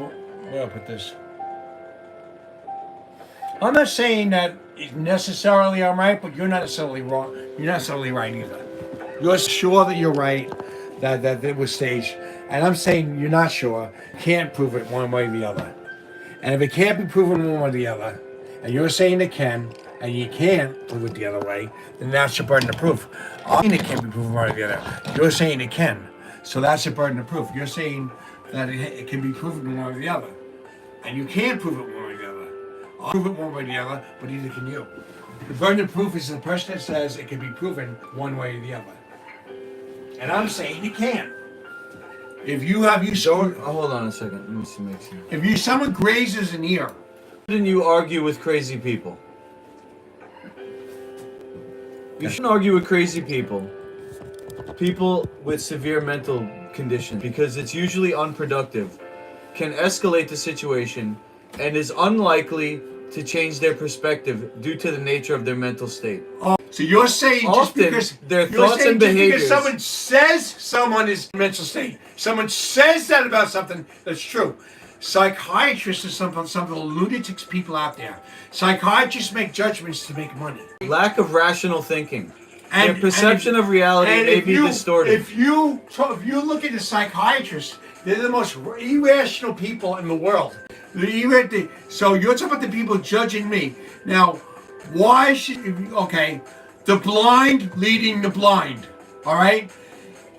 Where I put this? I'm not saying that necessarily I'm right, but you're not necessarily wrong. You're not necessarily right either. You're sure that you're right, that it was staged, and I'm saying you're not sure. Can't prove it one way or the other. And if it can't be proven one way or the other, and you're saying it can, and you can't prove it the other way, then that's your burden of proof. I'm saying it can't be proven one way or the other. You're saying it can, so that's your burden of proof. You're saying that it can be proven one way or the other, and you can't prove it one way or the other. I'll prove it one way or the other, but neither can you. The burden of proof is the person that says it can be proven one way or the other. And I'm saying you can't. If you have hold on a second. Let me see. If someone grazes an ear. Shouldn't you argue with crazy people? You shouldn't argue with crazy people. People with severe mental conditions, because it's usually unproductive, can escalate the situation, and is unlikely to change their perspective due to the nature of their mental state. So you're saying just because their thoughts and behaviors, because someone says someone is in mental state, someone says that about something, that's true. Psychiatrists are some of the lunatics people out there. Psychiatrists make judgments to make money. Lack of rational thinking. Their perception of reality may be distorted. If you look at the psychiatrists, they're the most irrational people in the world. So you're talking about the people judging me. Now, why should... Okay, the blind leading the blind, all right?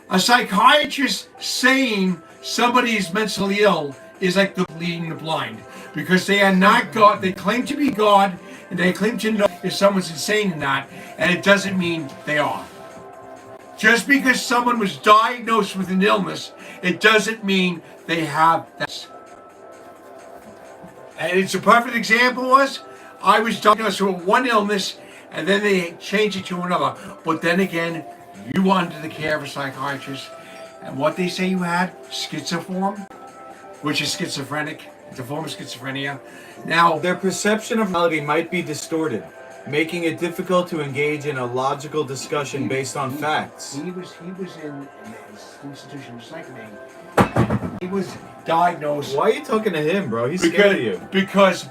A psychiatrist saying somebody is mentally ill is like the leading the blind, because they are not God. They claim to be God, and they claim to know if someone's insane or not, and it doesn't mean they are. Just because someone was diagnosed with an illness, it doesn't mean they have that. And it's a perfect example was, I was diagnosed with one illness, and then they changed it to another. But then again, you were under the care of a psychiatrist, and what they say you had, schizoform, which is schizophrenic, it's a form of schizophrenia. Now, their perception of reality might be distorted, making it difficult to engage in a logical discussion based on facts. He was in an institution of psychiatry. He was diagnosed. Why are you talking to him, bro? He's scared of you. Because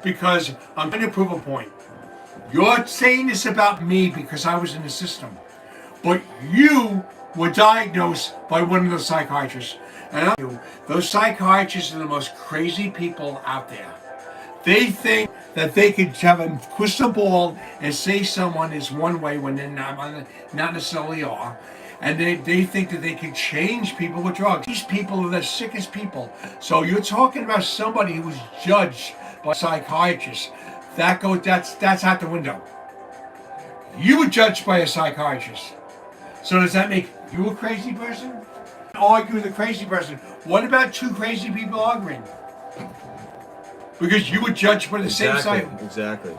I'm trying to prove a point. You're saying this about me because I was in the system. But you were diagnosed by one of those psychiatrists. And those psychiatrists are the most crazy people out there. They think that they could have a crystal ball and say someone is one way when they're not necessarily are. And they think that they can change people with drugs. These people are the sickest people. So you're talking about somebody who was judged by psychiatrists. That's out the window. You were judged by a psychiatrist. So does that make you a crazy person? Argue with a crazy person. What about two crazy people arguing? Because you were judged by the same side. Exactly.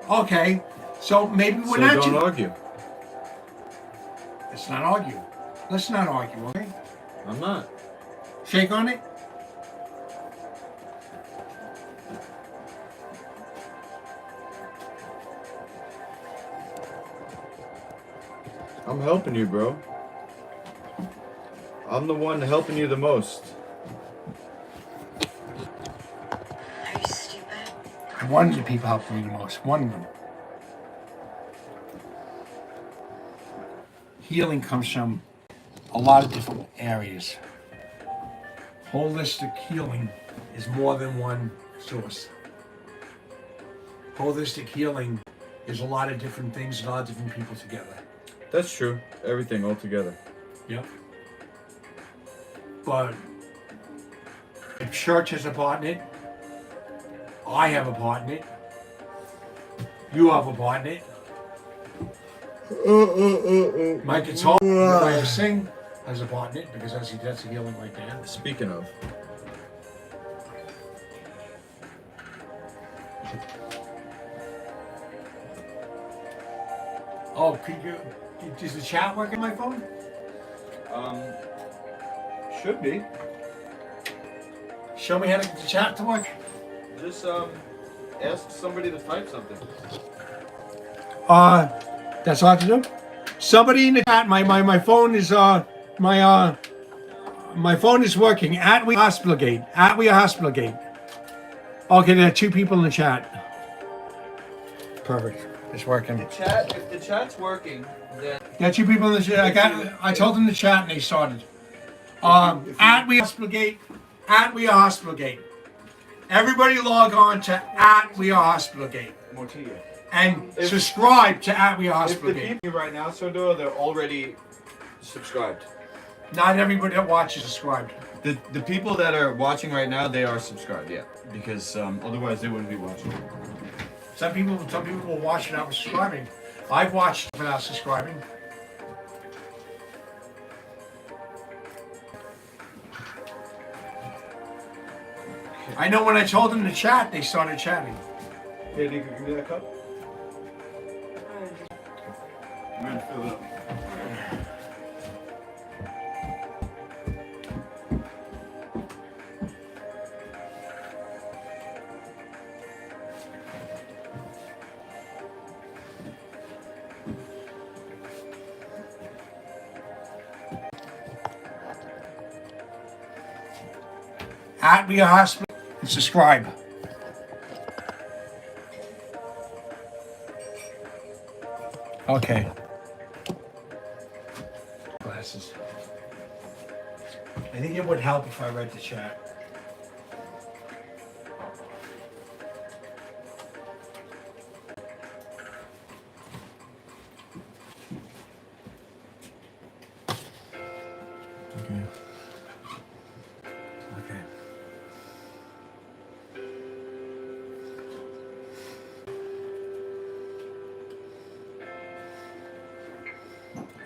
Okay, so maybe we're not. So don't argue. Let's not argue. Let's not argue, okay? I'm not. Shake on it. I'm helping you, bro. I'm the one helping you the most. Are you stupid? One of the people helping me the most. One of them. Healing comes from a lot of different areas. Holistic healing is more than one source. Holistic healing is a lot of different things, a lot of different people together. That's true. Everything all together. Yep. But if church has a part in it, I have a part in it, you have a part in it. My guitar, the way I sing, has a part in it, because that's a healing right there. Speaking of. Oh, does the chat work on my phone? Should be. Show me how to get the chat to work. Just ask somebody to type something. That's all I have to do? Somebody in the chat, my phone is, My phone is working. At We Hospital Gate. At We Hospital Gate. Okay, there are 2 people in the chat. Perfect. It's working. Chat. If the chat's working, then There are 2 people in the chat. I told them to chat and they started. At We Hospital Gate. At We Hospital Gate. Everybody log on to At We Hospital Gate. Mortia. And subscribe to At We Hospital If the Gate. people right now, so Doyle, they're already subscribed. Not everybody that watches is subscribed. The people that are watching right now, they are subscribed, yeah. Because otherwise they wouldn't be watching. Some people will watch without subscribing. I've watched without subscribing. I know when I told them to chat, they started chatting. Hey, Nico, give me that cup. I'm gonna fill it up. At We Hospital and subscribe. Okay. Glasses. I think it would help if I read the chat. Okay. Okay.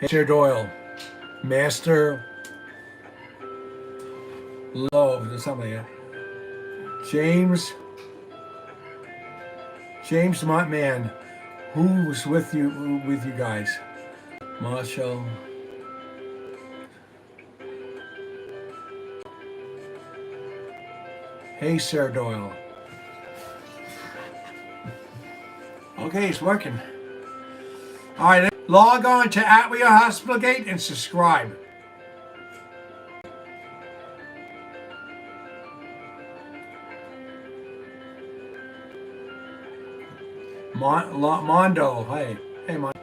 Mr. Doyle, Master Lowe, or something like that. James Montman, who's with you guys? Marshall. Hey, Sir Doyle. Okay, it's working. All right, log on to At We Hospital Gate and subscribe. Mondo, hey, Mondo.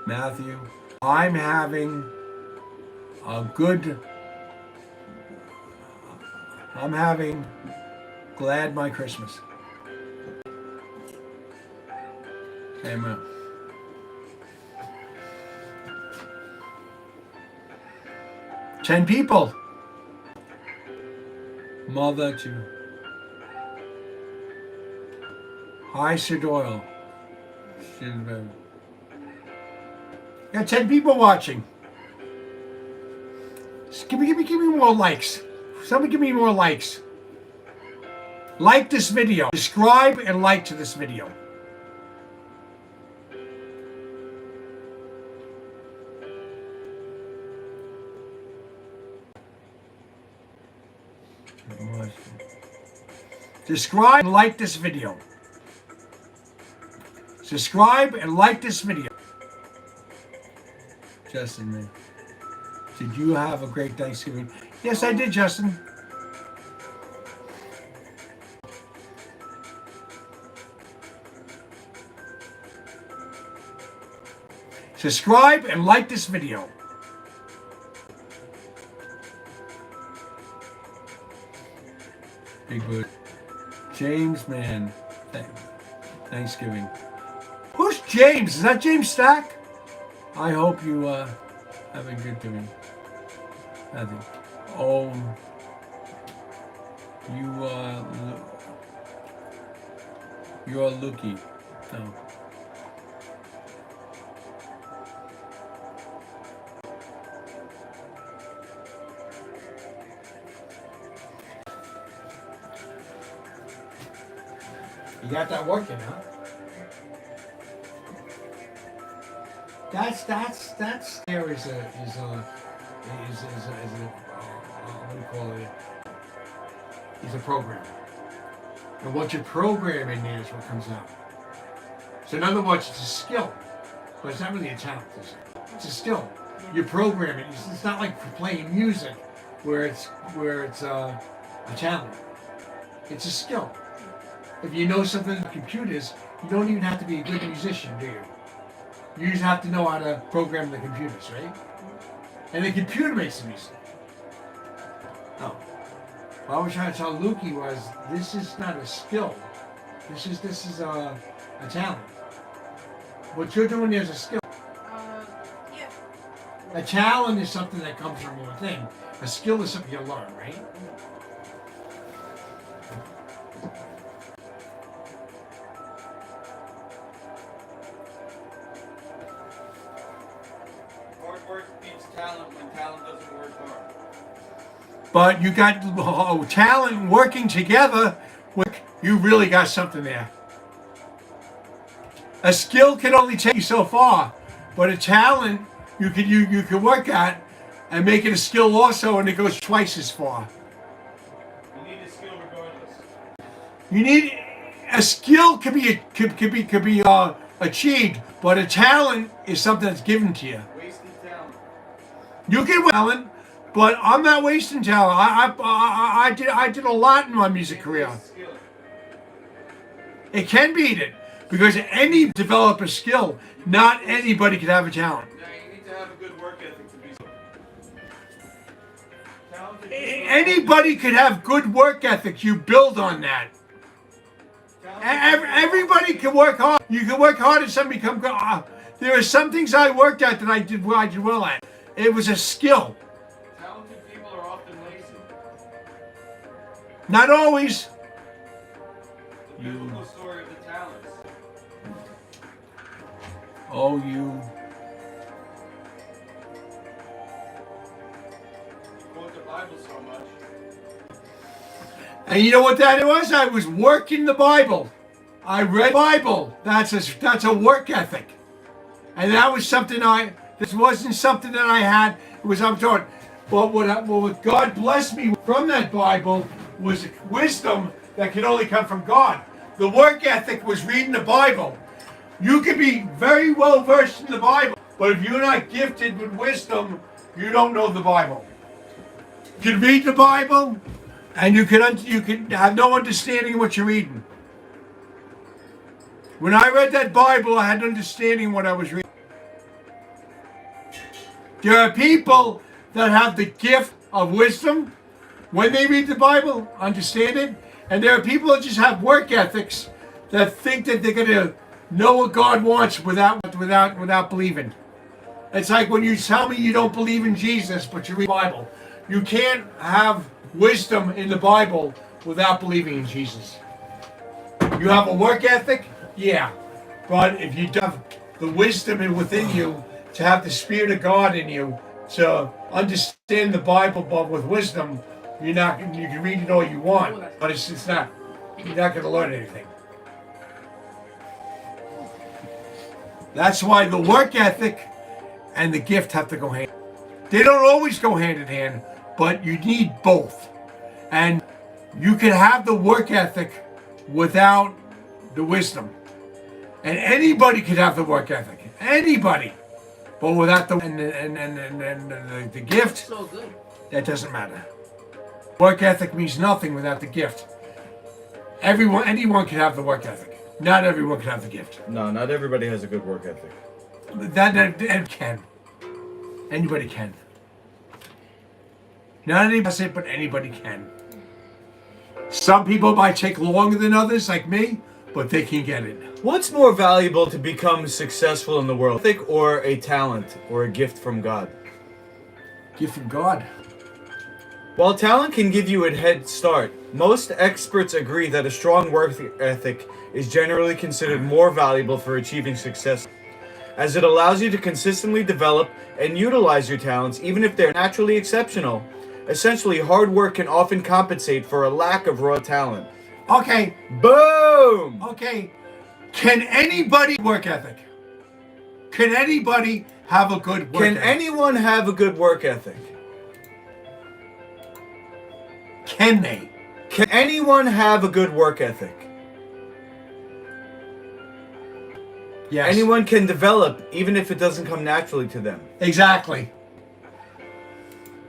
Matthew, I'm having glad my Christmas. Amen. Ten people. Mother to. Hi, Sir Doyle. Got 10 people watching. Just give me more likes. Somebody give me more likes. Like this video. Subscribe and like to this video. Subscribe and like this video. Subscribe and like this video. Justin, man. Did you have a great Thanksgiving? Yes, I did, Justin. Subscribe and like this video. Big Bird. James, man. Thanksgiving. Who's James? Is that James Stack? I hope you have a good giving. I think. Oh, you're lucky. No. You got that working, huh? That's there is what do you call it? Is a program. And what you program in there is what comes out. So in other words, it's a skill, but it's not really a talent. It's a skill. You program it. It's not like for playing music, where it's a talent. It's a skill. If you know something about computers, you don't even have to be a good musician, do you? You just have to know how to program the computers, right? And the computer makes the music. No. What I was trying to tell Lukey was, this is not a skill. This is a talent. What you're doing is a skill. Yeah. A talent is something that comes from one thing. A skill is something you learn, right? Hard work beats talent when talent doesn't work hard. But you got talent working together. You really got something there. A skill can only take you so far, but a talent you can work at and make it a skill also, and it goes twice as far. You need a skill regardless. You need a skill could be achieved, but a talent is something that's given to you. Wasted talent. You can talent, but I'm not wasting talent. I did a lot in my music career. It can beat it because any develop a skill. Not anybody can have a talent. Now you need to have a good work ethic to be talented. Anybody could have good work ethic. You build on that. Everybody can work hard. You can work hard and some become good. There are some things I worked at that I did well at. It was a skill. Talented people are often lazy. Not always. The biblical story of the talents. Oh, you. Quote the Bible so much. And you know what that was? I was working the Bible. I read the Bible. That's a work ethic. And that was something this wasn't something that I had. It was I'm taught. But what God blessed me from that Bible was wisdom that could only come from God. The work ethic was reading the Bible. You can be very well versed in the Bible, but if you're not gifted with wisdom, you don't know the Bible. You can read the Bible, and you can have no understanding of what you're reading. When I read that Bible, I had understanding of what I was reading. There are people that have the gift of wisdom when they read the Bible, understand it, and there are people that just have work ethics that think that they're going to know what God wants without believing. It's like when you tell me you don't believe in Jesus, but you read the Bible. You can't have wisdom in the Bible without believing in Jesus. You have a work ethic, yeah, but if you have the wisdom within you, to have the Spirit of God in you, to understand the Bible, but with wisdom, you can read it all you want, but it's not. You're not going to learn anything. That's why the work ethic and the gift have to go hand. They don't always go hand in hand, but you need both. And you can have the work ethic without the wisdom. And anybody could have the work ethic. Anybody. But without the the gift, So good. that doesn't matter. Work ethic means nothing without the gift. Anyone can have the work ethic. Not everyone can have the gift. No, not everybody has a good work ethic. That can. Anybody can. Not anybody has it, but anybody can. Some people might take longer than others, like me, but they can get it. What's more valuable to become successful in the world? Ethic or a talent or a gift from God? Gift from God. While talent can give you a head start, most experts agree that a strong work ethic is generally considered more valuable for achieving success, as it allows you to consistently develop and utilize your talents even if they're naturally exceptional. Essentially, hard work can often compensate for a lack of raw talent. Okay. Boom! Okay. Can anybody work ethic? Can anybody have a good work Can ethic? anyone have a good work ethic? Can they? Can anyone have a good work ethic? Yes. Anyone can develop, even if it doesn't come naturally to them. Exactly.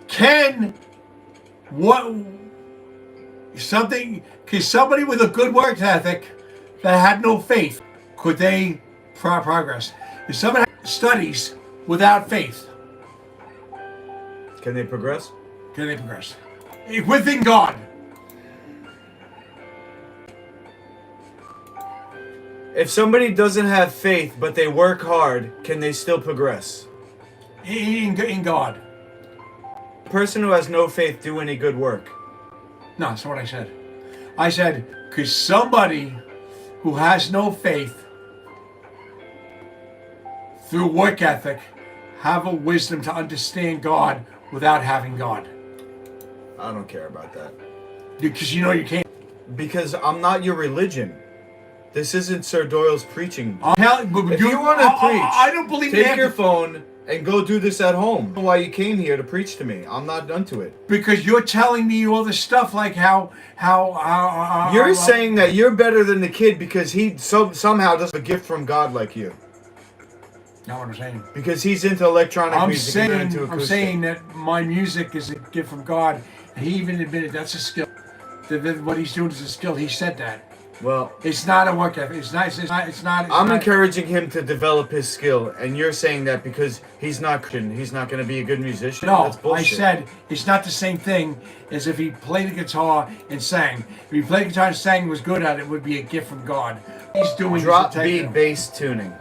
Can somebody with a good work ethic that had no faith, could they progress? If somebody studies without faith, Can they progress? can they progress? Within God. If somebody doesn't have faith but they work hard, can they still progress? In God. A person who has no faith do any good work? No, that's not what I said. I said, could somebody who has no faith through work ethic have a wisdom to understand God without having God? I don't care about that. Because you know you can't. Because I'm not your religion. This isn't Sir Doyle's preaching. If you want to preach, I don't believe they take have your to- phone and go do this at home. I don't know why you came here to preach to me. I'm not into it. Because you're telling me all this stuff like how You're saying that you're better than the kid because he somehow doesn't have a gift from God like you. Not what I'm saying. Because he's into electronic music and you're into acoustic. I'm saying that my music is a gift from God. And he even admitted that's a skill. That what he's doing is a skill. He said that. Well, It's not a work ethic. It's not. I'm encouraging him to develop his skill, and you're saying that because he's not Christian, he's not going to be a good musician? No, That's I bullshit. said it's not the same thing as if he played the guitar and sang. If he played the guitar and sang and was good at it, it would be a gift from God. He's doing Drop is a beat techno. bass tuning.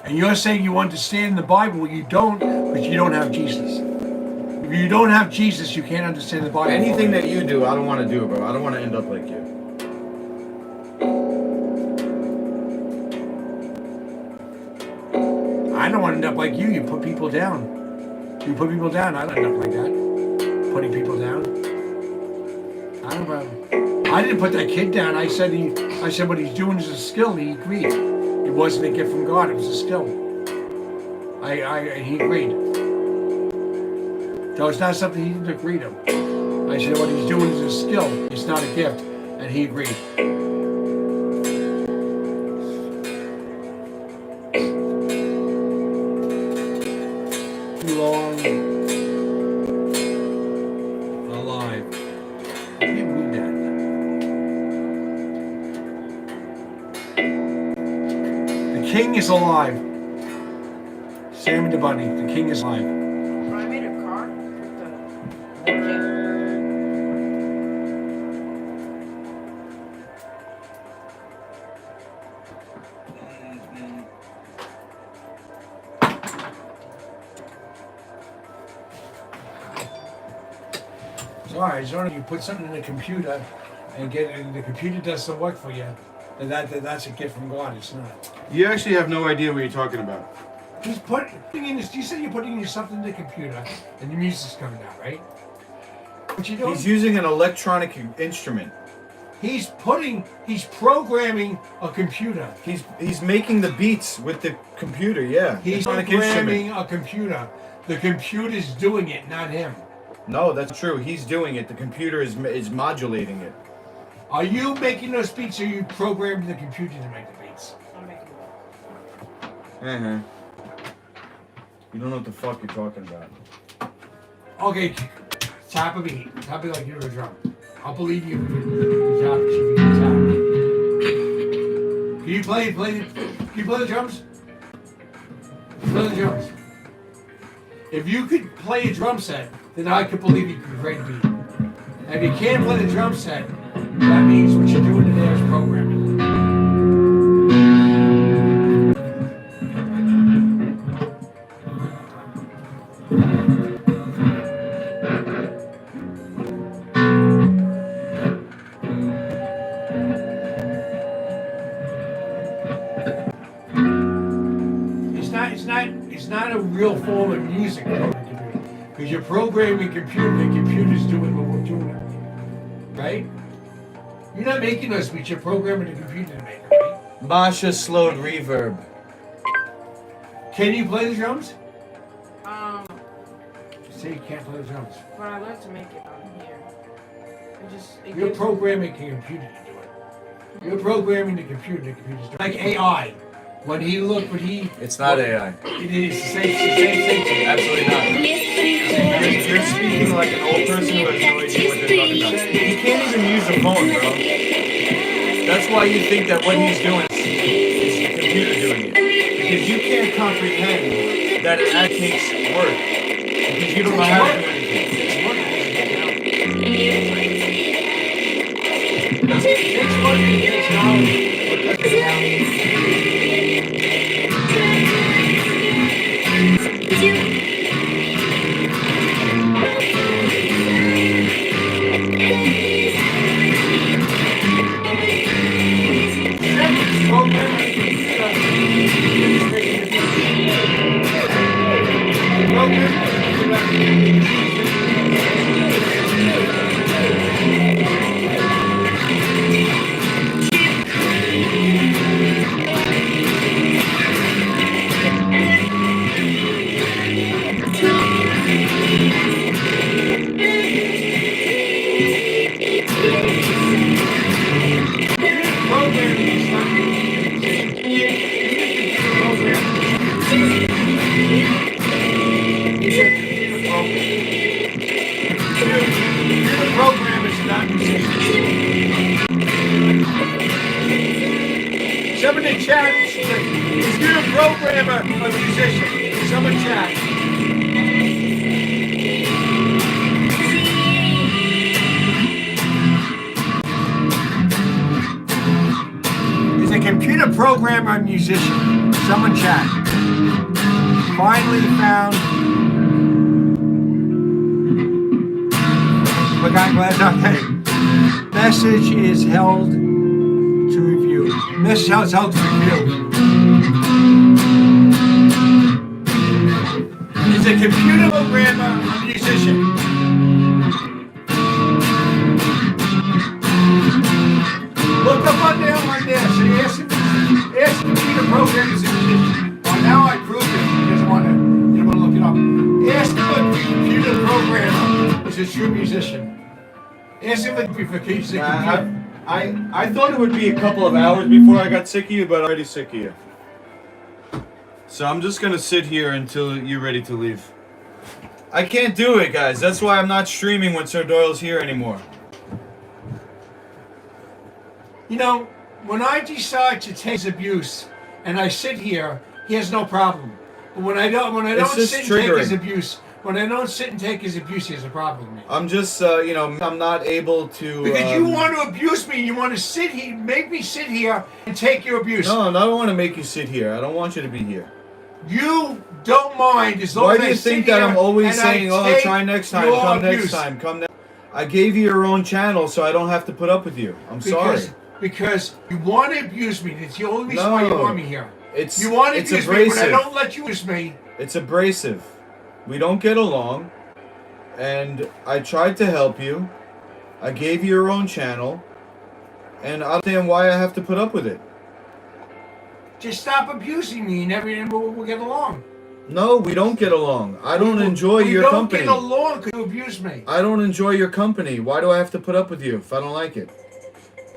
And you're saying you understand the Bible. You don't, because you don't have Jesus. If you don't have Jesus, you can't understand the Bible. Anything that you do, I don't want to do, bro. I don't want to end up like you. I don't want to end up like you. You put people down. You put people down. I don't end up like that. Putting people down. I don't know. I didn't put that kid down. I said what he's doing is a skill. He agreed. It wasn't a gift from God. It was a skill. He agreed. So it's not something he didn't agree to. I said what he's doing is a skill. It's not a gift, and he agreed. Long alive. I can't read that. The king is alive. Sam and the bunny. The king is alive. When I made a car with the jet. Sorry, it's only you put something in the computer and the computer does some work for you. And that's a gift from God. It's not. You actually have no idea what you're talking about. He's putting in this. You said you're putting in something in the computer, and the music's coming out, right? What you doing? He's using an electronic instrument. He's programming a computer. He's making the beats with the computer, yeah. He's Electronic programming a computer. The computer's doing it, not him. No, that's true. He's doing it. The computer is modulating it. Are you making those beats, or are you programming the computer to make the beats? I'm making it. Uh-huh. You don't know what the fuck you're talking about. Okay, tap a beat. Tap it like you're a drum. I'll believe you. Tap, if you tap. Can you play? Can you play the drums? Play the drums. If you could play a drum set, then I could believe you could create a beat. And if you can't play the drum set, that means what you're doing today is programming. It's not a real form of music, because you're programming a computer, the computer's doing what we're doing, right? You're not making those beats, you're programming the computer to make them, right? Masha slowed reverb. Can you play the drums? But Say you can't play the drums. I learned to make it on here. It You're gives- programming a computer to do it. You're programming the computer's doing it. Like AI. When he looked, It's not AI. It is the same thing. Absolutely not. You're speaking like an old person who has no idea what they're talking about. He can't even use a phone, bro. That's why you think that what he's doing is the computer doing it. Because you can't comprehend that it takes work. Because you don't know how to do anything. It's work and it's knowledge. Someone in chat is you a programmer, a musician? Someone chat. Is a computer programmer a musician? Someone chat. Finally found. Look, I'm glad. Okay. Message is held to review. Message is held to review. Is a computer programmer a musician? Look up on there. So you ask him computer programmers a musician. Well, now I proved it. He doesn't want to. You don't want to look it up. Ask him a computer programmer is a true musician. Ask him if he's a computer. I thought it would be a couple of hours before I got sick of you, but I'm already sick of you. So I'm just gonna sit here until you're ready to leave. I can't do it, guys. That's why I'm not streaming when Sir Doyle's here anymore. You know, when I decide to take his abuse and I sit here, he has no problem. But when I don't It's just sit and take his triggering. abuse, when I don't sit and take his abuse, he has a problem with me. I'm just, I'm not able to. Because you want to abuse me, you want to sit here, make me sit here and take your abuse. No, I don't want to make you sit here. I don't want you to be here. You don't mind as long Why as do I you sit think that here I'm always and saying, I "Oh, take try next time, your come abuse. next time, come next"? I gave you your own channel, so I don't have to put up with you. I'm sorry. Because you want to abuse me. That's the only reason why you No. want me here. It's You want to it's abuse me, but I abrasive. don't let you abuse me. It's abrasive. We don't get along, and I tried to help you. I gave you your own channel, and I don't understand why I have to put up with it. Just stop abusing me and everything will get along. No, we don't get along. I don't enjoy your We company. don't get along because you abuse me. I don't enjoy your company. Why do I have to put up with you if I don't like it?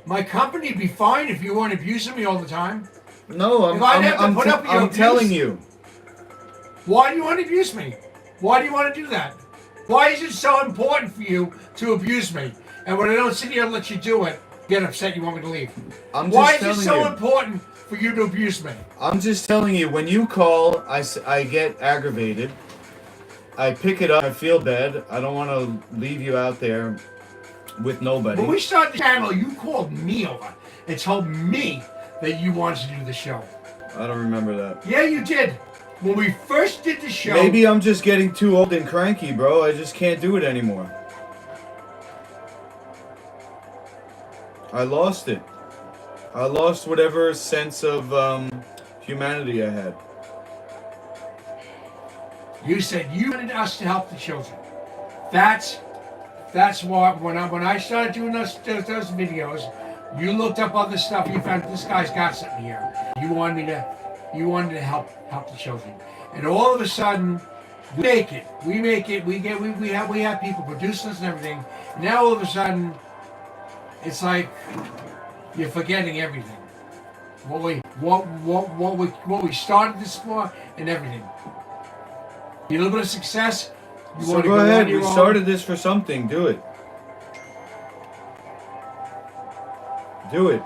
My company would be fine if you weren't abusing me all the time. No, If I'd have to put up with your I'm abuse- telling you. Why do you want to abuse me? Why do you want to do that? Why is it so important for you to abuse me? And when I don't sit here and let you do it, you get upset, you want me to leave. I'm Why just is it telling so you. important for you to abuse me? I'm just telling you. When you call, I get aggravated. I pick it up. I feel bad. I don't want to leave you out there with nobody. When we started the channel, you called me over and told me that you wanted to do the show. I don't remember that. Yeah, you did. When we first did the show, Maybe I'm just getting too old and cranky, bro. I just can't do it anymore. I lost it. I lost whatever sense of humanity I had. you said you wanted us to help the children. That's why when I started doing those videos, you looked up other stuff. You found this guy's got something here. You wanted me to You wanted to help the children, and all of a sudden, we make it. We have people producing us and everything. And now all of a sudden, it's like you're forgetting everything. What we started this for and everything. You a little bit of success. You So want to go on ahead. your We own. started this for something. Do it. Do it.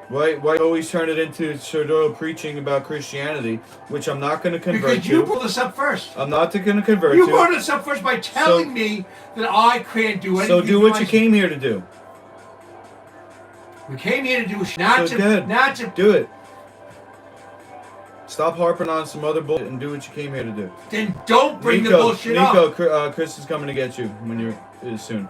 Why always turn it into Sir Doyle preaching about Christianity, which I'm not going to convert Because you to. brought us up first. I'm not going to convert You to. brought us up first by telling me that I can't do anything. So do what you myself. came here to do. We came here to do not So to good. not to. Do it. Stop harping on some other bullshit and do what you came here to do. Then don't bring the Nico, bullshit up. Chris is coming to get you when you're soon.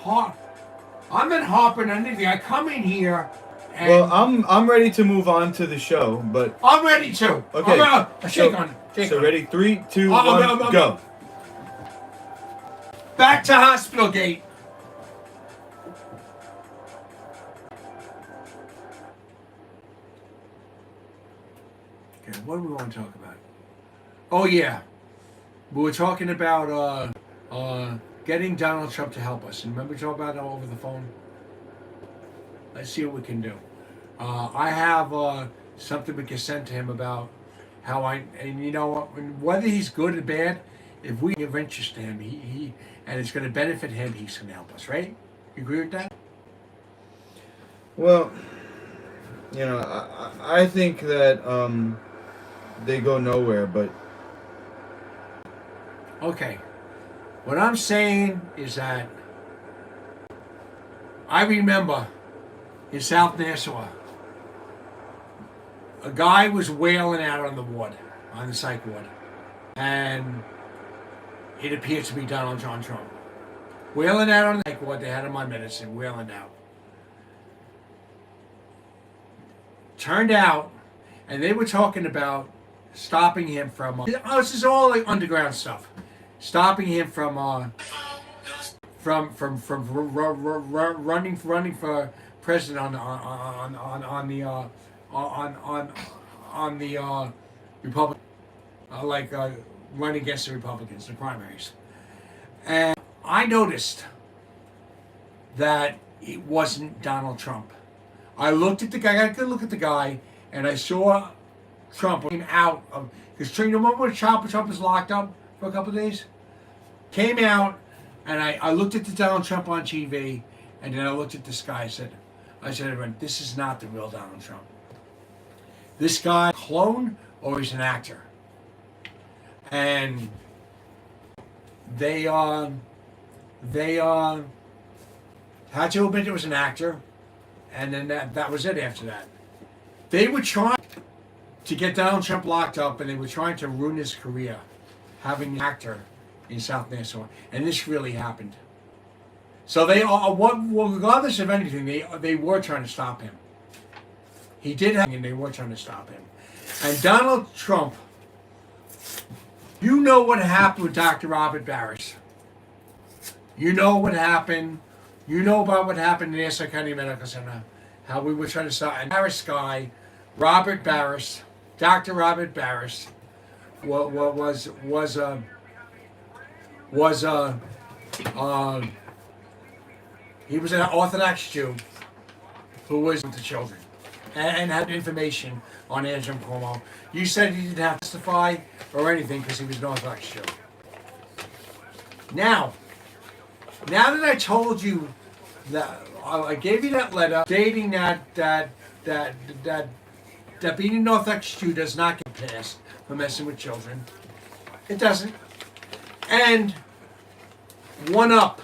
I'm not harping on anything. I come in here. And Well, I'm ready to move on to the show, but I'm ready to. okay. Shake on it. Shake So on it. ready? 3, 2, I'm- 1, go. Back to hospital gate. Okay, what do we want to talk about? Oh yeah, we were talking about getting Donald Trump to help us. And remember we talked about that over the phone? Let's see what we can do. I have something we can send to him about how and you know what, whether he's good or bad, if we give interest to him, he and it's going to benefit him, he's going to help us, right? You agree with that? Well, you know, I think that they go nowhere, but Okay. What I'm saying is that I remember in South Nassau, a guy was wailing out on the ward, on the psych ward, and it appeared to be Donald John Trump. Wailing out on the psych ward, they had him on medicine, wailing out. Turned out, and they were talking about stopping him from, this is all like underground stuff, stopping him from running for president on the Republican, running against the Republicans, the primaries. And I noticed that it wasn't Donald Trump. I looked at the guy. I got a good look at the guy, and I saw Trump came out of because you remember when Trump was locked up for a couple of days. Came out, and I looked at the Donald Trump on TV, and then I looked at this guy. I said, everyone, this is not the real Donald Trump. This guy, clone or he's an actor. And they had to admit it was an actor, and then that was it after that. They were trying to get Donald Trump locked up, and they were trying to ruin his career, having an actor in South Nassau, and this really happened. So they regardless of anything, they were trying to stop him. He did have, and they were trying to stop him. And Donald Trump, you know what happened with Dr. Robert Barris. You know what happened. You know about what happened in Nassau County Medical Center. How we were trying to stop. And Barris guy, Robert Barris, Dr. Robert Barris, was he was an Orthodox Jew who was with the children and had information on Andrew Cuomo. You said he didn't have to testify or anything because he was an Orthodox Jew. Now that I told you that I gave you that letter stating that being an Orthodox Jew does not get passed for messing with children. It doesn't. And one up.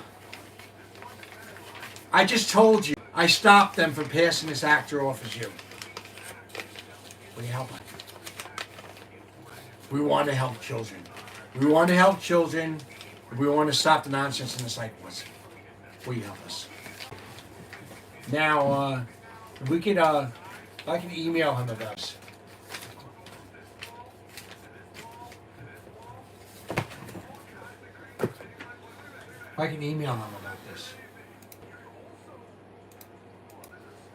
I just told you I stopped them from passing this actor off as you. Will you help us? We want to help children. We want to help children. We want to stop the nonsense in the psych wards. Will you help us? Now, if we could, I can email him about this. I can email him about this.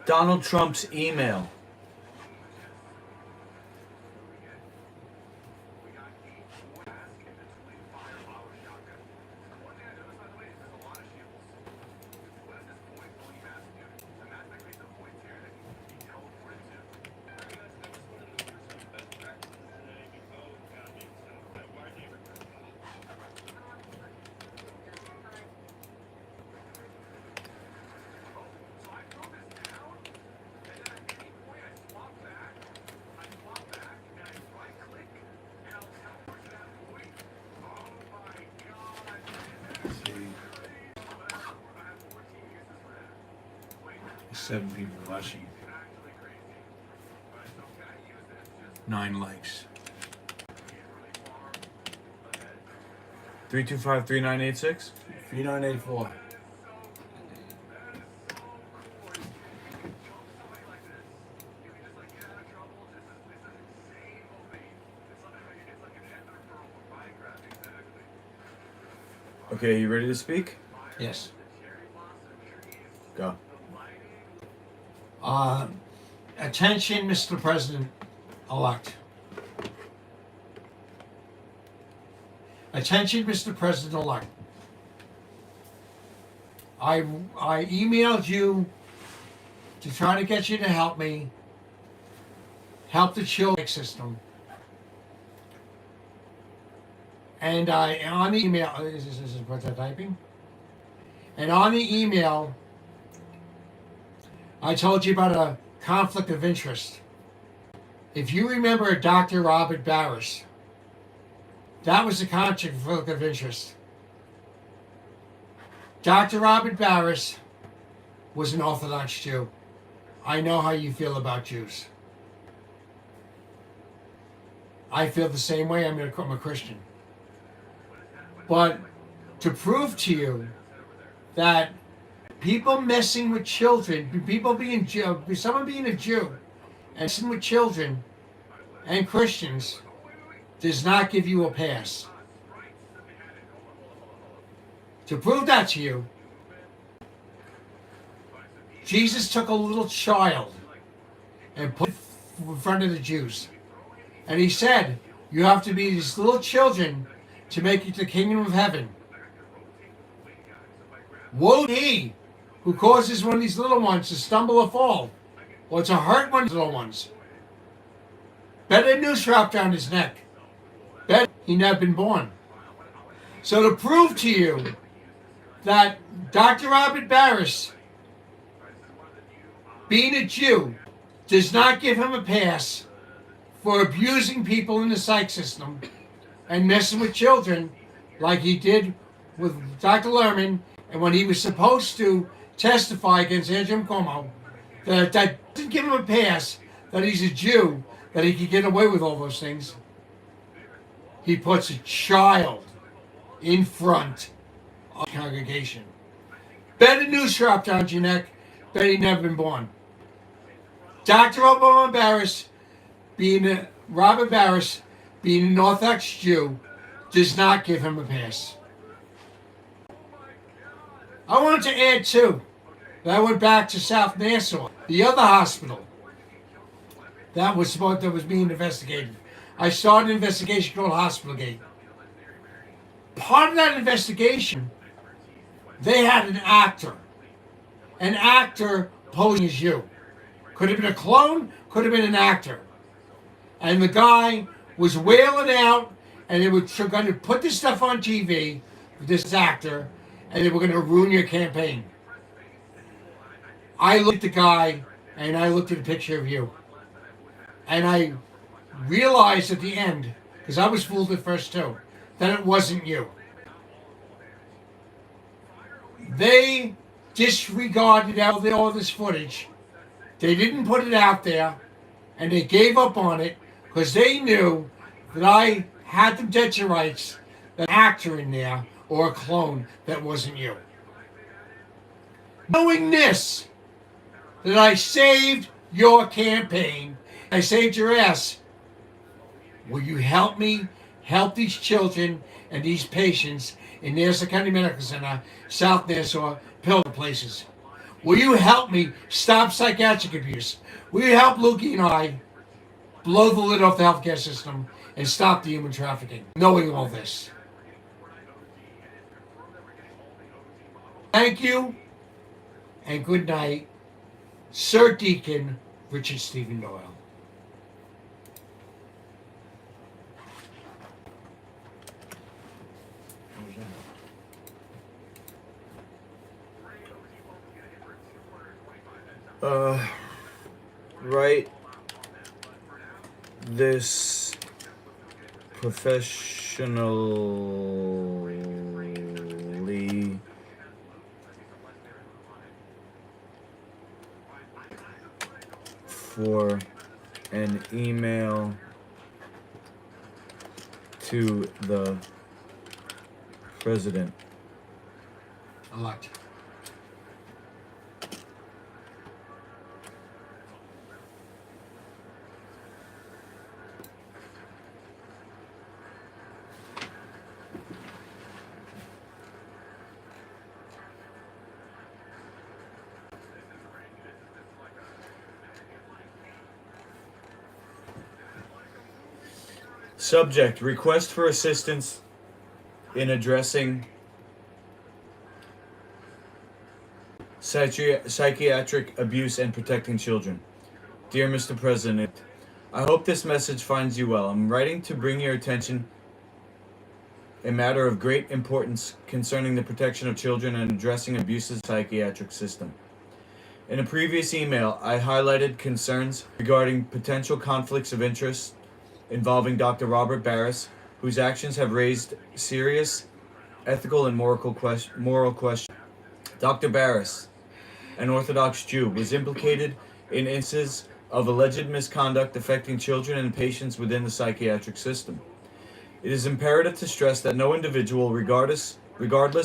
Donald Trump's email. See, 7 people watching. 9 likes. 325-3986. 3984. Okay, you ready to speak? Yes. Go. Attention, Mr. President-elect. Attention, Mr. President-elect. I emailed you to try to get you to help me help the children system. And on the email, is what's that typing? And on the email, I told you about a conflict of interest. If you remember Dr. Robert Barris, that was a conflict of interest. Dr. Robert Barris was an Orthodox Jew. I know how you feel about Jews. I feel the same way. I'm a Christian. But to prove to you that people messing with children, people being Jew, someone being a Jew and messing with children and Christians does not give you a pass. To prove that to you, Jesus took a little child and put it in front of the Jews. And he said, you have to be these little children to make it to the kingdom of heaven. Woe to he who causes one of these little ones to stumble or fall, or to hurt one of the little ones. Better a noose wrapped around his neck. Better he never been born. So to prove to you that Dr. Robert Barris, being a Jew, does not give him a pass for abusing people in the psych system and messing with children like he did with Dr. Lerman, and when he was supposed to testify against Andrew Cuomo, that didn't give him a pass, that he's a Jew, that he could get away with all those things. He puts a child in front of the congregation. Better noose wrapped around your neck, bet he never been born. Dr. Robert Barris, Robert Barris, being an Orthodox Jew, does not give him a pass. I wanted to add too that I went back to South Nassau, the other hospital that was being investigated. I started an investigation called Hospital Gate. Part of that investigation, they had an actor posing as you. Could have been a clone, could have been an actor. And the guy was wailing out, and they were going to put this stuff on TV, this actor, and they were going to ruin your campaign. I looked at the guy, and I looked at a picture of you. And I realized at the end, because I was fooled at first too, that it wasn't you. They disregarded all this footage. They didn't put it out there, and they gave up on it because they knew that I had them dead to rights, an actor in there or a clone that wasn't you. Knowing this, that I saved your campaign, I saved your ass, will you help me help these children and these patients in Nassau County Medical Center, South Nassau, Pilgrim places? Will you help me stop psychiatric abuse? Will you help Lukey and I blow the lid off the healthcare system and stop the human trafficking? Knowing all this. Thank you and good night, Sir Deacon Richard Stephen Doyle. Write this professionally for an email to the president. Elect. Subject: request for assistance in addressing psychiatric abuse and protecting children. Dear Mr. President, I hope this message finds you well. I'm writing to bring your attention a matter of great importance concerning the protection of children and addressing abuses in the psychiatric system. In a previous email, I highlighted concerns regarding potential conflicts of interest involving Dr. Robert Barris, whose actions have raised serious ethical and moral questions. Dr. Barris, an Orthodox Jew, was implicated in instances of alleged misconduct affecting children and patients within the psychiatric system. It is imperative to stress that no individual, regardless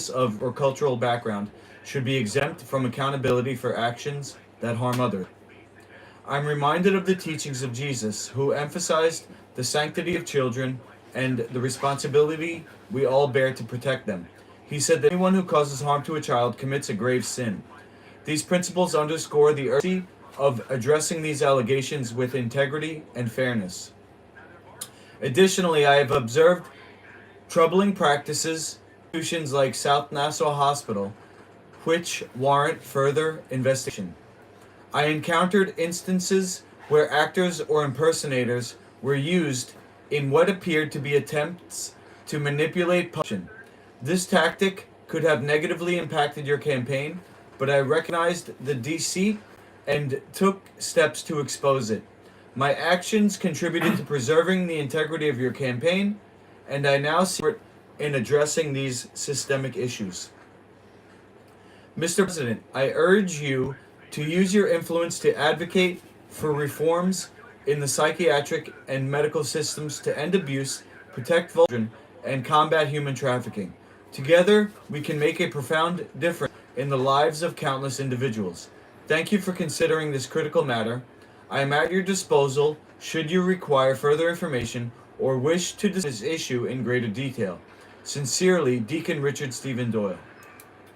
of or cultural background, should be exempt from accountability for actions that harm others. I'm reminded of the teachings of Jesus, who emphasized the sanctity of children and the responsibility we all bear to protect them. He said that anyone who causes harm to a child commits a grave sin. These principles underscore the urgency of addressing these allegations with integrity and fairness. Additionally, I have observed troubling practices in institutions like South Nassau Hospital, which warrant further investigation. I encountered instances where actors or impersonators were used in what appeared to be attempts to manipulate public. This tactic could have negatively impacted your campaign, but I recognized the deceit and took steps to expose it. My actions contributed to preserving the integrity of your campaign, and I now see it in addressing these systemic issues. Mr. President, I urge you to use your influence to advocate for reforms in the psychiatric and medical systems to end abuse, protect children, and combat human trafficking. Together, we can make a profound difference in the lives of countless individuals. Thank you for considering this critical matter. I am at your disposal should you require further information or wish to discuss this issue in greater detail. Sincerely, Deacon Richard Stephen Doyle.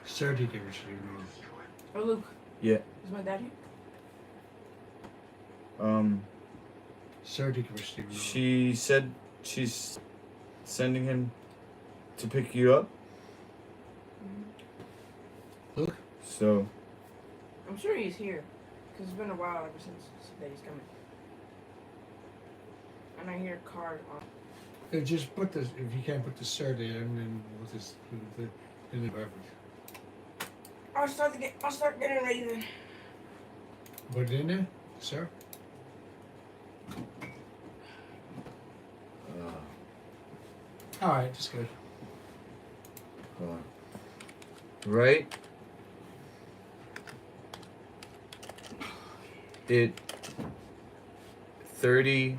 Sir Deacon Richard Stephen Doyle. Oh, Luke, Yeah. is my dad here? Sir Deacon Richard Stephen Doyle. She said she's sending him to pick you up. Luke? So, I'm sure he's here. Because it's been a while ever since that he's coming. And I hear a car on. Just put this, if you can't put the sir there, and then with this, in the beverage. I'll start getting ready then. Put it in there, sir? Alright, just good. right? It 30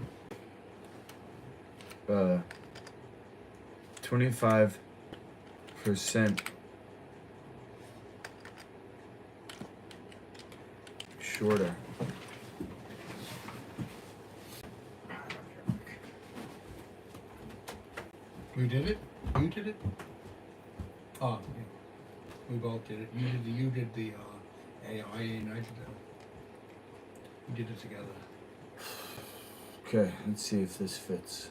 25% shorter. We did it? You did it? Oh, yeah. We both did it. You did the nitrogen. We did it together. Okay, let's see if this fits.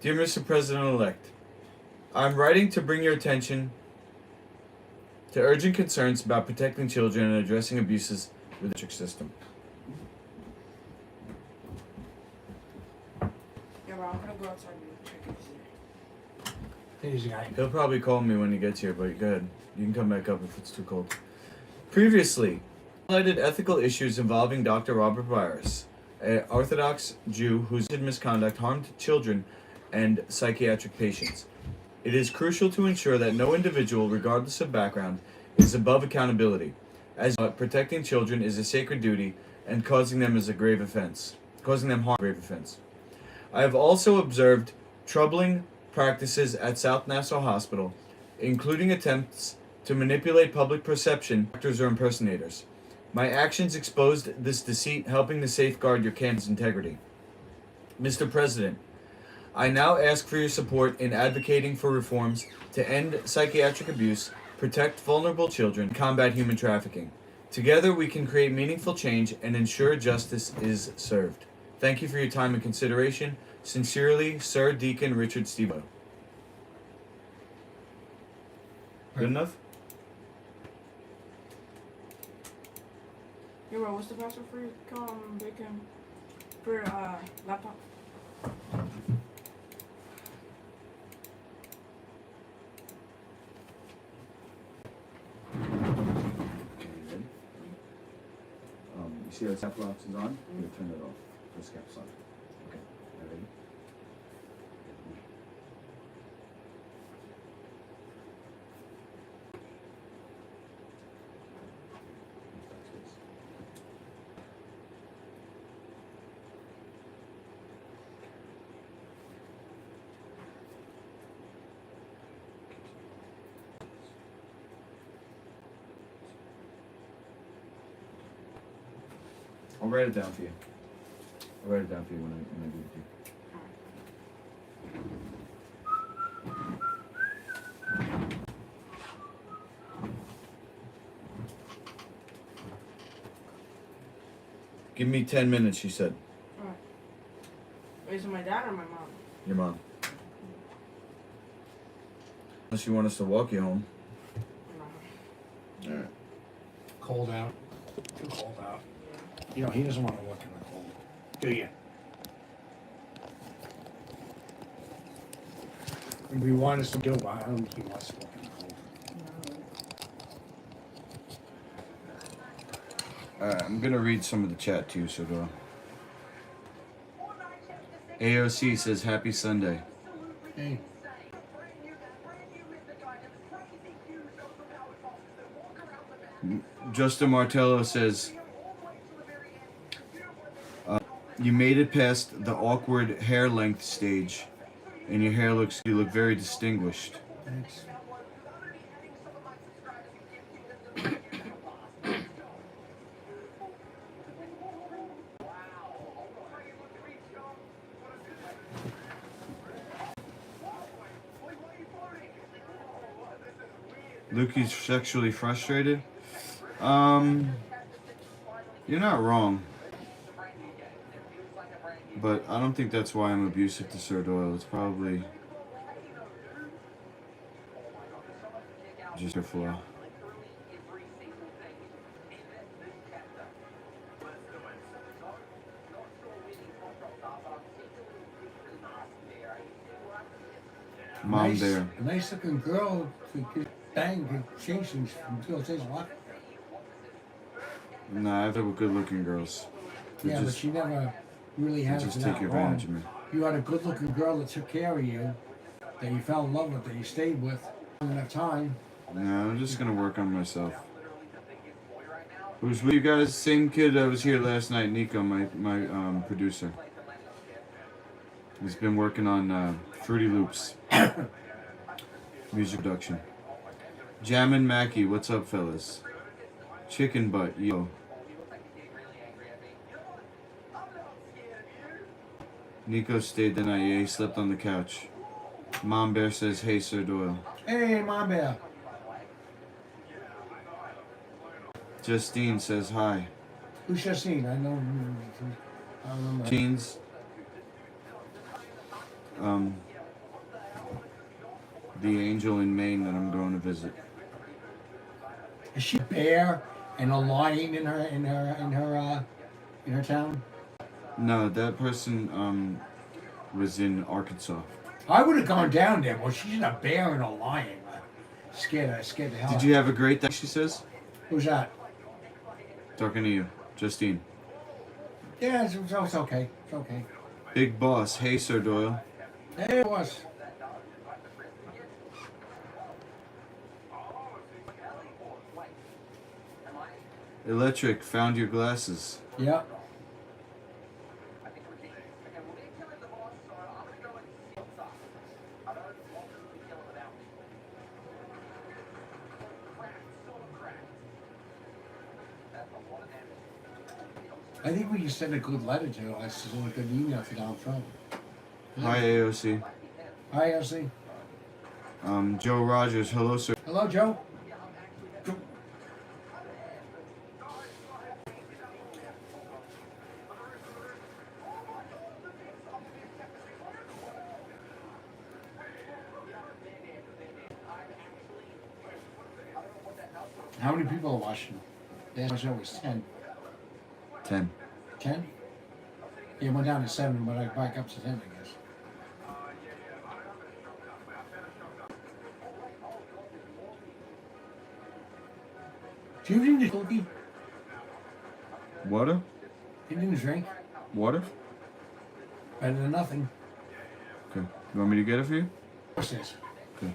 Dear Mr. President-elect, I'm writing to bring your attention to urgent concerns about protecting children and addressing abuses with the electric system. Yeah, bro, I'm gonna go outside and check it. Here's the guy. He'll probably call me when he gets here, but go ahead. You can come back up if it's too cold. Previously, highlighted ethical issues involving Dr. Robert Virus, an Orthodox Jew whose misconduct harmed children and psychiatric patients. It is crucial to ensure that no individual, regardless of background, is above accountability, as protecting children is a sacred duty and causing them harm is a grave offense. I have also observed troubling practices at South Nassau Hospital, including attempts to manipulate public perception, actors or impersonators. My actions exposed this deceit, helping to safeguard your campus integrity. Mr. President, I now ask for your support in advocating for reforms to end psychiatric abuse, protect vulnerable children, and combat human trafficking. Together we can create meaningful change and ensure justice is served. Thank you for your time and consideration. Sincerely, Sir Deacon Richard Stevo. Good enough? Yeah, bro, what's the password for your bacon for laptop? You see how the cap box is on? You turn it off. This cap's on. Okay. Ready? I'll write it down for you. I'll write it down for you when I give it to you. Give me 10 minutes, she said. Alright. Wait, is it my dad or my mom? Your mom. Unless you want us to walk you home. No. Alright. Cold out. Too cold out. You know, he doesn't want to work in the cold. Do you? If we want us to do it, I don't think he wants to work in the cold. I'm gonna read some of the chat too, so go. AOC says happy Sunday. Hey. Justin Martello says you made it past the awkward hair length stage, and you look very distinguished. Thanks. Lukey's sexually frustrated. You're not wrong. But I don't think that's why I'm abusive to Sir Doyle. It's probably just a flaw. Mom nice, there. A nice looking girl could bang, could change things from two things a lot. Nah, I've had good looking girls. Yeah, but she never really had it just for take that advantage of long. me. You had a good looking girl that took care of you, that you fell in love with, that you stayed with long enough time. No, I'm just gonna work on myself. Was with you guys, same kid that was here last night, Nico, my producer. He's been working on Fruity Loops. Music production. Jammin' Mackie, what's up, fellas? Chicken Butt, yo. Nico stayed the night. Yeah, he slept on the couch. Mom Bear says, hey, Sir Doyle. Hey, Mom Bear. Justine says, hi. Who's Justine? I don't remember. Jeans. The angel in Maine that I'm going to visit. Is she a bear and a lion in her town? No, that person was in Arkansas. I would have gone down there. Well, she's a bear and a lion. Scared the hell. Did you have a great day? She says. Who's that? Talking to you, Justine. Yeah, it's okay. It's okay. Big Boss, hey, Sir Doyle. Hey, it was. Electric, found your glasses. Yep. I think we can send a good letter to us, a good email to Donald Trump. Hi, AOC. Hi, Elsie. Joe Rogers, hello, sir. Hello, Joe. How many people are watching? The show was 10. 10. 10? Yeah, it went down to 7, but I back up to 10, I guess. Do you drink the cookie? Water? You didn't drink? Water? Better than nothing. Okay. You want me to get it for you? What's this? Okay.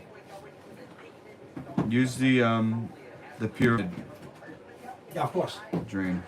Use the pyramid Yeah, of course. drain.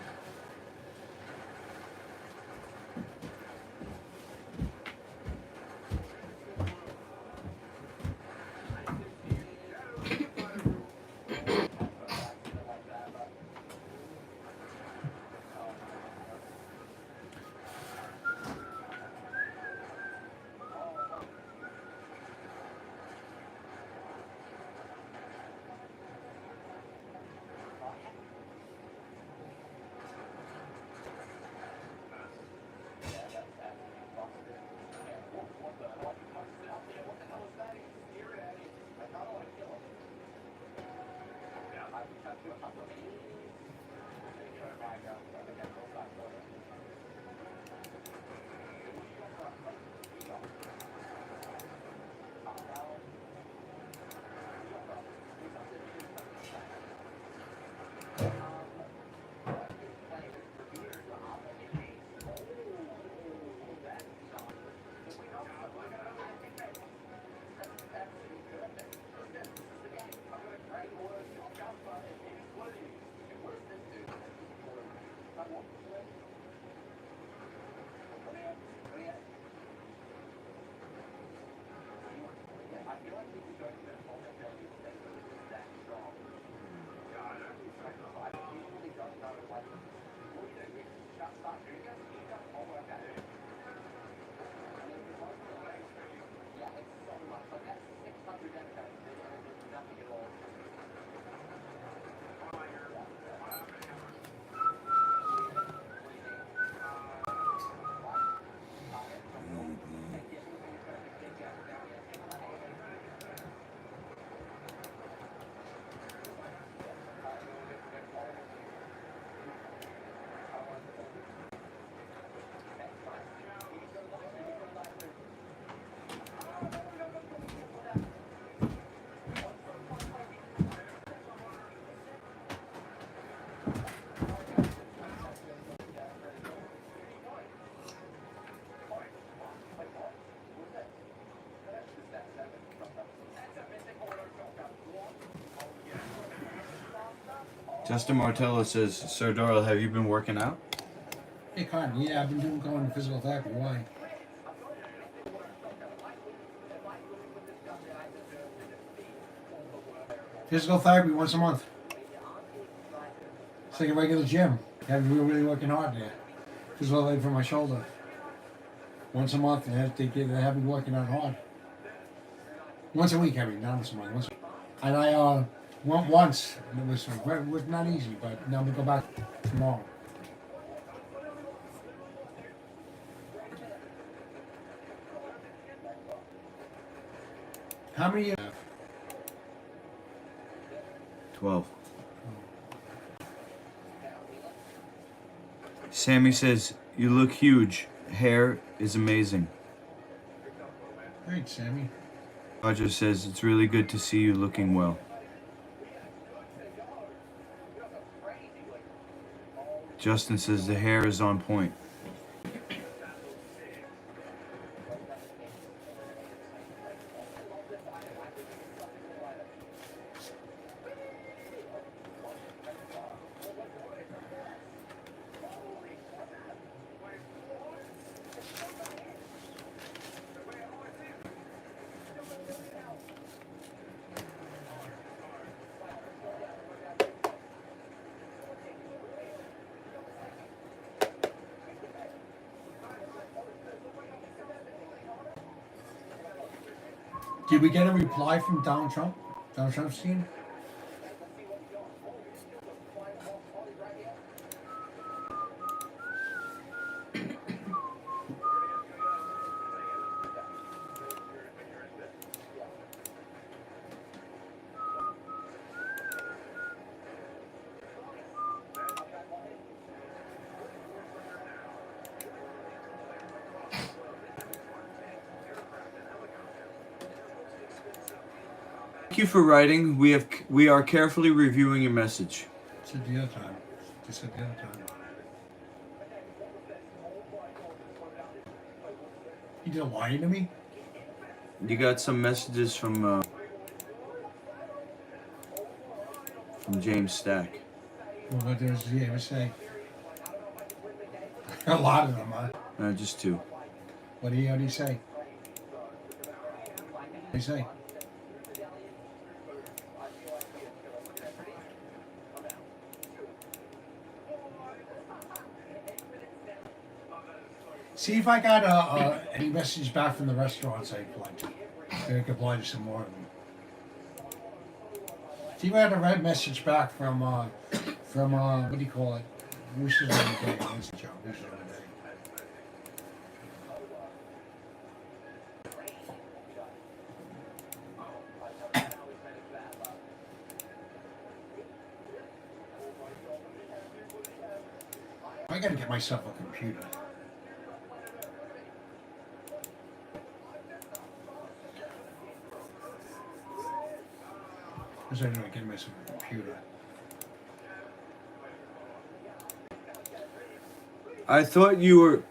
Justin Martello says, Sir Doyle, have you been working out? Hey, Con, yeah, I've been going to physical therapy. Why? Physical therapy once a month. It's like a regular gym. You have to be really working hard there. Physical therapy for my shoulder. Once a month, they have me working out hard. Once a week, I mean, not once a month. And I went once, and it was not easy, but now I'm gonna go back tomorrow. How many? 12. Sammy says, you look huge. Hair is amazing. Great, Sammy. Roger says, it's really good to see you looking well. Justin says, the hair is on point. Did we get a reply from Donald Trump? Donald Trump's team? Thank you for writing. We are carefully reviewing your message. Said the other time. Just said the other time. You did lying to me? You got some messages from James Stack. Well, what does he ever say? A lot of them, huh? Just 2. How do you say? What do you say? See if I got any message back from the restaurants I applied to. Maybe I could apply to some more of them. See if I got a red message back from what do you call it? Roosters on the Day. That's the job. Roosters on the Day. I gotta get myself a computer. Because I don't get myself a computer. I thought you were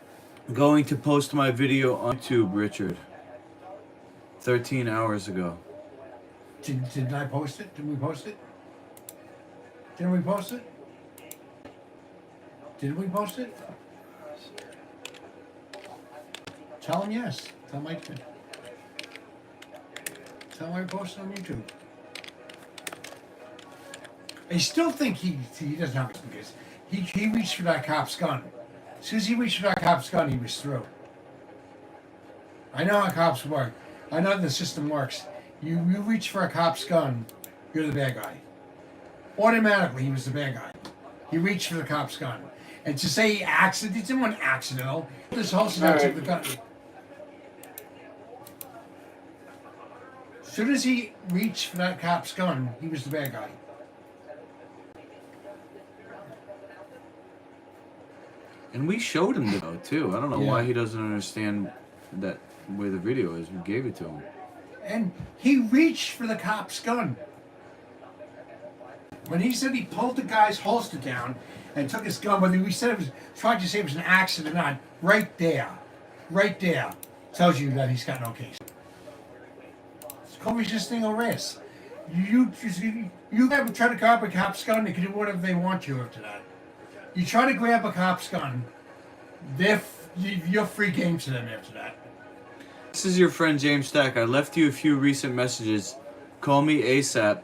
going to post my video on YouTube, Richard. 13 hours ago. Didn't I post it? Didn't we post it? Didn't we post it? Didn't we post it? Tell him yes. Tell him I did. Tell him I posted on YouTube. I still think he doesn't have it because he reached for that cop's gun. As soon as he reached for that cop's gun, he was through. I know how cops work. I know how the system works. You reach for a cop's gun, you're the bad guy. Automatically, he was the bad guy. He reached for the cop's gun. And to say accident, it wasn't accidental. This whole scenario took the gun. As soon as he reached for that cop's gun, he was the bad guy. And we showed him the video too. I don't know why he doesn't understand that where the video is. We gave it to him. And he reached for the cop's gun. When he said he pulled the guy's holster down and took his gun, whether we said it was tried to say it was an accident or not, right there, tells you that he's got no case. It's called resisting arrest. You have try to grab a cop's gun. They can do whatever they want to after that. You try to grab a cop's gun, you're free game to them after that. This is your friend James Stack. I left you a few recent messages. Call me ASAP.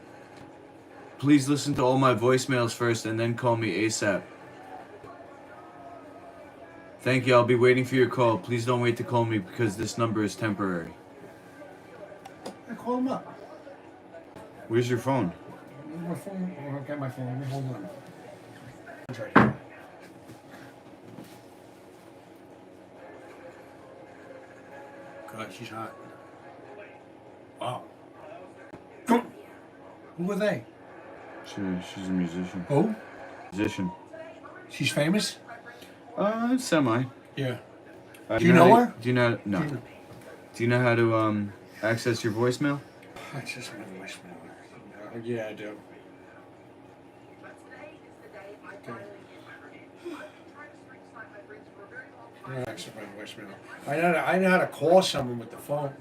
Please listen to all my voicemails first and then call me ASAP. Thank you. I'll be waiting for your call. Please don't wait to call me because this number is temporary. I call him up. Where's your phone? My phone. Oh, I've got my phone. Hold on. It's right here. God, she's hot. Wow. Go. Who are they? She's a musician. Who? Musician. She's famous? Semi. Yeah. Do you know her? Do you know? No. Do you know how to access your voicemail? Access my voicemail. Yeah, I do. Okay. I don't access my voicemail. I know how to call someone with the phone.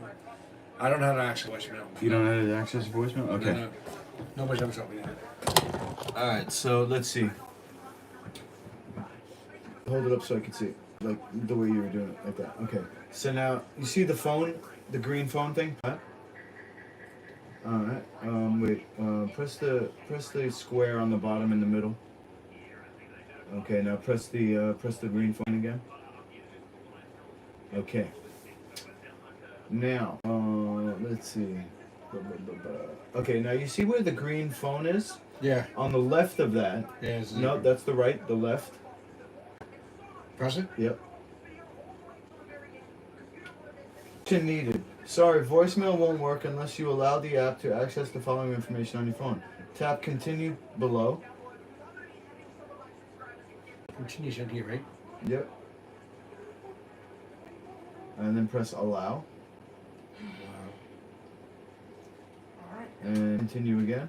I don't know how to access voicemail. You don't know how to access your voicemail? Okay. No. Nobody's ever told me that. Alright, so let's see. Hold it up so I can see it. Like the way you were doing it, like that. Okay. So now, you see the phone? The green phone thing? Huh? Alright. Wait. Press the square on the bottom in the middle. Okay, now press the green phone again. Okay. Now, let's see. Okay, now you see where the green phone is? Yeah. On the left of that. Yeah. No, that's the right, the left. Press it? Yep. Action needed. Sorry, voicemail won't work unless you allow the app to access the following information on your phone. Tap continue below. Continues in here, right? Yep. And then press allow. Alright. And continue again.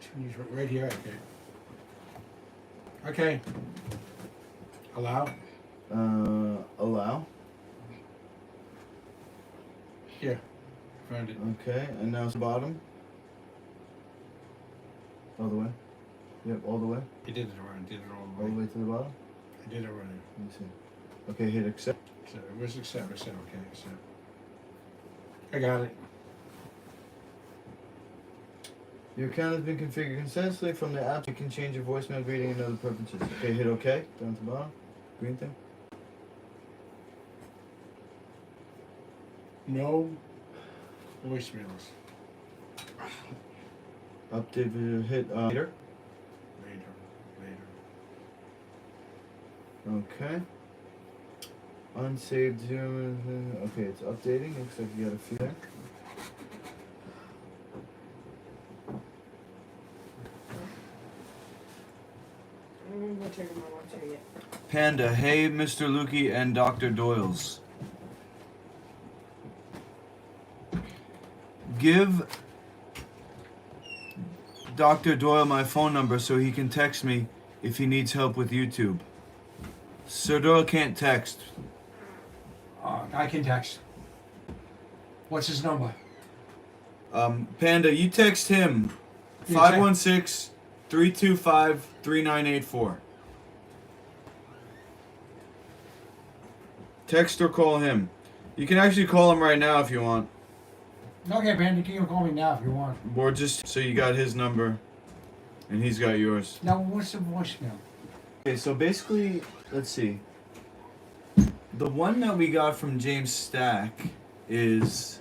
Continues right here. Okay. Okay. Allow. Allow. Yeah. Found it. Okay, and now it's the bottom. All the way. Yep, all the way. You did it around. Did it all All the way to the bottom. I did it around. Let me see. Okay, hit accept. So where's accept? I said okay. Accept. I got it. Your account has been configured consistently from the app. You can change your voicemail greeting and other preferences. Okay, hit OK. Down to the bottom. Green thing. No voicemails. Update video. Hit later. Later. Okay. Unsaved zero. Okay, it's updating. Looks like you got a few there. I'm gonna turn my watch here yet. Panda, hey Mr. Lukey and Dr. Doyle's. Give Dr. Doyle my phone number so he can text me if he needs help with YouTube. Sir Doyle can't text. I can text. What's his number? Panda, you text him You text- 516-325-3984. Text or call him. You can actually call him right now if you want. Okay, man, you can call me now if you want. Or just so you got his number and he's got yours. Now, what's the voicemail? Okay, so basically, let's see. The one that we got from James Stack should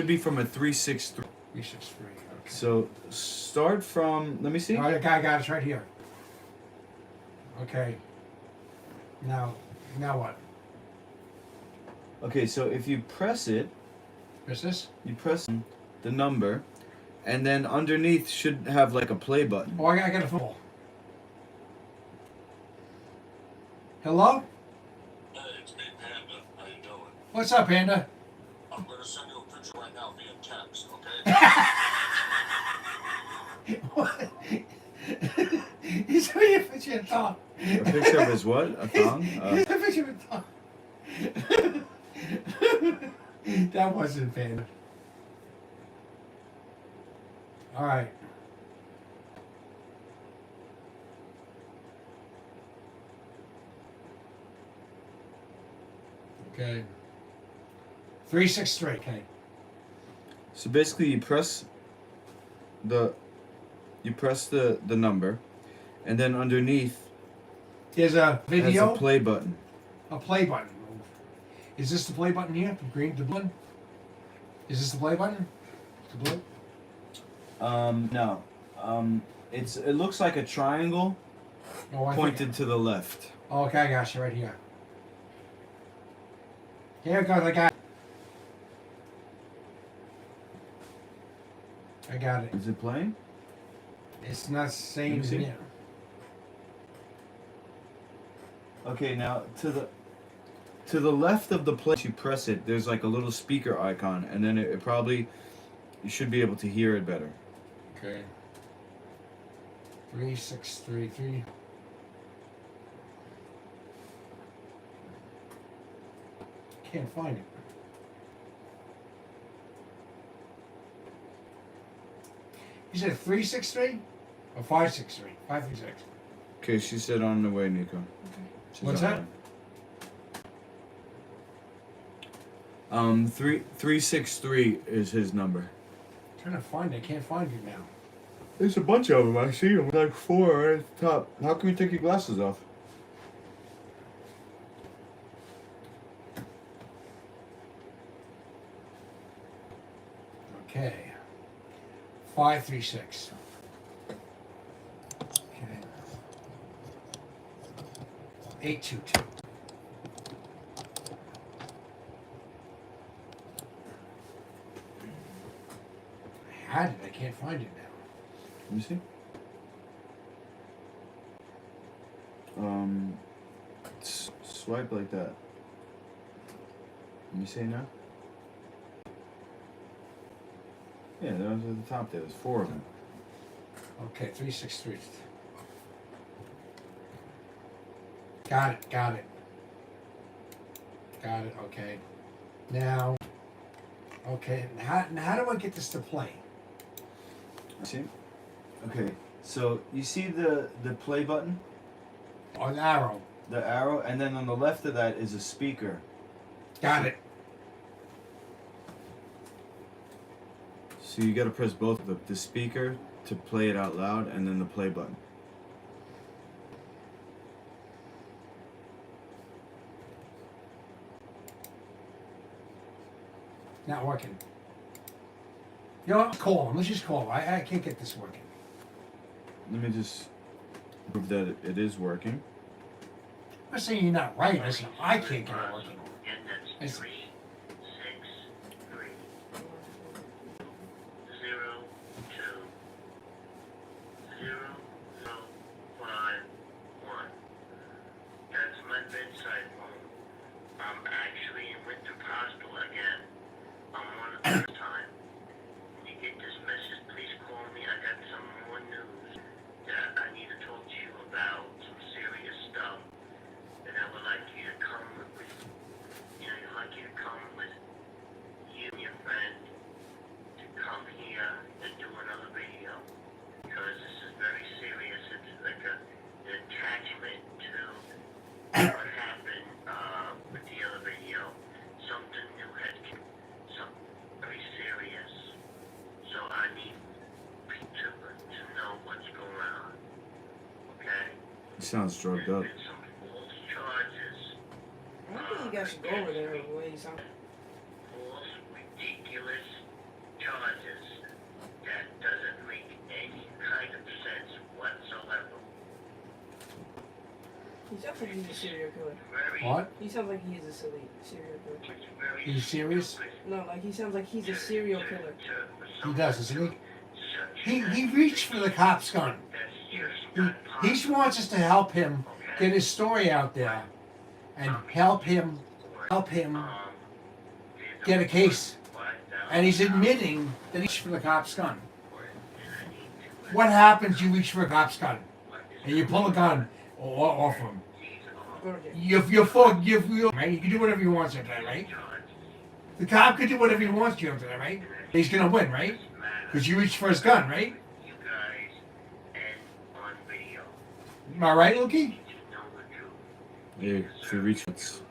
be from a 363. 363. Okay. So start from, let me see. All right, I got it. It's right here. Okay. Now what? Okay, so if you press it, Is this? you press the number, and then underneath should have like a play button. Oh, I got a phone. Hello? Hey, it's me, Panda. How you doing? What's up, Panda? I'm gonna send you a picture right now via text, okay? What? He's sent me a picture of Tom. A picture of his what? A thong? He's a picture of Tom. That wasn't Panda. All right. Okay. 363. Okay. So basically, you press the number, and then underneath There's a has video. a play button. A play button. Is this the play button here? The green, the blue one? Is this the play button? The blue? No. It looks like a triangle Oh, I pointed think, to the left. oh, okay, I got you right here. Here it goes. I got it. Is it playing? It's not saying Let me see. yeah. Okay, now to the left of the place you press it, there's like a little speaker icon, and then it probably you should be able to hear it better. Okay. 3633. Can't find it. You said 363 or 563? 536. Okay, she said on the way, Nico. She's What's on that? the way. 363 is his number. Trying to find it. I can't find it now. There's a bunch of them. I see them. Like 4 right at the top. How can you take your glasses off? Okay. 536. Okay. 822. I had it. I can't find it now. Let me see. Swipe like that. Let me see now. Yeah, that was at the top there. There's 4 of them. Okay, 363. Got it. Got it. Got it. Okay. Now. Okay. Now how do I get this to play? See? Okay, so you see the play button? On arrow. The arrow, and then on the left of that is a speaker. Got it. So you gotta press both the speaker to play it out loud, and then the play button. Not working. You know what? Call him. Let's just call him. I can't get this working. Let me just prove that it is working. I'm not saying you're not right. Listen, I can't get it working. And that's It's- 363 0 2 0 0 5 1. That's my bedside phone. I'm actually in Winter Hospital again. I'm on overtime. When you get this message, please call me. I got some more news that I need to talk to you about. Some serious stuff. And I would like you to come with, I'd like you to come with you and your friend to come here and do another video. Because this is very serious. It's like an attachment to what happened with the other video. Something new had something very serious. So I need people to know what's going on. Okay? He sounds drugged up. There's been some false charges. I don't think you guys should go over there the way you sound. False, ridiculous charges that doesn't make any kind of sense whatsoever. He sounds like he's a serial killer. Very, What? He sounds like he's a silly serial killer. it's very Are you serious? stupid No, like he sounds like he's a serial killer. He does, doesn't he? He reached for the cop's gun. He just wants us to help him get his story out there and help him get a case. And he's admitting that he reached for the cop's gun. What happens? You reach for a cop's gun and you pull a gun off him. Go to jail. You're full. Right? You can do whatever you want after that, right? The cop can do whatever he wants to after that, right? He's gonna win, right? matter. Because you reached for his gun, right? You guys and on video. Am I right, Lukey? You need to know the truth. Yeah, if you reach And you deserve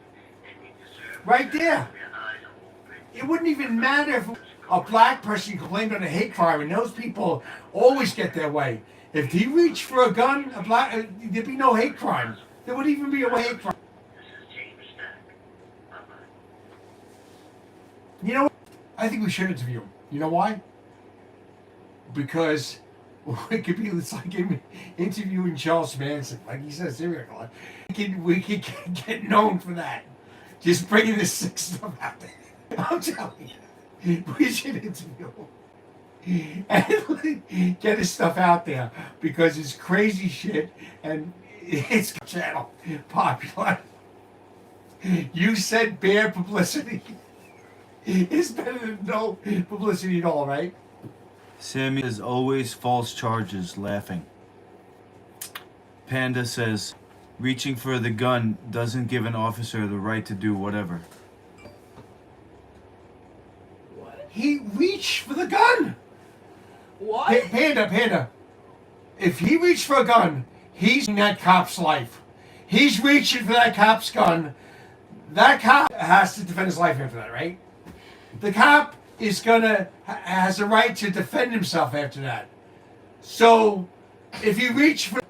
Right to there. have your eyes open. It wouldn't even matter if a black person complained on a hate crime, and those people always get their way. If he reached for a gun, there'd be no hate crime. There wouldn't even be a hate crime. This is James Stack. Bye-bye. You know what? I think we should interview him. You know why? Because it could be it's like interviewing Charles Manson, like he says, serial killer. We could get known for that. Just bringing this sick stuff out there. I'm telling you, we should interview him and get his stuff out there because it's crazy shit and it's channel popular. You said bad publicity. It's better than no publicity at all, right? Sammy says always false charges, laughing. Panda says reaching for the gun doesn't give an officer the right to do whatever. What? He reached for the gun. What? Panda. If he reached for a gun, he's in that cop's life. He's reaching for that cop's gun. That cop has to defend his life after that, right? The cop has a right to defend himself after that. So, if he reached for,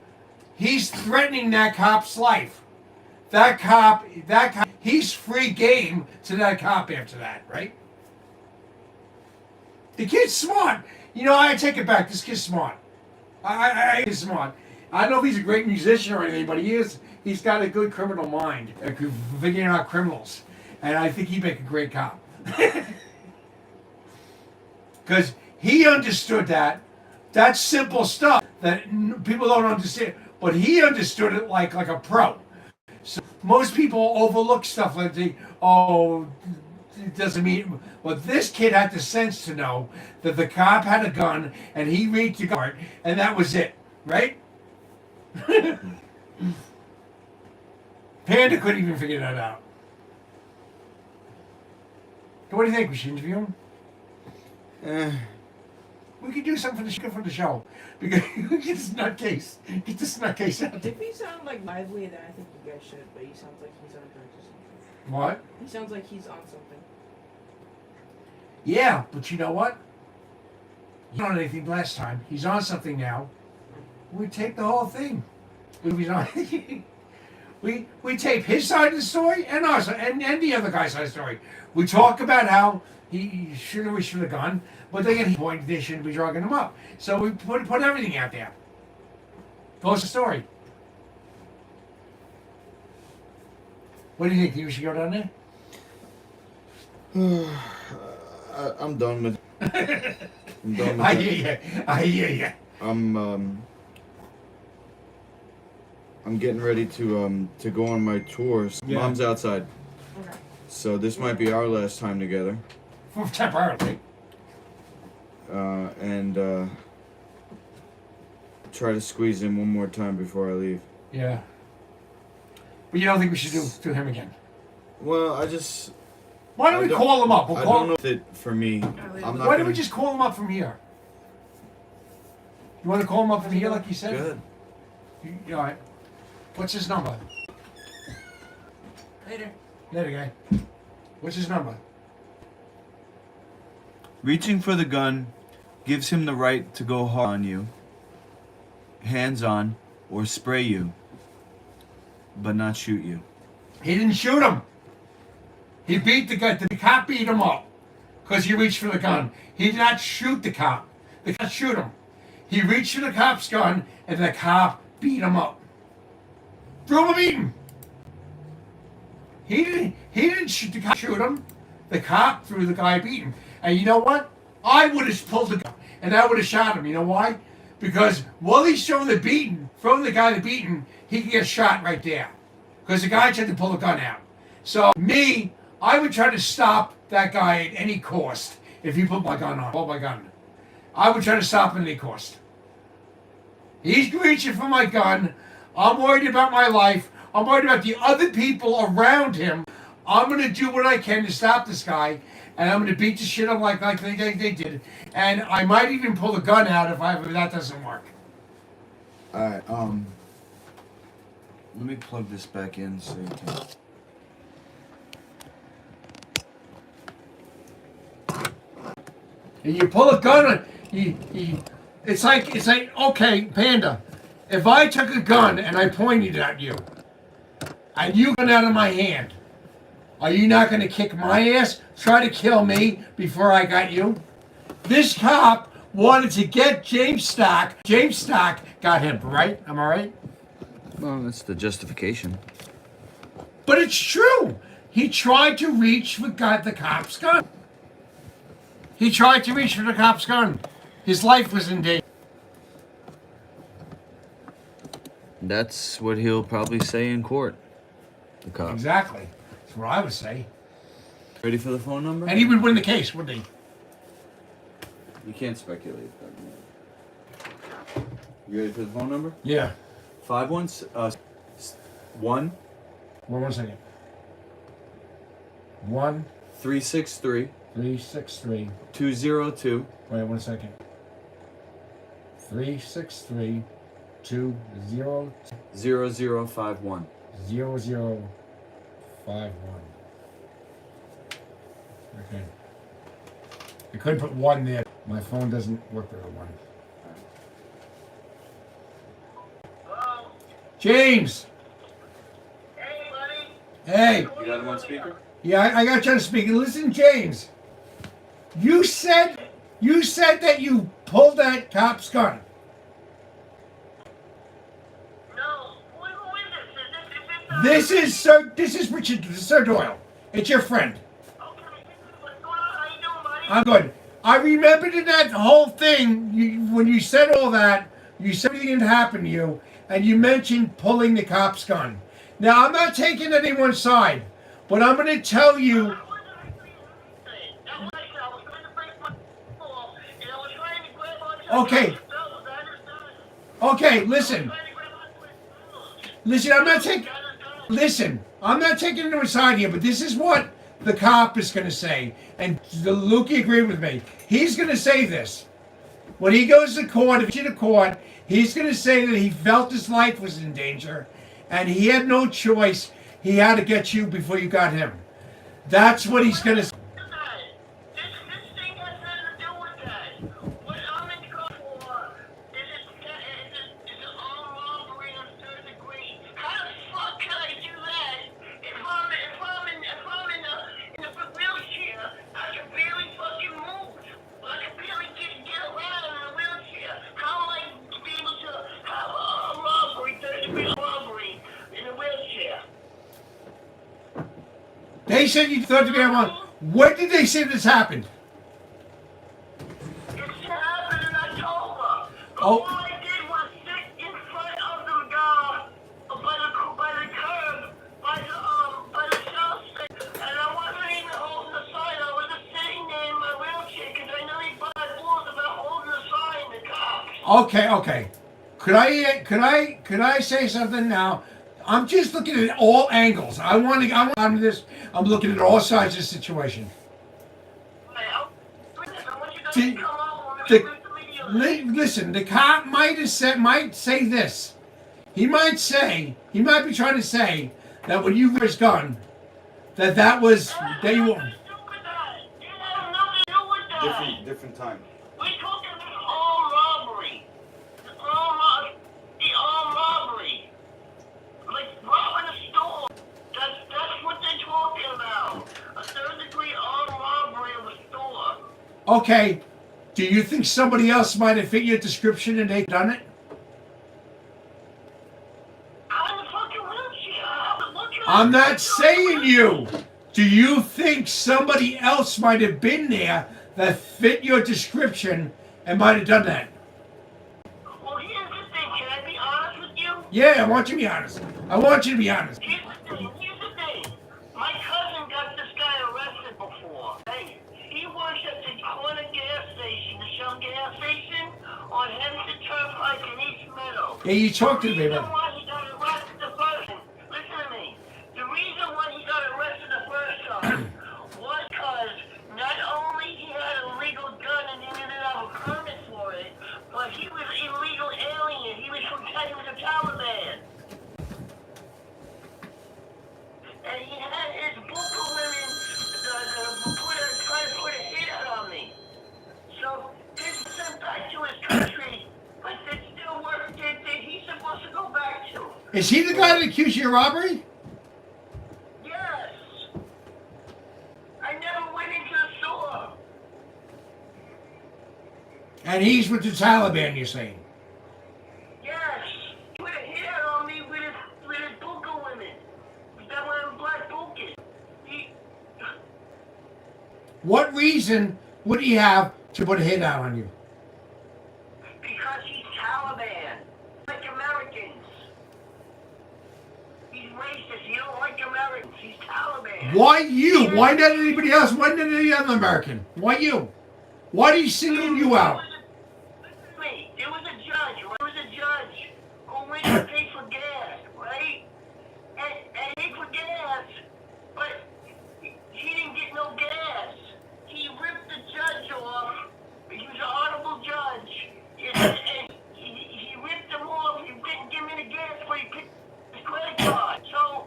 he's threatening that cop's life. That cop, he's free game to that cop after that, right? The kid's smart. You know, I take it back. This kid's smart. He's smart. I don't know if he's a great musician or anything, but he's got a good criminal mind. Figuring out criminals. And I think he'd make a great cop. Because he understood that simple stuff that people don't understand. But he understood it like a pro. So most people overlook stuff like it doesn't mean. But this kid had the sense to know that the cop had a gun and he reached the gun and that was it, right? Panda couldn't even figure that out. So what do you think? We should interview him? We could do something for the show. Because get this nutcase out there. If he sounds like lively, then I think you guys should. But he sounds like he's on drugs or something. What? He sounds like he's on something. Yeah, but you know what? He's not on anything last time. He's on something now. We tape the whole thing. We tape his side of the story and ours and the other guy's side of the story. We talk about how he should have reached for the gun, but they get the point they shouldn't be drugging him up. So we put everything out there. Goes the story. What do you think? Think we should go down there? I'm done with. I'm done with I it. hear you. I'm getting ready to go on my tours. Yeah. Mom's outside, Okay. so this might be our last time together. For temporarily. And try to squeeze in one more time before I leave. Yeah. But you don't think we should do him again? Well, I just. Why don't we call him up? I don't know if it for me. I'm not. Why don't we just call him up from here? You want to call him up from here, like you said? Good. All right. What's his number? Later. Later, guy. What's his number? Reaching for the gun gives him the right to go hard on you, hands on, or spray you, but not shoot you. He didn't shoot him. He beat the guy. The cop beat him up because he reached for the gun. He did not shoot the cop. The cop shoot him. He reached for the cop's gun, and the cop beat him up. Threw him a beating. He didn't shoot the cop. Shoot him. The cop threw the guy beating. And you know what? I would have pulled the gun, and I would have shot him. You know why? Because while he's throwing the guy the beating, he can get shot right there. Because the guy tried to pull the gun out. So me, I would try to stop that guy at any cost if he put my gun on. Pull my gun. I would try to stop him at any cost. He's reaching for my gun. I'm worried about my life. I'm worried about the other people around him. I'm gonna do what I can to stop this guy, and I'm gonna beat the shit up like they did, and I might even pull the gun out if that doesn't work. Alright, let me plug this back in so you can. And you pull a gun on, it's like okay, Panda. If I took a gun and I pointed at you, and you gun out of my hand, are you not going to kick my ass, try to kill me before I got you? This cop wanted to get James Stock. James Stock got him, right? Am I right? Well, that's the justification. But it's true. He tried to reach for the cop's gun. He tried to reach for the cop's gun. His life was in danger. That's what he'll probably say in court. The cop. Exactly. That's what I would say. Ready for the phone number? And he would win the case, wouldn't he? You can't speculate. You ready for the phone number? Yeah. 1 One second. 1 363 363. 202 Wait 1 second. 363 20 0051. 0051. Okay. I couldn't put 1 there. My phone doesn't work with a 1. Hello? James! Hey, buddy. Hey! You got him on speaker? Yeah, I got you on speaker. Listen, James. You said that you pulled that cop's gun. No. Who is this? This is Richard, Sir Doyle. It's your friend. Okay. What's going on? How you doing, buddy? I'm good. I remembered in that whole thing, when you said all that, you said everything had happened to you, and you mentioned pulling the cop's gun. Now, I'm not taking anyone's side, but I'm going to tell you. Okay. Okay, listen. Listen, I'm not taking anyone's side here, but this is what the cop is going to say. And Lukey agreed with me. He's going to say this. When he goes to court, if he's in court, he's going to say that he felt his life was in danger, and he had no choice. He had to get you before you got him. That's what he's going to say. They said you thought to be on. When did they say this happened? It happened in October. Oh. All I did was sit in front of the by the curb, by the south side, and I wasn't even holding the sign. I was just sitting there in my wheelchair because I know he bought rules about holding the sign. The cops. Okay. Could I say something now? I'm just looking at all angles. I'm looking at all sides of the situation. Listen, the cop might say this. He might be trying to say that when you first gun, that was they were. Different time. We're talking about armed robbery. The armed robbery. Like robbing a store. That's what they're talking about. A third-degree armed robbery of a store. Okay. Do you think somebody else might have fit your description and they done it? I'm in a fucking wheelchair. I'm not saying you. Do you think somebody else might have been there that fit your description and might have done that? Well, here's the thing. Can I be honest with you? Yeah, I want you to be honest. Here's the thing. My cousin got this guy arrested before. Hey, he works at the corner gas station, the Shell gas station, on Hempstead Turnpike in East Meadow. Yeah, you talked to me The reason about. why he got arrested the first. Listen to me. The reason why he got arrested the first and he had his book of women trying to put a hit out on me. So he's sent back to his country, but there's still work that he's supposed to go back to. Is he the guy that accused you of robbery? Yes. I never went into the store. And he's with the Taliban, you're saying? Yes. He put a hit out on me with his book of women. That wearing black bookers. What reason would he have to put a hit out on you? Because he's Taliban. Like Americans. He's racist. He don't like Americans. He's Taliban. Why you? Why not anybody else? Why not any other American? Why you? Why did he single you out? Listen to me. There was a judge who went to pay for gas, right? And paid for gas, but he didn't get no gas. He ripped the judge off. He was an honorable judge. And he ripped him off. He didn't give me the gas, but he picked his credit card. So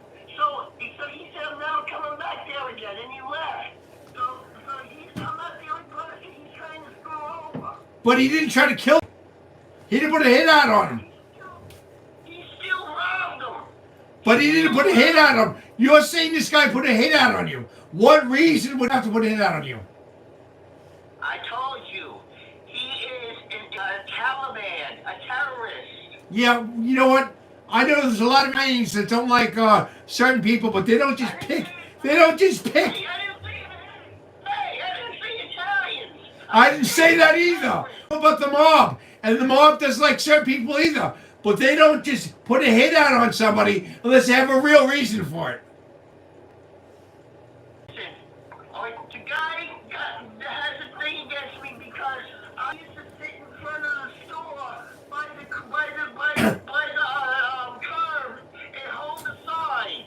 he said, I'm never coming back there again, and he left. So I'm not the only person he's trying to screw over. But he didn't try to kill him. He didn't put a hit out on him. He still robbed him. But he didn't put a hit out on him. You're saying this guy put a hit out on you. What reason would have to put a hit out on you? I told you, he is a Taliban, a terrorist. Yeah, you know what? I know there's a lot of Iranians that don't like certain people, but they don't just pick. They don't just pick. Hey, I didn't say Italians. I didn't say that either. What about the mob? And the mob doesn't like certain people either. But they don't just put a hit out on somebody unless they have a real reason for it. Listen, the guy has a thing against me because I used to sit in front of the store by the curb and hold the sign.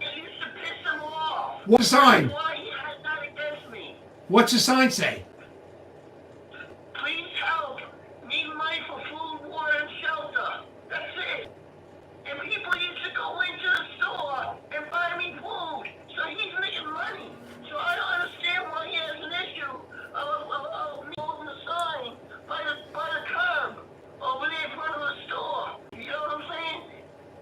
It used to piss him off. What sign? That's why he had that against me. What's the sign say? Please help. Need money for food, water, and shelter. That's it. And people used to go into the store and buy me food. So he's making money. So I don't understand why he has an issue of me holding the sign by the curb over there in front of the store. You know what I'm saying?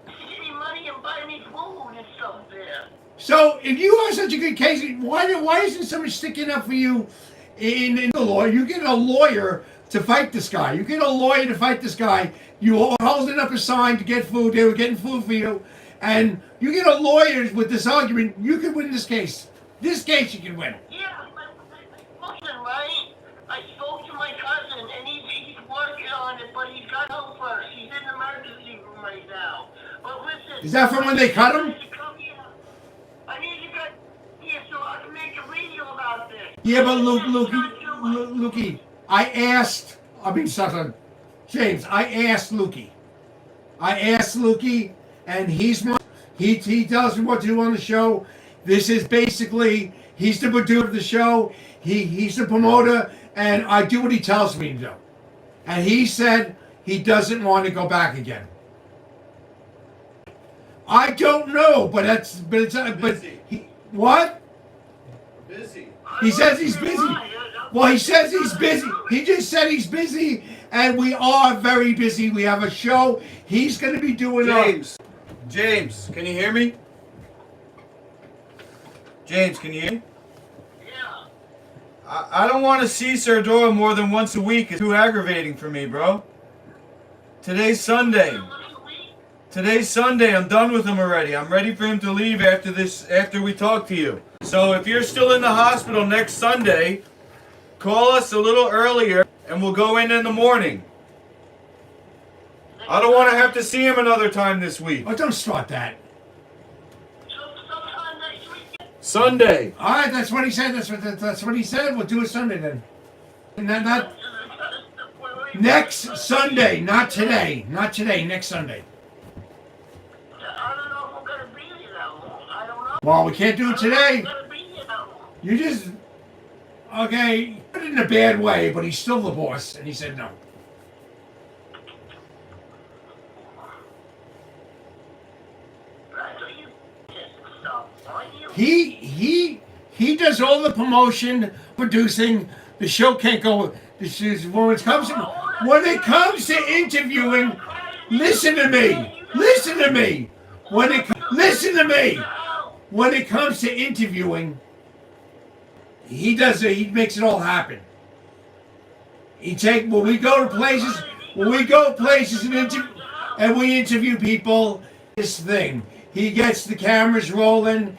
To give me money and buy me food and stuff there. So, if you are such a good case, why isn't somebody sticking up for you in the law? You get a lawyer to fight this guy. You get a lawyer to fight this guy. You holding up a sign to get food. They were getting food for you. And you get a lawyer with this argument. You can win this case. This case you can win. Yeah, listen, right? I spoke to my cousin, and he's working on it, but he's got help first. He's in the emergency room right now. But listen... Is that from when they cut him? I need to get here so I can make a video about this. Yeah, but Lukey, James, I asked Lukey, and he tells me what to do on the show. This is basically, he's the producer of the show, he's the promoter, and I do what he tells me to do. And he said he doesn't want to go back again. I don't know, but what? Busy. He says he's busy. Well, he says he's busy. He just said he's busy, and we are very busy. We have a show. He's going to be doing James, can you hear me? James, can you hear me? Yeah. I don't want to see Sir Doyle more than once a week. It's too aggravating for me, bro. Today's Sunday. I'm done with him already. I'm ready for him to leave after we talk to you. So if you're still in the hospital next Sunday, call us a little earlier and we'll go in the morning. I don't want to have to see him another time this week. Oh, don't start that. Sometime next week. Sunday. All right, that's what he said. That's what he said. We'll do it Sunday then. Not next Sunday, not today. Not today, next Sunday. I don't know if I'm going to be here that long. I don't know. Well, we can't do it today. I'm going to be here that long. You just, okay, put it in a bad way, but he's still the boss, and he said no. That's what you stuff on you. He does all the promotion, producing. The show can't go. When it comes to interviewing, listen to me. Listen to me. Listen to me. When it comes to interviewing, he does it. He makes it all happen. When we go places and we interview people. This thing, he gets the cameras rolling.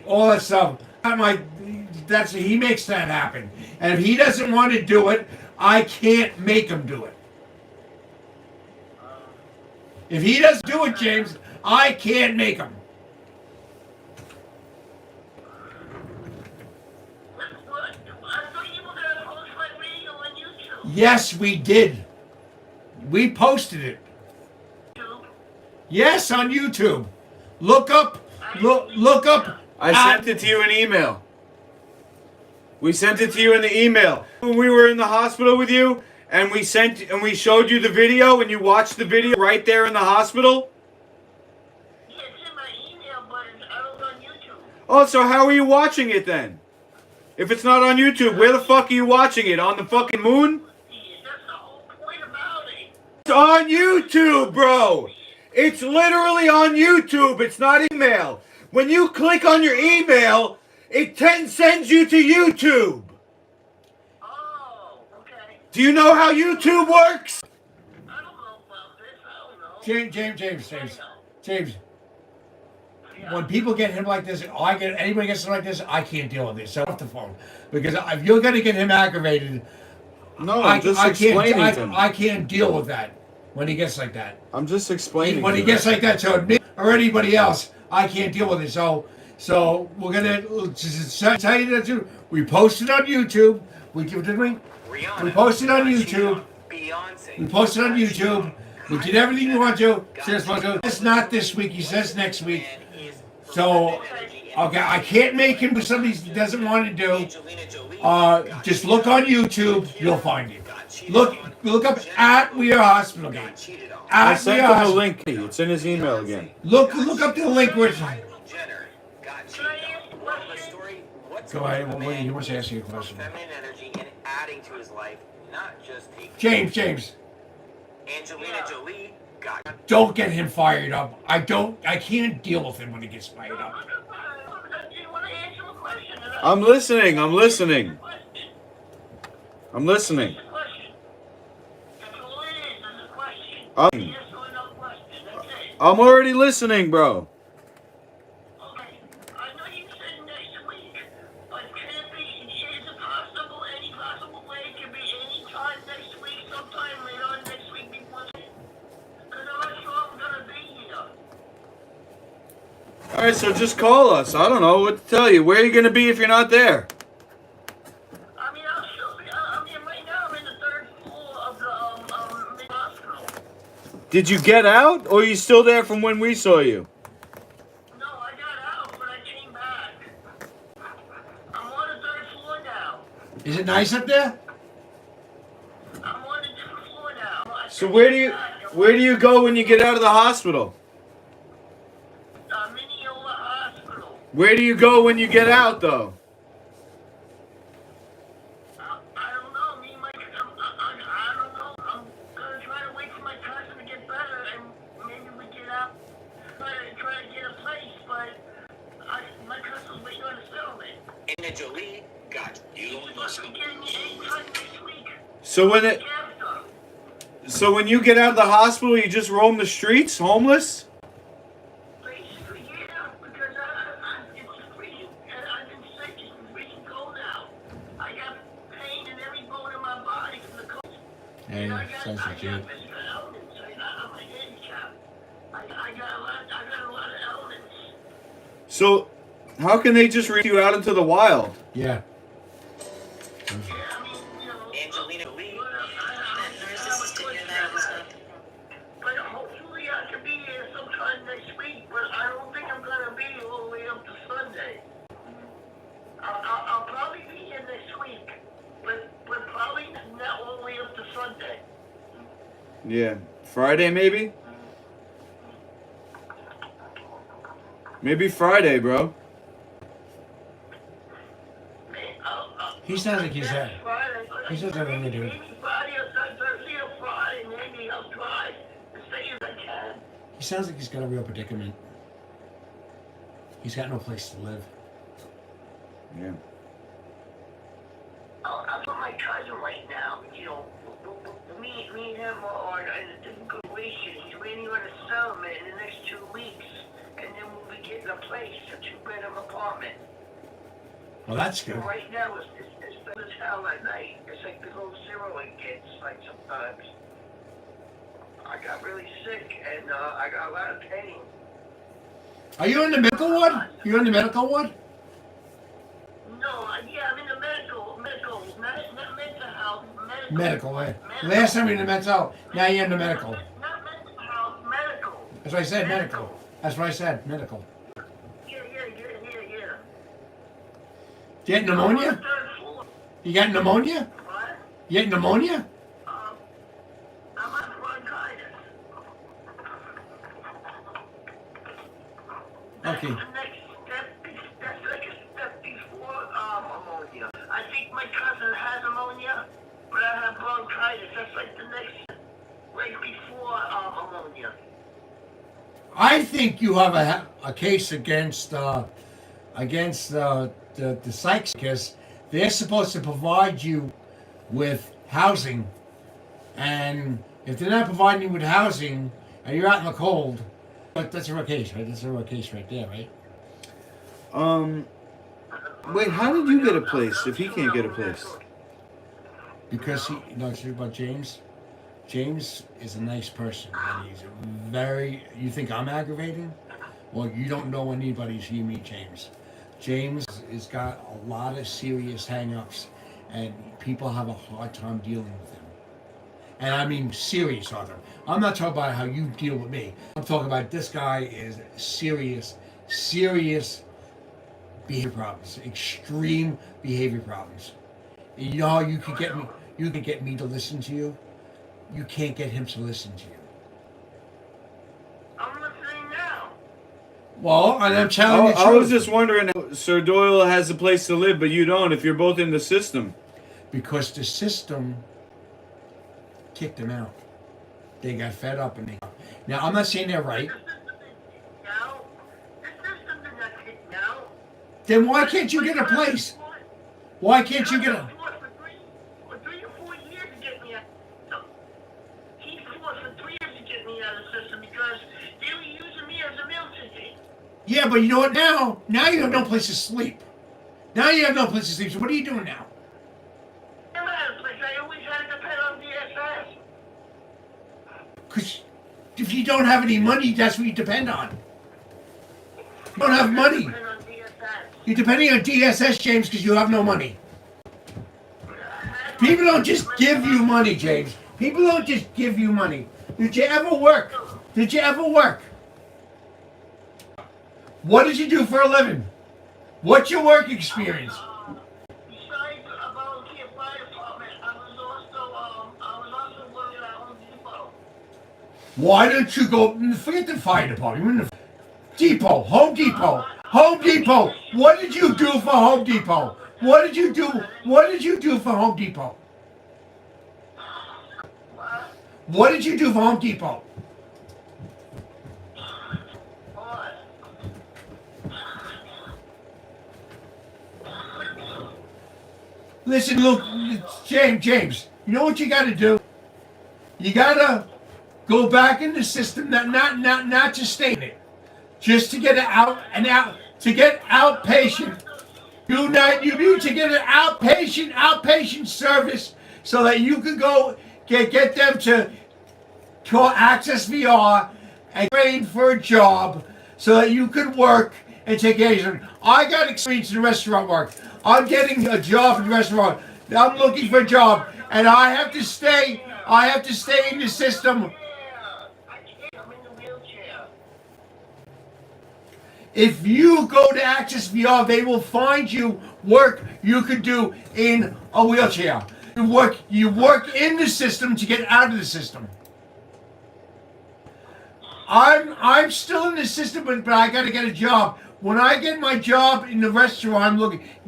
All that stuff. He makes that happen. And if he doesn't want to do it, I can't make him do it. If he doesn't do it, James, I can't make him. Yes, we did. We posted it. Yes, on YouTube. Look up. I sent it to you in email. We sent it to you in the email. When we were in the hospital with you, and we showed you the video, and you watched the video right there in the hospital. Yeah, it's in my email, but I was on YouTube. Oh, so how are you watching it then? If it's not on YouTube, where the fuck are you watching it? On the fucking moon? That's the whole point about it. It's on YouTube, bro. It's literally on YouTube. It's not email. When you click on your email, it sends you to YouTube. Oh, okay. Do you know how YouTube works? I don't know about this. I don't know. James. When people get him like this, anybody gets him like this, I can't deal with it. So off the phone, because if you're gonna get him aggravated, No, I'm just explaining to him. I can't deal with that when he gets like that. I'm just explaining. When he gets like that to me or anybody else, I can't deal with it. So we're gonna just tell you that too. We posted on YouTube. We posted on YouTube. We posted on YouTube. We did everything we want to. It's not this week. He says next week. So okay, I can't make him do something he doesn't want to do. Just look on YouTube. You'll find it. Look up at We Are Hospital Gate. I sent him the link. It's in his email again. Look up the link. Which go ahead. He wants to ask you a question. Feminine energy and adding to his life, not just taking. James. Angelina Jolie got. Don't get him fired up. I can't deal with him when he gets fired up. I'm listening. That's all it is. That's a question. Yes or no question. That's it. I'm already listening, bro. Okay. I know you said next week, but can it be? Is it possible? Any possible way it could be any time next week, sometime later on next week before? Because I'm not sure I'm gonna be here. All right, so just call us. I don't know what to tell you. Where are you gonna be if you're not there? I mean, I'll still be. I mean, right now I'm in the third floor of the main hospital. Did you get out, or are you still there from when we saw you? No, I got out, but I came back. I'm on the third floor now. Is it nice up there? I'm on a different floor now. So where do you go when you get out of the hospital? Mineola Hospital. Where do you go when you get out, though? I don't know. Me and my, I don't know. I'm gonna try to wait for my cousin to get better, and maybe we get out. Try to get a place, but my cousin's waiting on a settlement. Angelina Jolie got you. Supposed to be getting me anytime next week. So when you get out of the hospital, you just roam the streets, homeless? Basically, yeah, because it's freezing, and I've been sick. It's freezing cold now. I got pain in every bone in my body from the cold. And I got physical elements. I'm a handicap. I got a lot of elements. So how can they just release you out into the wild? Yeah. Yeah, I mean, Angelina Jolie. But hopefully I can be here sometime next week, but I don't think I'm going to be all the way up to Sunday. I'll probably be here next week, but probably not all the way up to Sunday. Yeah. Friday, maybe? Maybe Friday, bro. He sounds like he's had. He sounds like a dude. Maybe Friday or Thursday or Friday. Maybe I'll try as soon as I can. He sounds like he's got a real predicament. He's got no place to live. Yeah. I'm with my cousin right now. You know, me and him are in a difficult situation. He's waiting on a settlement in the next 2 weeks, and then we'll be getting a place, a 2-bedroom apartment. Well, that's good. And right now, it's as hell at night. It's like below zero it gets, like sometimes. I got really sick, and I got a lot of pain. Are you in the medical ward? You in the medical ward? No, yeah, I'm in the medical, not mental health, Medical, eh? Last time you were in the mental health, now you're in the medical. Not mental health, medical. That's what I said, medical. That's what I said, medical. Yeah. You get pneumonia? Third floor. You got pneumonia? What? You get pneumonia? I'm on bronchitis. Okay. That's the next step. That's like a step before pneumonia. I think my cousin has pneumonia, but I have bronchitis. That's like the next, right before pneumonia. I think you have a case against the psychs because they're supposed to provide you with housing, and if they're not providing you with housing and you're out in the cold, that's a real case, right? That's a real case right there, right? Wait, how did you get a place if he can't get a place? Because he, you know, it's about James. James is a nice person, and he's very. You think I'm aggravating? Well, you don't know anybody till you meet James. James has got a lot of serious hang-ups, and people have a hard time dealing with him. And I mean serious hard time. I'm not talking about how you deal with me. I'm talking about this guy is serious behavior problems, extreme behavior problems. You know how you could get me to listen to you? You can't get him to listen to you. I'm listening now. Well, and I'm telling you the truth. I was just wondering, Sir Doyle has a place to live, but you don't if you're both in the system. Because the system kicked him out. They got fed up and now I'm not saying they're right. The system did not kick me out. Then why can't you get a place? Why can't you get a... For 3 or 4 years to get me out. He fought for 3 years to get me out of the system because they were using me as a meal ticket. Yeah, but you know what now? Now you have no place to sleep. Now you have no place to sleep. So what are you doing now? I'm out of place. I always had to depend on DSS. Because if you don't have any money, that's what you depend on. You don't have money. Depend on DSS. You're depending on DSS, James, because you have no money. People don't just give you money, James. People don't just give you money. Did you ever work? Did you ever work? What did you do for a living? What's your work experience? Besides a volunteer fire department, I was also working at Home Depot. Why don't you go, forget the fire department, you're in the Depot, Home Depot, Home Depot. What did you do for Home Depot? What did you do for Home Depot? What did you do for Home Depot? Listen, look, James, you know what you gotta do? You gotta go back in the system, not to stay in it. Just to get to get outpatient. You need to get an outpatient service so that you can go get them to call Access VR and train for a job so that you can work and take care of them. I got experience in restaurant work. I'm getting a job in the restaurant. I'm looking for a job, and I have to stay in the system. I can't. I'm in the wheelchair. If you go to Access VR, they will find you work you could do in a wheelchair. You work in the system to get out of the system. I'm still in the system, but I got to get a job. When I get my job in the restaurant, I'm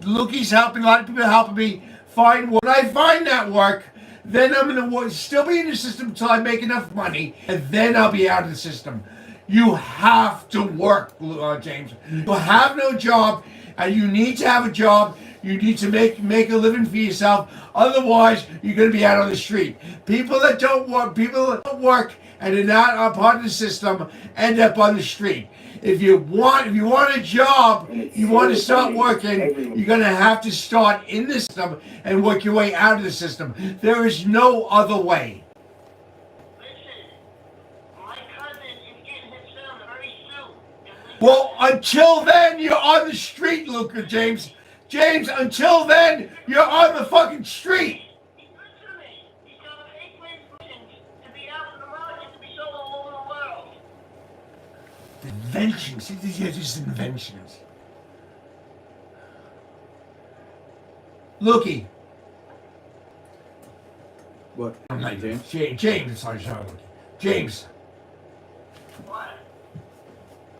Lookie's helping, a lot of people are helping me find work. When I find that work, then I'm gonna still be in the system until I make enough money, and then I'll be out of the system. You have to work, James. You have no job, and you need to have a job. You need to make a living for yourself. Otherwise, you're gonna be out on the street. People that don't work, and are not a part of the system, end up on the street. If you want a job, you want to start working, you're gonna have to start in the system and work your way out of the system. There is no other way. Listen, my cousin is getting his son very soon. Well, until then, you're on the street, James. James, until then, you're on the fucking street. He's good to me. He's got an 8-grade license to be out in the market to be sold all over the world. Inventions. These are just inventions. Lookie. What? I'm not James? James. Sorry. James. What?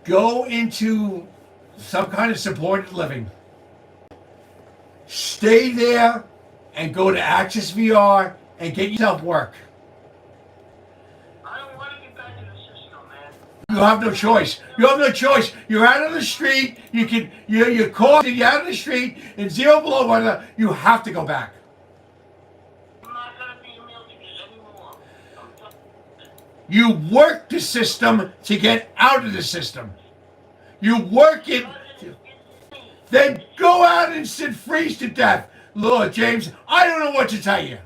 Go into some kind of supported living. Stay there and go to Access VR and get yourself work. I don't want to get back to the system, man. You have no choice. You have no choice. You're out on the street. You're caught. You're out on the street in zero below weather. You have to go back. I'm not going to be a military anymore. I'm done. You work the system to get out of the system. You work it. Then go out and freeze to death. Lord James, I don't know what to tell you.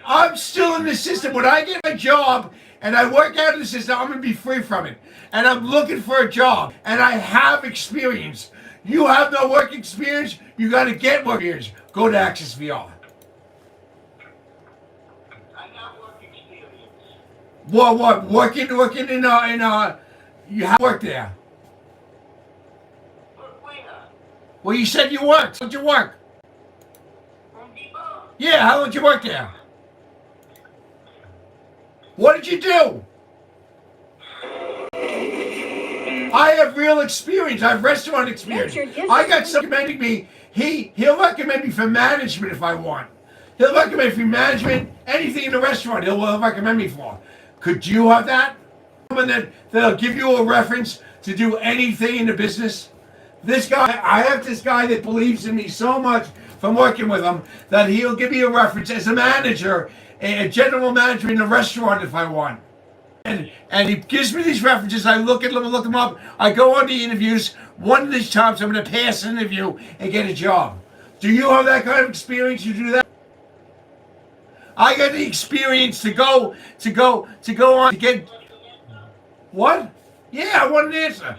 I'm still in the system. When I get a job and I work out of the system, I'm going to be free from it. And I'm looking for a job. And I have experience. You have no work experience. You got to get work experience. Go to Access VR. I got work experience. What? Working you have work there. But where? Well, you said you worked. How'd you work? Home Depot. Yeah, how did you work there? What did you do? I have real experience. I have restaurant experience. I got someone recommending me. He'll recommend me for management if I want. He'll recommend for management, anything in the restaurant he'll recommend me for. Could you have that? Someone that'll give you a reference to do anything in the business? This guy, I have this guy that believes in me so much from working with him that he'll give me a reference as a manager, a general manager in a restaurant if I want. And he gives me these references. I look at them, look them up. I go on the interviews. One of these times I'm going to pass an interview and get a job. Do you have that kind of experience? You do that? I got the experience to go on to get. What? Yeah, I want an answer.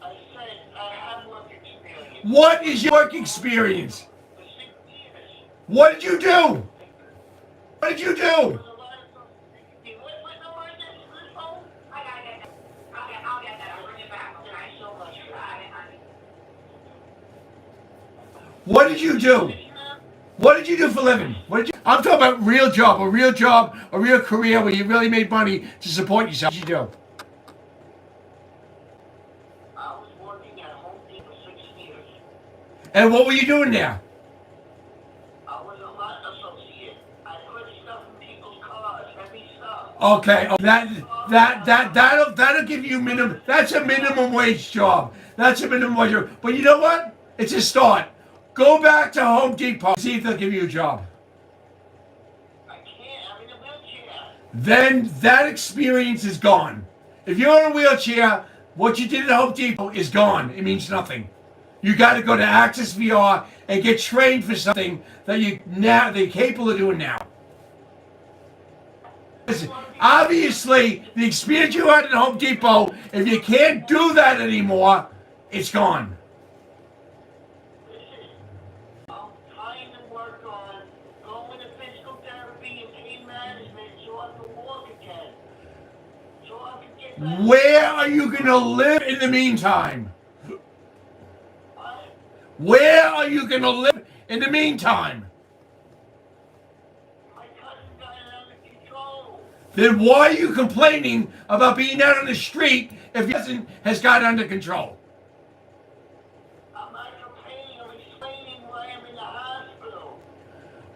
I said I have work experience. What is your work experience? For 6 years. What did you do? What did you do? There's a lot of stuff. Hey, what number is this phone? I gotta get that. I'll get that. I'll bring it back. Thanks so much for that. What did you do? What did you do for a living? I'm talking about real job, a real career where you really made money to support yourself. What did you do? I was working at Home Depot for 6 years. And what were you doing there? I was a lot associate. I put stuff in people's cars, heavy stuff. Okay, that'll give you minimum. That's a minimum wage job. That's a minimum wage job. But you know what? It's a start. Go back to Home Depot. See if they'll give you a job. I can't. I'm in a wheelchair. Then that experience is gone. If you're in a wheelchair, what you did at Home Depot is gone. It means nothing. You got to go to Access VR and get trained for something that they're capable of doing now. Listen, obviously, the experience you had at Home Depot, if you can't do that anymore, it's gone. Listen, I'm trying to work on going to physical therapy and pain management so I can walk again. So I can get back. Where are you going to live in the meantime? What? Where are you going to live in the meantime? My cousin then why are you complaining about being out on the street if your cousin has got it under control? I'm not complaining, I'm explaining why I'm in the hospital.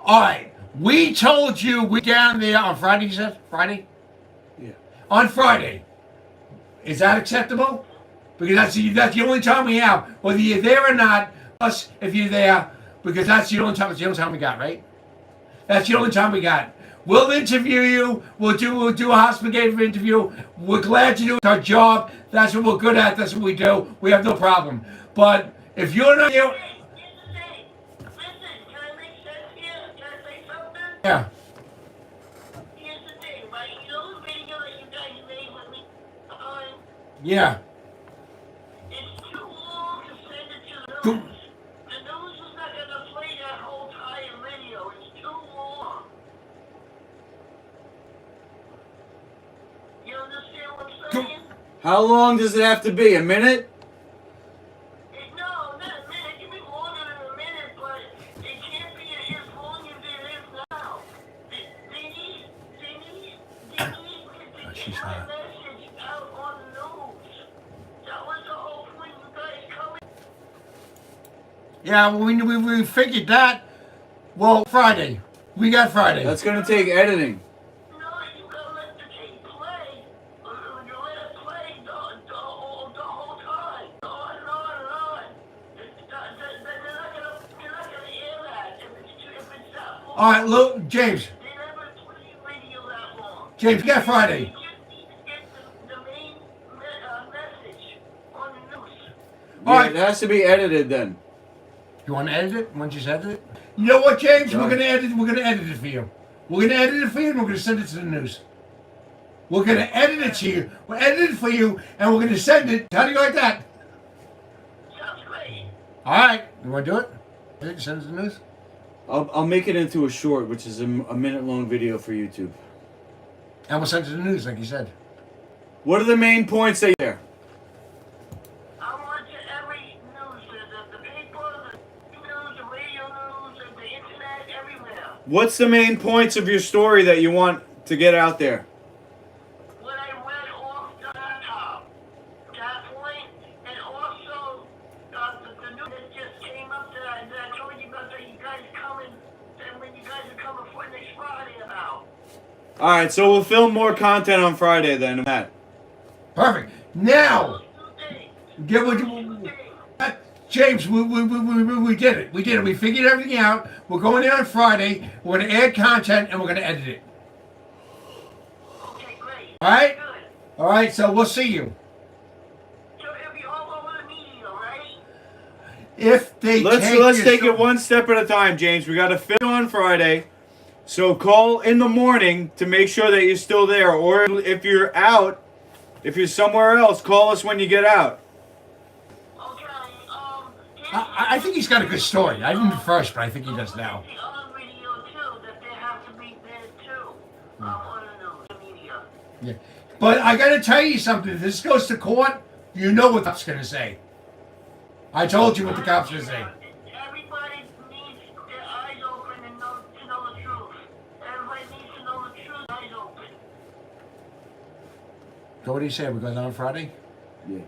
All right, we told you we down there on Friday. You said Yeah. on Friday. Is that acceptable? Because that's the only time we have, whether you're there or not. Us, if you're there, because that's the only time. It's the only time we got, right? That's the only time we got. We'll interview you. We'll do a hospital interview. We're glad to do our job. That's what we're good at. That's what we do. We have no problem. But if you're not here, Hey, here's the thing. Listen, can I make sense here? Can I say something? yeah. Here's the thing, right? You know the video that you guys made with me on? Yeah. It's too long to send it to the Too- news. The news is not gonna play that whole entire video. It's too long. You understand what I'm Too- saying? How long does it have to be? A minute? No, not a minute. It can be longer than a minute, but it can't be as long as it is now. They need to get she's that hot. message out on the news. That was the whole point of you guys coming. Yeah, well, we figured that. Well, Friday. We got Friday. That's gonna take editing. No, you gotta let the tape play. You let it play the whole time. On and on and on. They're not gonna air that if it's that long. All right, look, James. They never play radio that long. James, we got Friday. You just need to get the main message on the news. All Yeah, right. it has to be edited then. You want to edit it? Once you edit it? You know what, James? Done. We're gonna edit it for you. We're gonna edit it for you, and we're gonna send it to the news. We're gonna edit it to you. We'll edit it for you, and we're gonna send it. How do you like that? Sounds great. All right. You want to do it? Edit, send it to the news. I'll make it into a short, which is a minute-long video for YouTube. And we'll send it to the news, like you said. What are the main points that there? I want to every news, the paper, the news, the radio news, the internet, everywhere. What's the main points of your story that you want to get out there? When I read off the laptop, that point, and also the news that just came up that I told you about that you guys coming, and when you guys are coming for next Friday about. All right, so we'll film more content on Friday then. Matt. Perfect. Now, Those two things. get what Those you. two things. James, we did it. We did it. We figured everything out. We're going there on Friday. We're going to add content and we're going to edit it. Okay, great. All right? Good. All right, so we'll see you. So it'll be all over the media, right? If they Let's take take your it one step at a time, James. We got to film on Friday, so call in the morning to make sure that you're still there. Or if you're out, if you're somewhere else, call us when you get out. Okay, I think he's got a good story. I didn't first, but I think he does now. The other video too, that they have to be there too, on the news, the media. Yeah. But I got to tell you something. If this goes to court, you know what the cops going to say. I told you what the cops going to say. Everybody needs their eyes open and to know the truth. Everybody needs to know the truth, eyes open. So what do you say? We're going down on Friday? Yeah.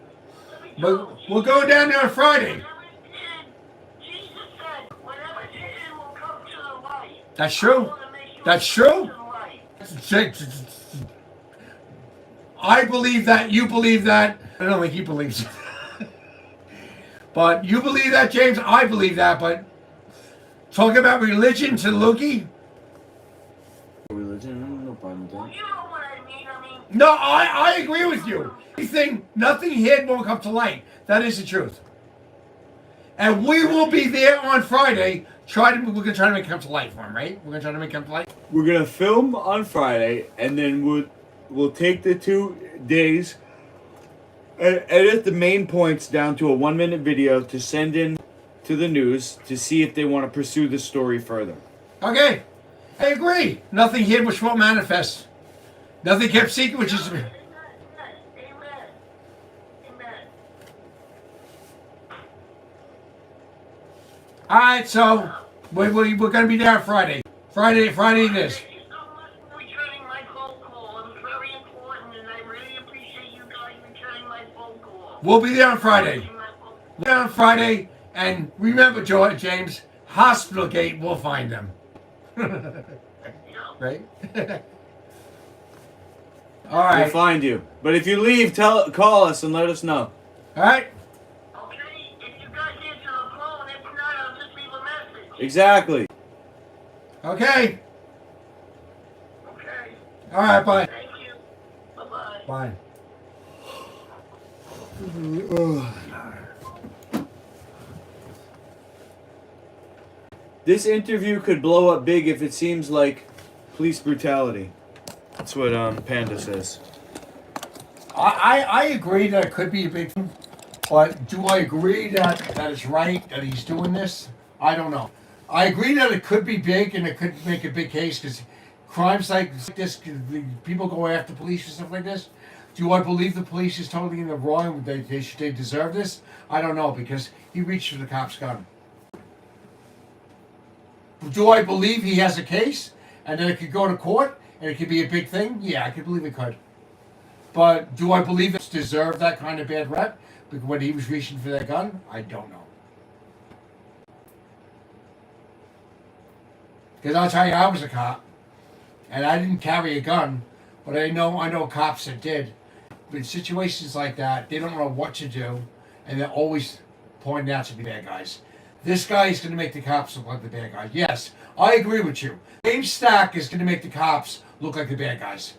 But we'll go down there on Friday. Whatever's hidden, Jesus said, whatever's hidden will come to the light. That's true. I wanna make sure That's it true. comes to the light. I believe that. You believe that. I don't think he believes it. But you believe that, James. I believe that. But talking about religion to Lukey? Religion, no problem with that. You know what I mean? I mean, No, I agree with you. Nothing hid won't come to light. That is the truth. And we will be there on Friday. We're gonna try to make it come to light for him, right? We're gonna try to make it come to light. We're gonna film on Friday, and then we'll take the 2 days and edit the main points down to a 1-minute video to send in to the news to see if they want to pursue the story further. Okay. I agree. Nothing hid which won't manifest. Nothing kept secret, which is. amen. Amen. All right, so we're going to be there on Friday. Friday it is. Thank you so much for returning my phone call. We'll be there on Friday. We'll be there on Friday, and remember, James, Hospital Gate. We'll find them. Right? All right. We'll find you. But if you leave, call us and let us know. All right. Okay, if you guys answer the phone, if not, I'll just leave a message. Exactly. Okay. Okay, All right. Bye. thank you. Bye-bye. Bye. This interview could blow up big if it seems like police brutality. That's what Panda says. I agree that it could be a big thing, but do I agree that it's right that he's doing this? I don't know. I agree that it could be big and it could make a big case because crimes like this, people go after police and stuff like this. Do I believe the police is totally in the wrong? They deserve this? I don't know because he reached for the cop's gun. Do I believe he has a case and that it could go to court and it could be a big thing? Yeah, I could believe it could. But do I believe it's deserved that kind of bad rep when he was reaching for that gun? I don't know. Because I'll tell you, I was a cop, and I didn't carry a gun, but I know cops that did. But in situations like that, they don't know what to do, and they're always pointing out to be bad guys. This guy is going to make the cops look like the bad guys. Yes, I agree with you. James Stack is going to make the cops look like the bad guys.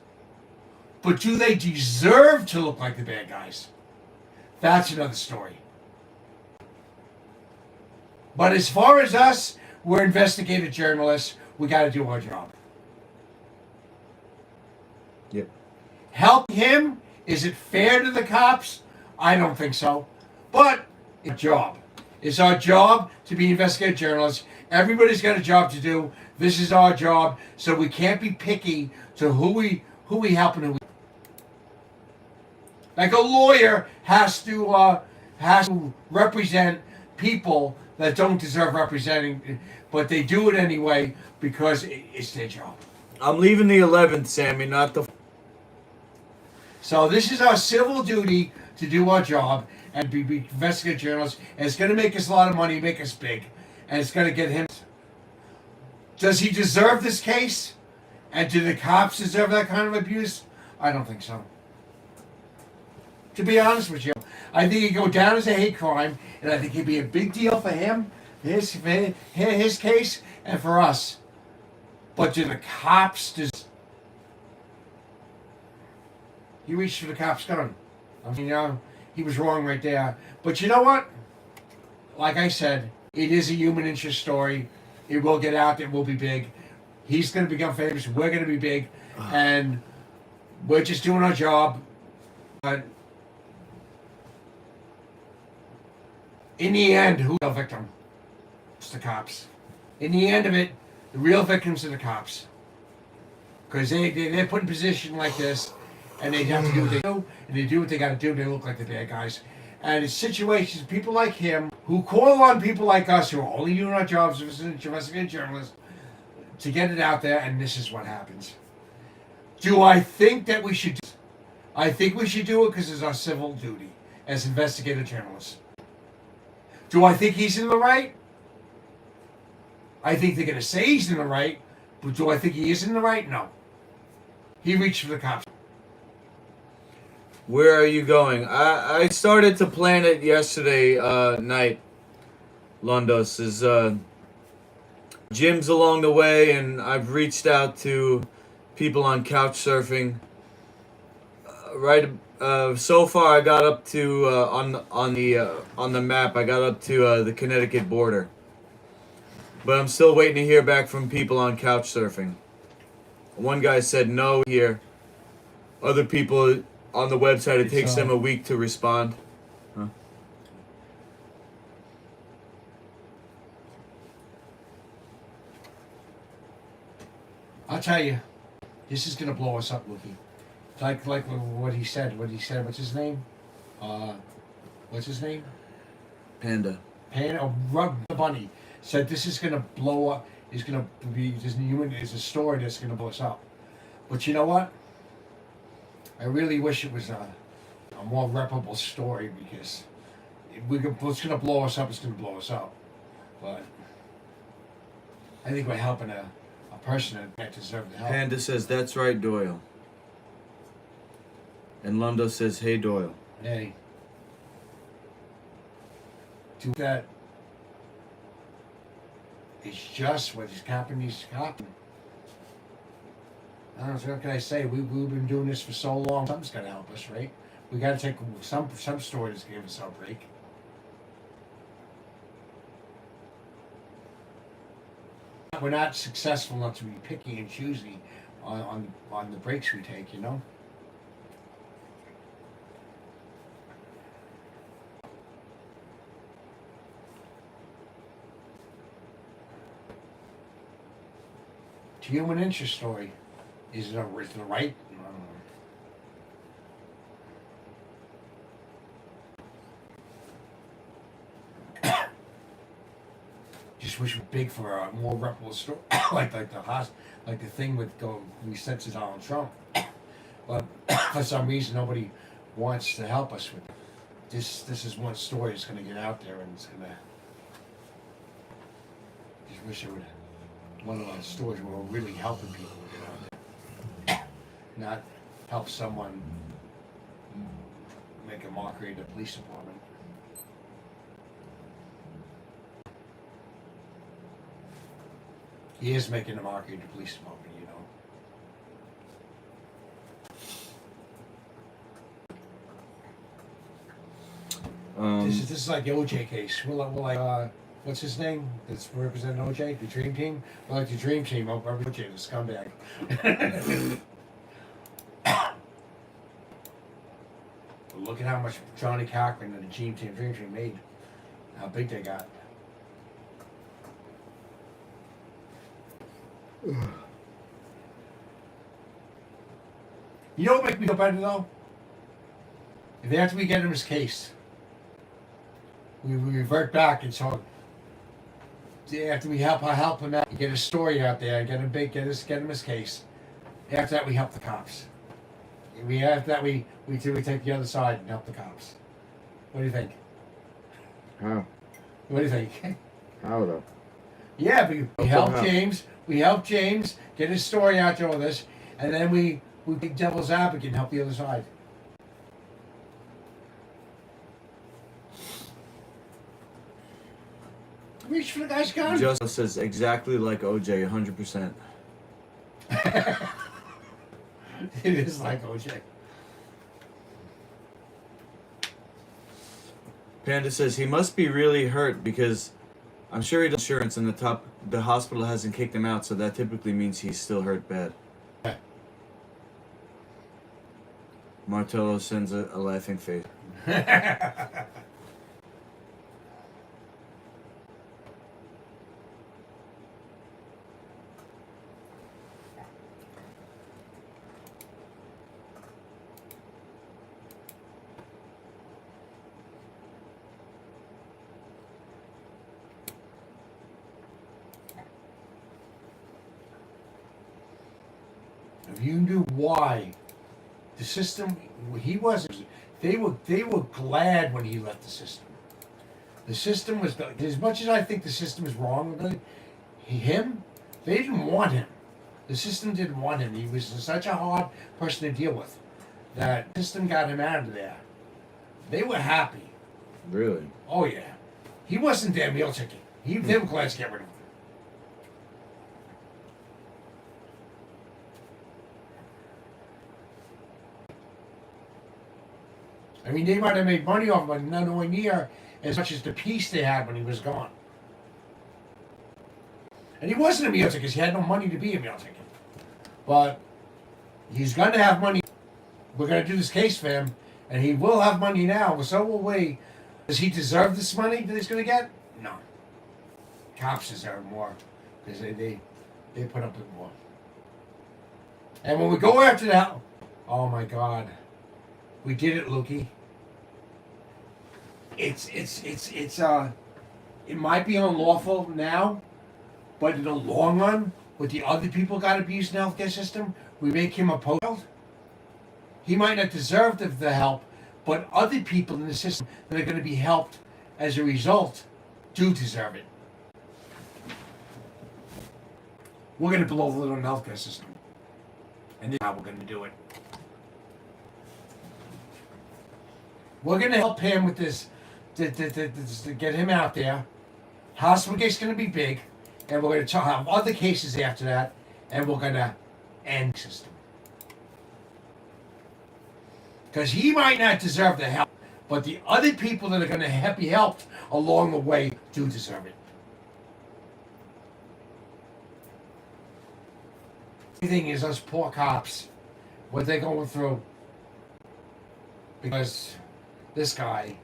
But do they deserve to look like the bad guys? That's another story. But as far as us, we're investigative journalists. We got to do our job. Yep. Help him? Is it fair to the cops? I don't think so. But it's our job. It's our job to be investigative journalists. Everybody's got a job to do. This is our job, so we can't be picky to who we help and who we. Like a lawyer has to represent people that don't deserve representing, but they do it anyway because it's their job. I'm leaving the 11th, Sammy, not the. So this is our civil duty to do our job and be investigative journalists. And it's going to make us a lot of money, make us big, and it's going to get him. Does he deserve this case? And do the cops deserve that kind of abuse? I don't think so. To be honest with you, I think he'd go down as a hate crime, and I think it'd be a big deal for him, his case, and for us. But do the cops He reached for the cop's gun. I mean, he was wrong right there. But you know what? Like I said, it is a human interest story. It will get out there. It will be big. He's going to become famous. We're going to be big. And we're just doing our job. But in the end, who's the victim? It's the cops. In the end of it, the real victims are the cops. Because they're put in a position like this, and they have to do what they do, and they do what they got to do, and they look like the bad guys. And in situations, people like him, who call on people like us, who are only doing our jobs as investigative journalists, to get it out there, and this is what happens. Do I think that we should do it? I think we should do it because it's our civil duty as investigative journalists. Do I think he's in the right? I think they're going to say he's in the right, but do I think he is in the right? No. He reached for the cops. Where are you going? I started to plan it yesterday night. Londos is gyms along the way, and I've reached out to people on couch surfing. So far, I got up to on the map. I got up to the Connecticut border, but I'm still waiting to hear back from people on couch surfing. One guy said no here. Other people on the website, it takes them a week to respond. Huh? I'll tell you, this is gonna blow us up, Lucky. Like what he said. What's his name? What's his name? Panda. Rub the Bunny said this is gonna blow up. It's gonna be is a story that's gonna blow us up. But you know what? I really wish it was. a more reputable story, because if it's going to blow us up, it's going to blow us up. But I think we're helping a person that deserves the help. Panda says, that's right, Doyle. And Lundo says, hey, Doyle. Hey, do that. It's just what is happening. I don't know, so what can I say? We've been doing this for so long. Something's got to help us, right? We got to take some stories to give us our break. We're not successful enough to be picky and choosy on the breaks we take, you know? Human interest story. Is it the right? I don't know. Just wish we were big for a more reputable story, like the thing with we sent to Donald Trump. But for some reason, nobody wants to help us with it. This is one story that's going to get out there, and it's going to. Just wish it would. One of those stories where we're really helping people get out there, not help someone make a mockery of the police department. He is making a mockery of the police department, you know. This is like the OJ case. We're like what's his name that's representing OJ? The Dream Team? We're like the Dream Team over OJ, the scumbag. Look at how much Johnny Cochran and the Dream Team made. How big they got. You know what makes me feel better though? If after we get him his case, we revert back and so after we help him out, get his story out there, get him his case. After that, we help the cops. After that, we take the other side and help the cops. What do you think? How? What do you think? How though? Yeah, we help James. We help James get his story out there with us, and then we be devil's advocate and help the other side. Reach for the guy's gun. Justice says exactly like OJ, 100%. It is like OJ. Panda says he must be really hurt because I'm sure he does insurance and the hospital hasn't kicked him out, so that typically means he's still hurt bad. Martello sends a laughing face. If you knew why the system, he wasn't. They were glad when he left the system. The system was, as much as I think the system is wrong with him, they didn't want him. The system didn't want him. He was such a hard person to deal with that the system got him out of there. They were happy. Really? Oh yeah, he wasn't their meal ticket. They were glad to get rid of him. I mean, they might have made money off him, but nowhere near as much as the peace they had when he was gone. And he wasn't a meal ticket because he had no money to be a meal ticket. But he's going to have money. We're going to do this case for him, and he will have money now. So will we. Does he deserve this money that he's going to get? No. Cops deserve more because they put up with more. And when we go after that, oh my God, we did it, Lukey. It might be unlawful now, but in the long run, with the other people got abused in the healthcare system, we make him a post. He might not deserve the help, But other people in the system that are going to be helped as a result do deserve it. We're going to blow the little healthcare system. And this is how we're going to do it. We're going to help him with this, to get him out there. Hospital case's going to be big. And we're going to have other cases after that. And we're going to end the system. Because he might not deserve the help. But the other people that are going to be helped along the way do deserve it. The thing is, us poor cops, what they're going through, because this guy,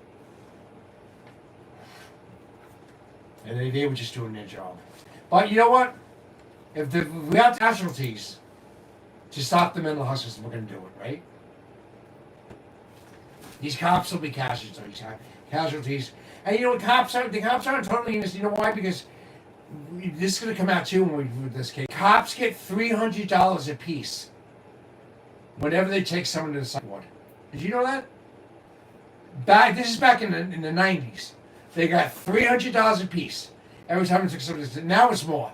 and they were just doing their job. But you know what? If we have casualties to stop the mental health system, we're going to do it, right? These cops will be casualties. And you know what, the cops aren't totally innocent. You know why? Because this is going to come out too when we do this case. Cops get $300 a piece whenever they take someone to the psych ward. Did you know that? This is back in the 90s. They got $300 a piece every time they took someone to. Now it's more.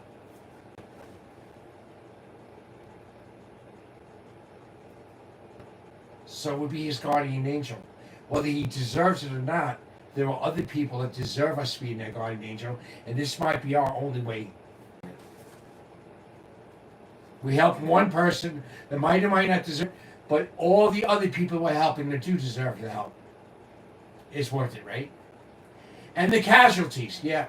So it would be his guardian angel. Whether he deserves it or not, there are other people that deserve us to be their guardian angel, and this might be our only way. We help one person that might or might not deserve, but all the other people we're helping that do deserve the help. It's worth it, right? And the casualties, yeah.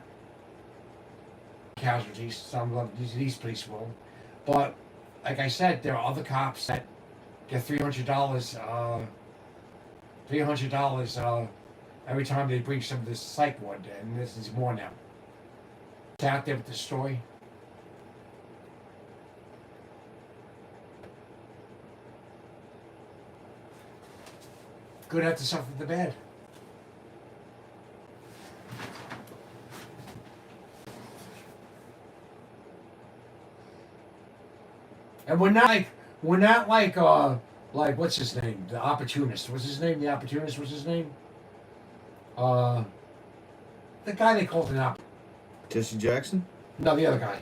Casualties, some of these police will. But, like I said, there are other cops that get $300 every time they bring some of this psych ward, and this is more now. It's out there with the story. Good have to suffer the bad. And we're not like what's his name? The opportunist. What's his name? The opportunist. What's his name? The guy they called an opportunist. Jesse Jackson? No, the other guy.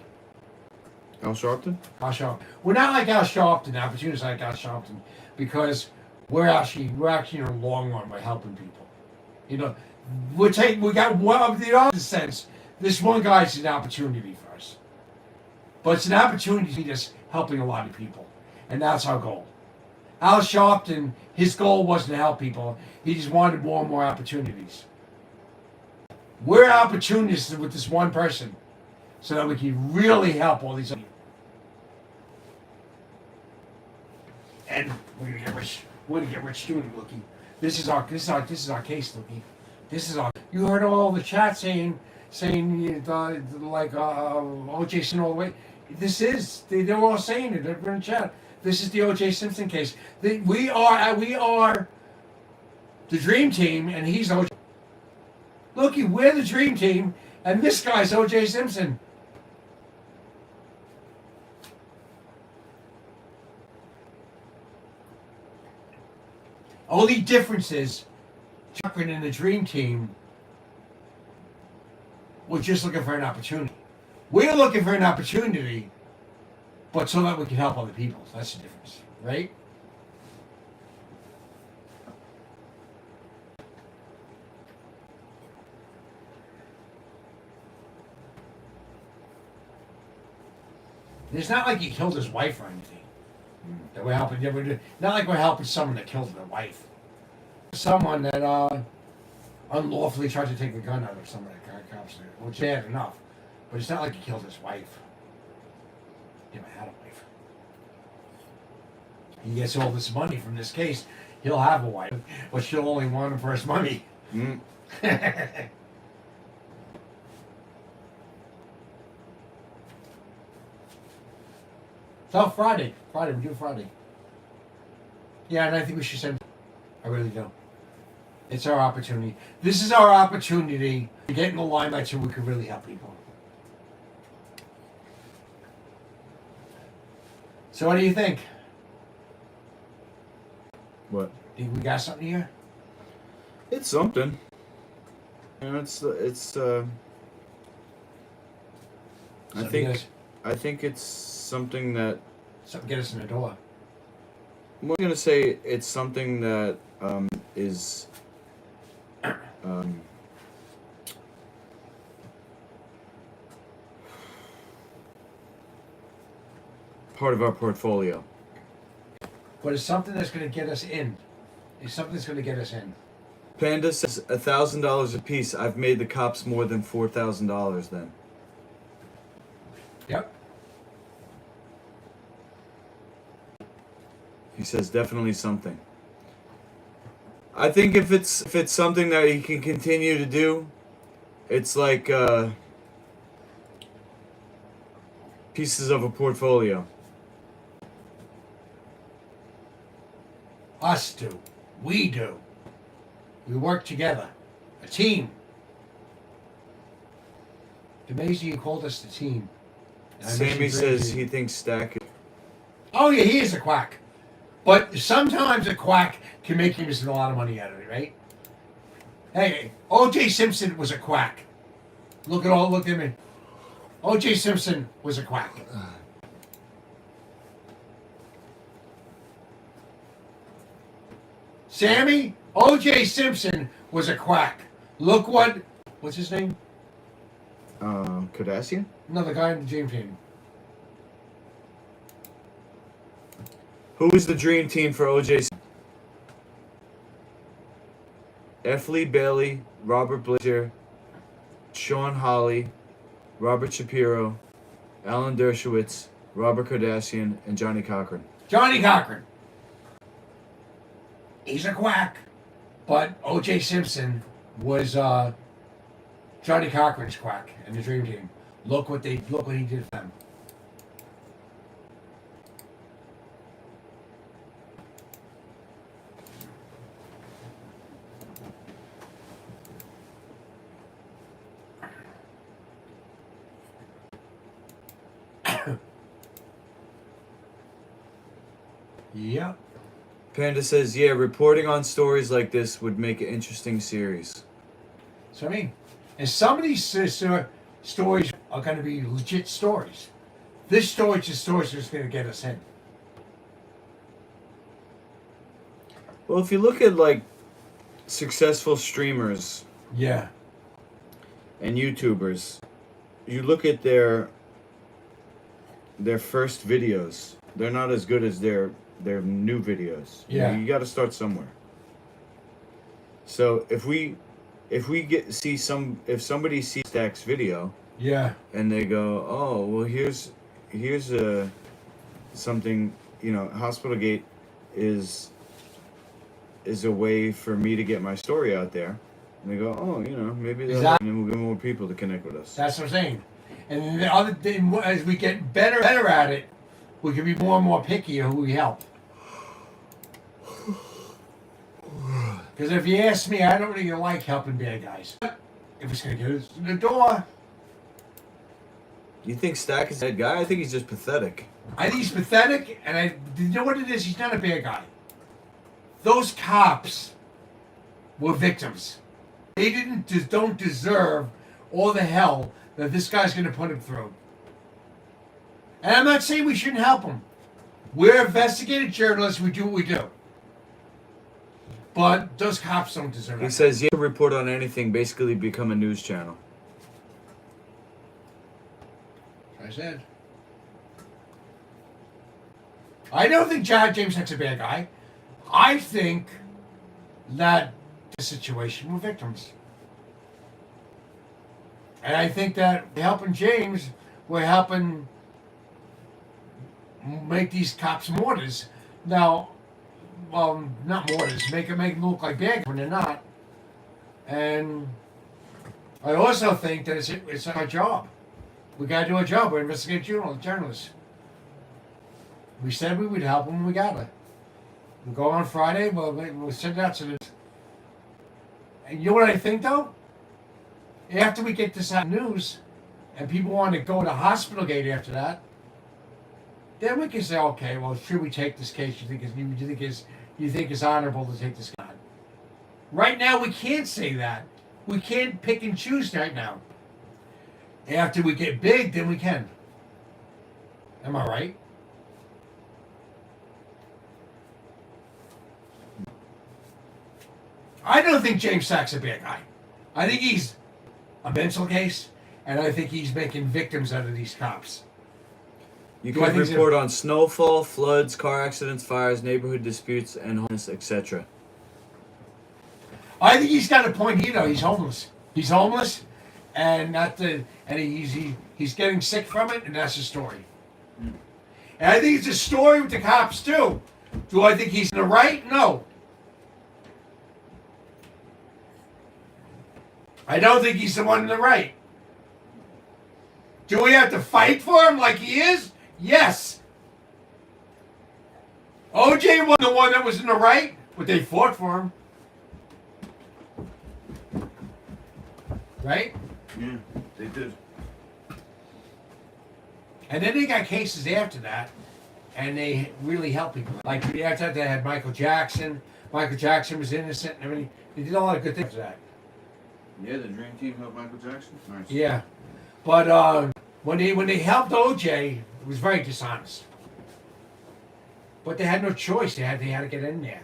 Al Sharpton? Al Sharpton. We're not like Al Sharpton. The opportunists like Al Sharpton because we're actually in the long run by helping people. You know, we got one of the other sense. This one guy's an opportunity for us, but it's an opportunity just helping a lot of people, and that's our goal. Al Sharpton, his goal wasn't to help people. He just wanted more and more opportunities. We're opportunists with this one person so that we can really help all these other people. And we're gonna get rich. We're gonna get rich doing it, Lookie. This is our case, Lookie. This is our. You heard all the chat saying O.J. Simpson all the way. They're all saying it. They're in the chat. This is the O.J. Simpson case. We are the dream team, and he's O.J. Looky, we're the dream team, and this guy's O.J. Simpson. Only difference is, Chuck and the dream team we're just looking for an opportunity. We're looking for an opportunity, but so that we can help other people. That's the difference, right? It's not like he killed his wife or anything. That we're helping. Not like we're helping someone that killed their wife. Someone that unlawfully tried to take the gun out of somebody. Cops, which is bad enough, but it's not like he killed his wife. He never had a wife. He gets all this money from this case. He'll have a wife, but she'll only want him for his money. Mm. So Friday, we do Friday. Yeah, and I think we should send. I really do. It's our opportunity. This is our opportunity to get in the limelight so we can really help people. So what do you think? What? Think we got something here? It's something. You know, I think it's something that Something get us in the door. I'm gonna say it's something that is part of our portfolio. But it's something that's going to get us in. It's something that's going to get us in. Panda says $1,000 a piece. I've made the cops more than $4,000 then. Yep. He says definitely something. I think if it's something that he can continue to do, it's like pieces of a portfolio. Us do. We do. We work together. A team. It's amazing you called us the team. And I miss Sammy you says greatly. he thinks Stack is... Oh yeah, he is a quack. But sometimes a quack can make you miss a lot of money out of it, right? Hey, O.J. Simpson was a quack. Look at me. O.J. Simpson was a quack. Sammy, O.J. Simpson was a quack. Look what's his name? Cardassian? No, the guy in the dream team. Who is the dream team for OJ? F. Lee Bailey, Robert Blischer, Sean Hawley, Robert Shapiro, Alan Dershowitz, Robert Cardassian, and Johnny Cochran. Johnny Cochran. He's a quack. But O.J. Simpson was Johnny Cochran's quack in the dream team. Look what he did for them. Yep. Panda says, yeah, reporting on stories like this would make an interesting series. So I mean, and some of these stories are going to be legit stories. This story is stories that's going to get us in. Well, if you look at, like, successful streamers Yeah. and YouTubers, you look at their first videos, they're not as good as their new videos. Yeah. You got to start somewhere. So if somebody sees Stack's video Yeah. and they go, oh, well, here's something, Hospital Gate is a way for me to get my story out there. And they go, oh, maybe they'll and we'll get more people to connect with us. That's what I'm saying. And the other thing, as we get better at it, we can be more and more picky of who we help. Because if you ask me, I don't really like helping bad guys. If it's going to get us in the door, You think Stack is a bad guy? I think he's just pathetic. I think he's pathetic, and you know what it is? He's not a bad guy. Those cops were victims. They don't deserve all the hell that this guy's going to put him through. And I'm not saying we shouldn't help him. We're investigative journalists. We do what we do. But those cops don't deserve it. He says, you can report on anything, basically become a news channel. I said. I don't think James Heck's a bad guy. I think that the situation were victims. And I think that helping James, we're helping make these cops martyrs. Now, not martyrs, make them look like bad guys when they're not. And I also think that it's our job. We got to do our job. We're investigative journalists. We said we would help them. We got it. We'll go on Friday. We'll send it out to the. And you know what I think though? After we get this out news, and people want to go to Hospital Gate after that, then we can say, okay, well, should we take this case? You think it's honorable to take this guy? Right now, we can't say that. We can't pick and choose right now. After we get big, then we can. Am I right? I don't think James Sack's a bad guy. I think he's a mental case, and I think he's making victims out of these cops. You Do I can think so? report on snowfall, floods, car accidents, fires, neighborhood disputes, and homelessness, etc. I think he's got a point. You know, he's homeless. He's homeless, and he's getting sick from it, and that's the story. And I think it's a story with the cops too. Do I think he's in the right? No. I don't think he's the one in the right. Do we have to fight for him like he is? Yes. OJ was the one that was in the right, but they fought for him. Right? Yeah, they did. And then they got cases after that, and they really helped people. Like after that, they had Michael Jackson. Michael Jackson was innocent and everything. They did a lot of good things after that. Yeah, the Dream Team helped Michael Jackson. Nice. Yeah, but when they helped OJ, it was very dishonest. But they had no choice. They had to get in there.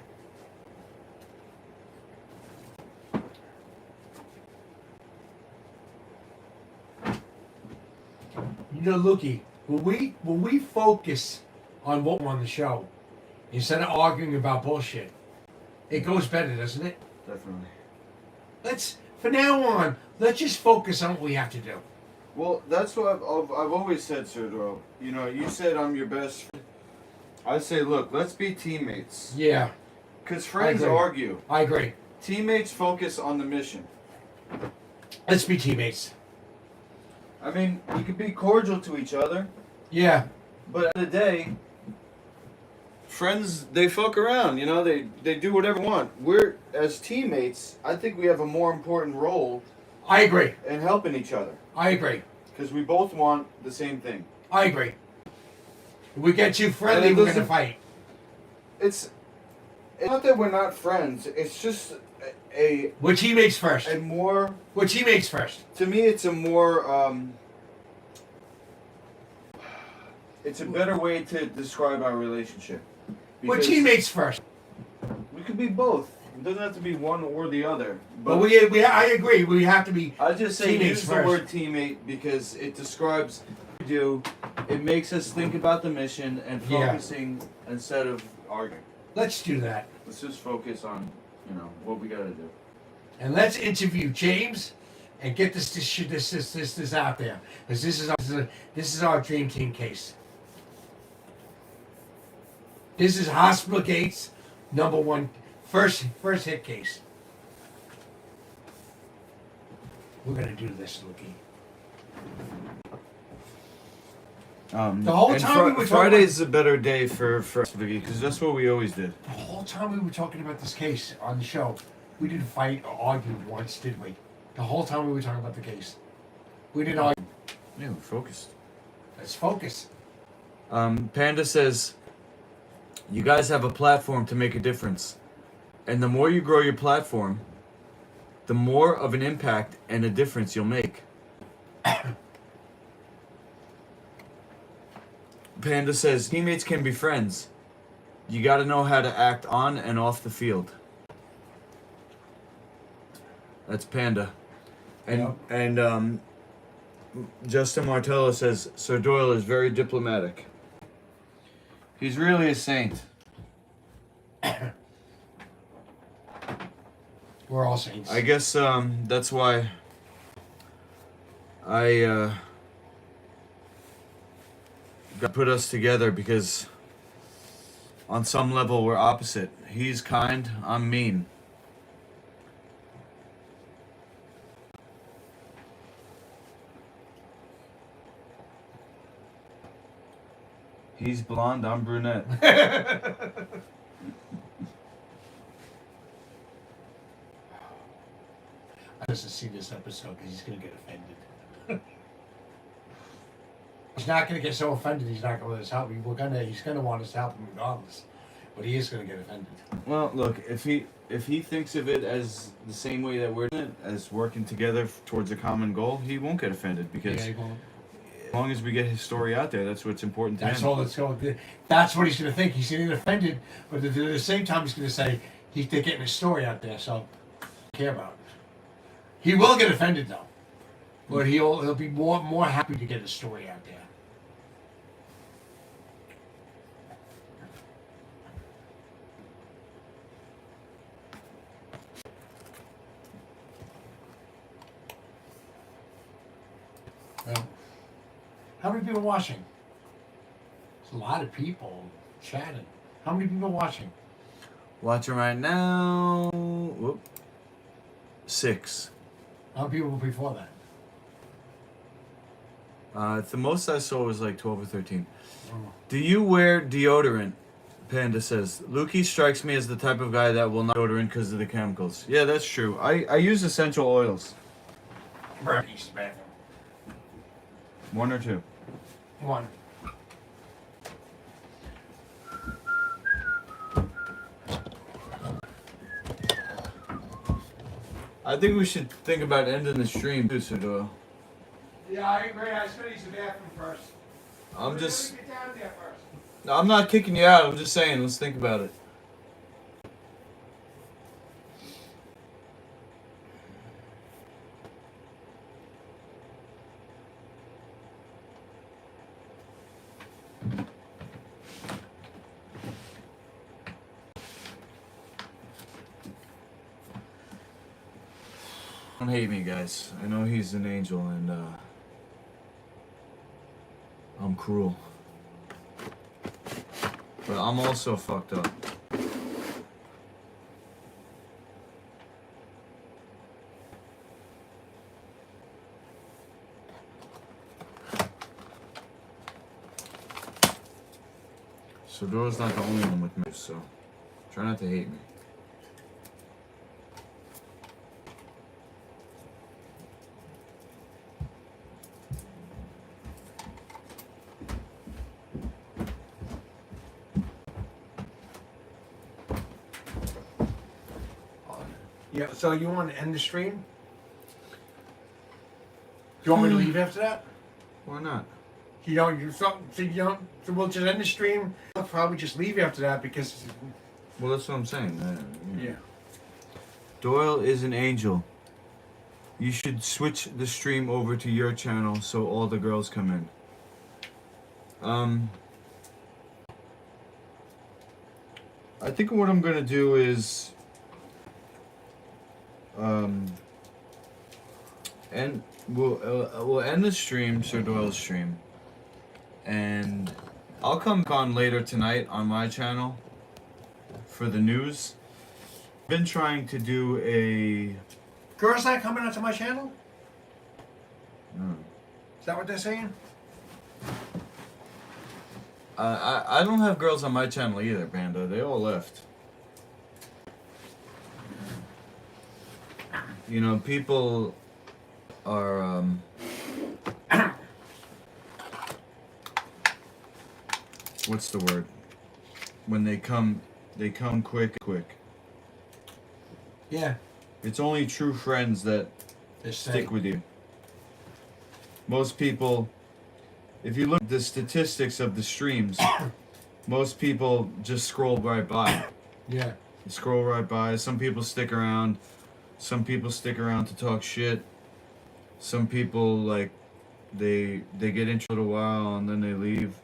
You know, Lukey, when we focus on what we're on the show, instead of arguing about bullshit, it goes better, doesn't it? Definitely. From now on, let's just focus on what we have to do. Well, that's what I've always said, Sir Doyle. You know, you said I'm your best friend. I say, look, let's be teammates. Yeah, Because friends agree. argue. I agree. Teammates focus on the mission. Let's be teammates. I mean, you can be cordial to each other, Yeah, but at the end of the day, friends, they fuck around, you know? They do whatever they want. We're, as teammates, I think we have a more important role I agree. in helping each other. I agree. Because we both want the same thing. I agree. If we get too friendly, And it we're gonna doesn't- fight. It's not that we're not friends. It's just We're teammates first. a more, We're teammates first. to me, it's a more, it's a better way to describe our relationship. We're Because teammates first. We could be both. It doesn't have to be one or the other. But I agree. We have to be. I just say teammates use first. the word teammate because it describes what we do. It makes us think about the mission and Yeah. focusing instead of arguing. Let's do that, Let's just focus on, what we gotta do. and let's interview James, and get this out there, because this is our dream team case. This is Hospital Gates #1 first hit case. We're gonna do this, Lukey. The whole and time we were talking Friday's a better day for us, Vicky, because that's what we always did. The whole time we were talking about this case on the show, we didn't fight or argue once, did we? The whole time we were talking about the case, we didn't argue. Yeah, we're focused. Let's focus. Panda says, you guys have a platform to make a difference. And the more you grow your platform, the more of an impact and a difference you'll make. Panda says, teammates can be friends. You gotta know how to act on and off the field. That's Panda. And Justin Martello says, Sir Doyle is very diplomatic. He's really a saint. We're all saints. I guess that's why I got put us together, because on some level we're opposite. He's kind, I'm mean. He's blonde, I'm brunette. I doesn't see this episode because he's gonna get offended. He's not gonna get so offended. He's not gonna let us help. He's gonna want us to help him regardless. But he is going to get offended. Well, look, if he thinks of it as the same way that we're doing it, as working together towards a common goal, he won't get offended because Yeah, he won't. as long as we get his story out there, that's what's important to That's him. all that's going. That's what he's going to think. He's going to get offended, but at the same time, he's going to say they're getting his story out there, so I don't care about it. He will get offended though, but he'll be more happy to get his story out there. Well, how many people watching? There's a lot of people chatting. How many people watching? Watching right now. Whoop. 6. How many people before that? The most I saw was like 12 or 13. Oh. Do you wear deodorant? Panda says. Lukey strikes me as the type of guy that will not deodorant because of the chemicals. Yeah, that's true. I use essential oils. Bernie's bathroom. 1 or 2. One. I think we should think about ending the stream too, Sir Doyle. Yeah, I agree. I should use the bathroom first. I'm just. Get down there first. No, I'm not kicking you out. I'm just saying, let's think about it. Don't hate me, guys. I know he's an angel and I'm cruel. But I'm also fucked up. So Dora's not the only one with me, so try not to hate me. Yeah, so you want to end the stream? Do you want me to leave after that? Why not? You don't. So we'll just end the stream. I'll probably just leave after that because. Well, that's what I'm saying. Yeah. Doyle is an angel. You should switch the stream over to your channel so all the girls come in. I think what I'm gonna do is and we'll end the stream, Sir Doyle's stream, and I'll come on later tonight on my channel for the news. Been trying to do a Girls not coming onto my channel? no. Is that what they're saying? I don't have girls on my channel either, Panda. They all left. You know, people are what's the word? When they come quick. Yeah. It's only true friends that They stick with you. Most people, if you look at the statistics of the streams, most people just scroll right by. Yeah. They scroll right by. Some people stick around. Some people stick around to talk shit. Some people like they get into it a while and then they leave.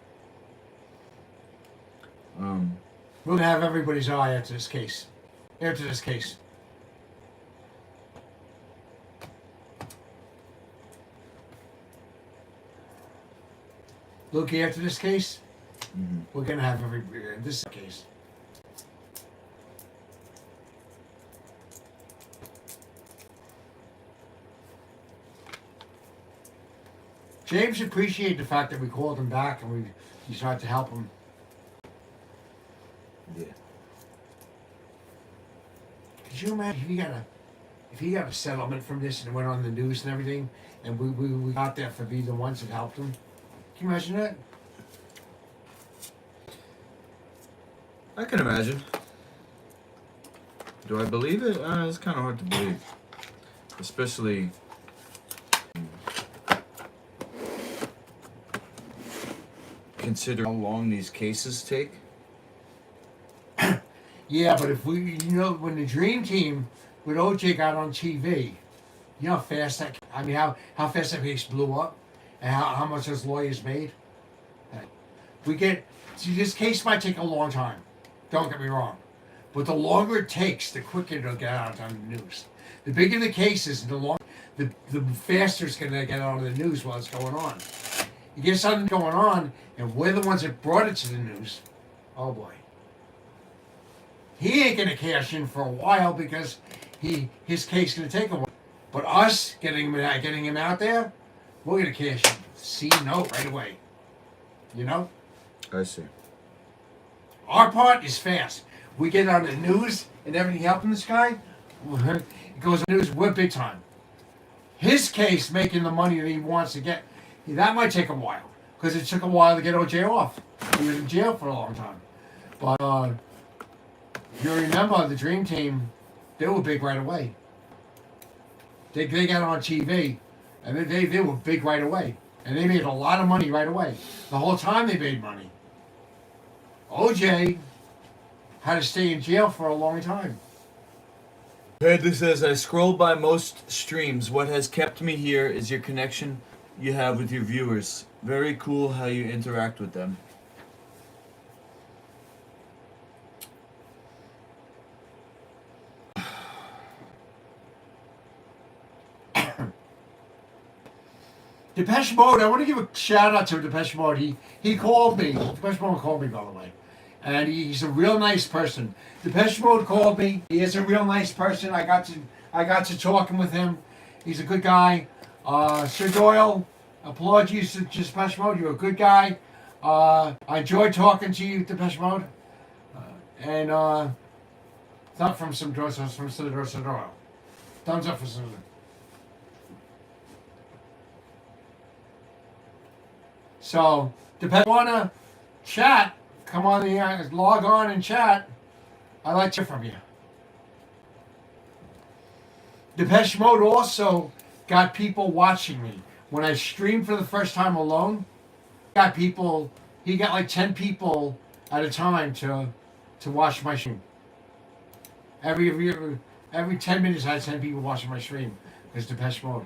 We'll have everybody's eye after this case. After this case. Look, after this case, we're gonna have this case. James appreciated the fact that we called him back and we decided to help him. Yeah. Could you imagine if he got a settlement from this and it went on the news and everything, and we got there for being the ones that helped him? Can you imagine that? I can imagine. Do I believe it? It's kind of hard to believe, especially. Consider how long these cases take. Yeah, but if we, when the Dream Team with OJ got on TV, you know how fast how fast that case blew up, and how much those lawyers made. See, this case might take a long time. Don't get me wrong, but the longer it takes, the quicker it'll get out on the news. The bigger the case is, the faster it's gonna get out on the news while it's going on. You get something going on, and we're the ones that brought it to the news. Oh boy. He ain't gonna cash in for a while because his case gonna take a while. But us getting him out there, we're gonna cash in. See note right away. You know? I see. Our part is fast. We get on the news and everything helping this guy. It goes on the news. We're big time. His case making the money that he wants to get, that might take a while because it took a while to get OJ off. He was in jail for a long time. But if you remember the Dream Team, they were big right away. They got on TV, and they were big right away. And they made a lot of money right away. The whole time they made money. OJ had to stay in jail for a long time. Panda says, I scroll by most streams. What has kept me here is your connection you have with your viewers. Very cool how you interact with them. Depeche Mode, I want to give a shout out to Depeche Mode. He called me. Depeche Mode called me, by the way. And he's a real nice person. Depeche Mode called me. He is a real nice person. I got to talking with him. He's a good guy. Sir Doyle, applaud you to Depeche Mode. You're a good guy. I enjoyed talking to you, Depeche Mode. And thumbs up from Sir Doyle. Thumbs up for Sir Doyle. So, depending on a chat, come on the log on and chat. I'd like to hear from you. Depeche Mode also got people watching me. When I streamed for the first time alone, he got like 10 people at a time to watch my stream. Every 10 minutes I had 10 people watching my stream. It's Depeche Mode.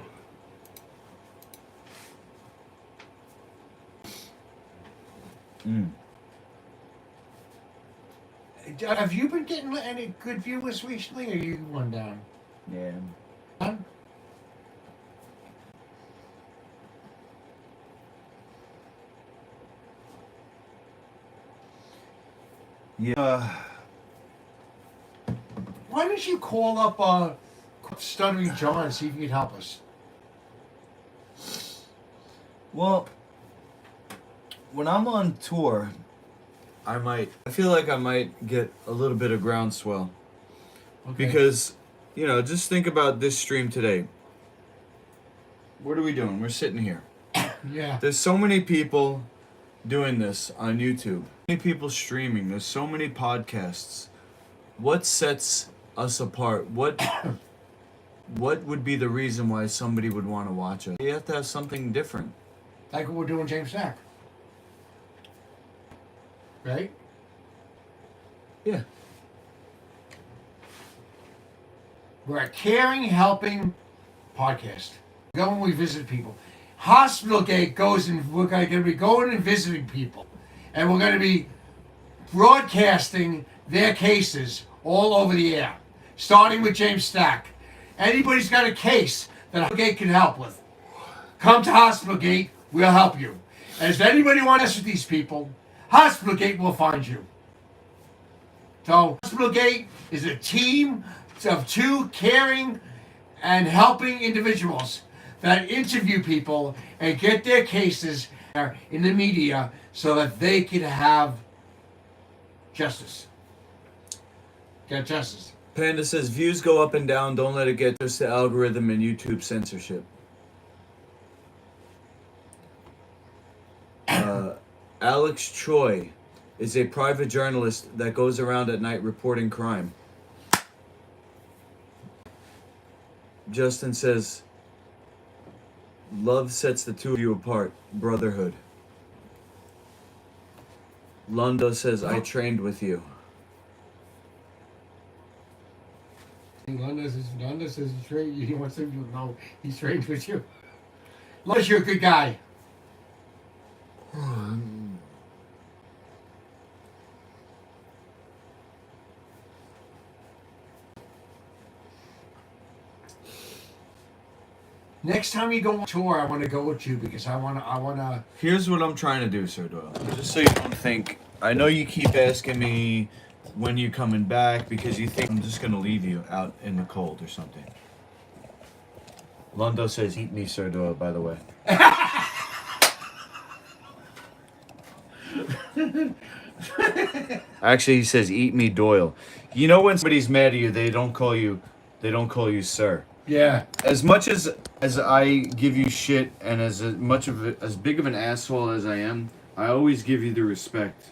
Have you been getting any good viewers recently, or are you one down? Yeah. Huh? Yeah. Why don't you call up Stuttering John and see if he can help us? Well, when I'm on tour, I feel like I might get a little bit of groundswell. Okay. Because, just think about this stream today. What are we doing? We're sitting here. Yeah. There's so many people doing this on YouTube. So many people streaming. There's so many podcasts. What sets us apart? What would be the reason why somebody would want to watch us? You have to have something different. Like what we're doing, James Stack. Right? Yeah. We're a caring, helping podcast. Go when we visit people. Hospital Gate goes and we're going to be going and visiting people. And we're going to be broadcasting their cases all over the air. Starting with James Stack. Anybody's got a case that Hospital Gate can help with, come to Hospital Gate, we'll help you. And if anybody wants to mess with these people, Hospital Gate will find you. So Hospital Gate is a team of two caring and helping individuals that interview people and get their cases in the media so that they can have justice. Get justice. Panda says, views go up and down. Don't let it get just the algorithm and YouTube censorship. Alex Choi is a private journalist that goes around at night reporting crime. Justin says, love sets the two of you apart. Brotherhood. Lundo says, I trained with you. London says he's trained. He wants them to know he's trained with you. London's you're a good guy. Next time you go on tour, I want to go with you because I want to. Here's what I'm trying to do, Sir Doyle. Just so you don't think. I know you keep asking me when you coming back because you think I'm just gonna leave you out in the cold or something. Lundo says, "Eat me, Sir Doyle." By the way. Actually, he says, "Eat me, Doyle." You know when somebody's mad at you, they don't call you sir. Yeah. As much as I give you shit, and as big of an asshole as I am, I always give you the respect.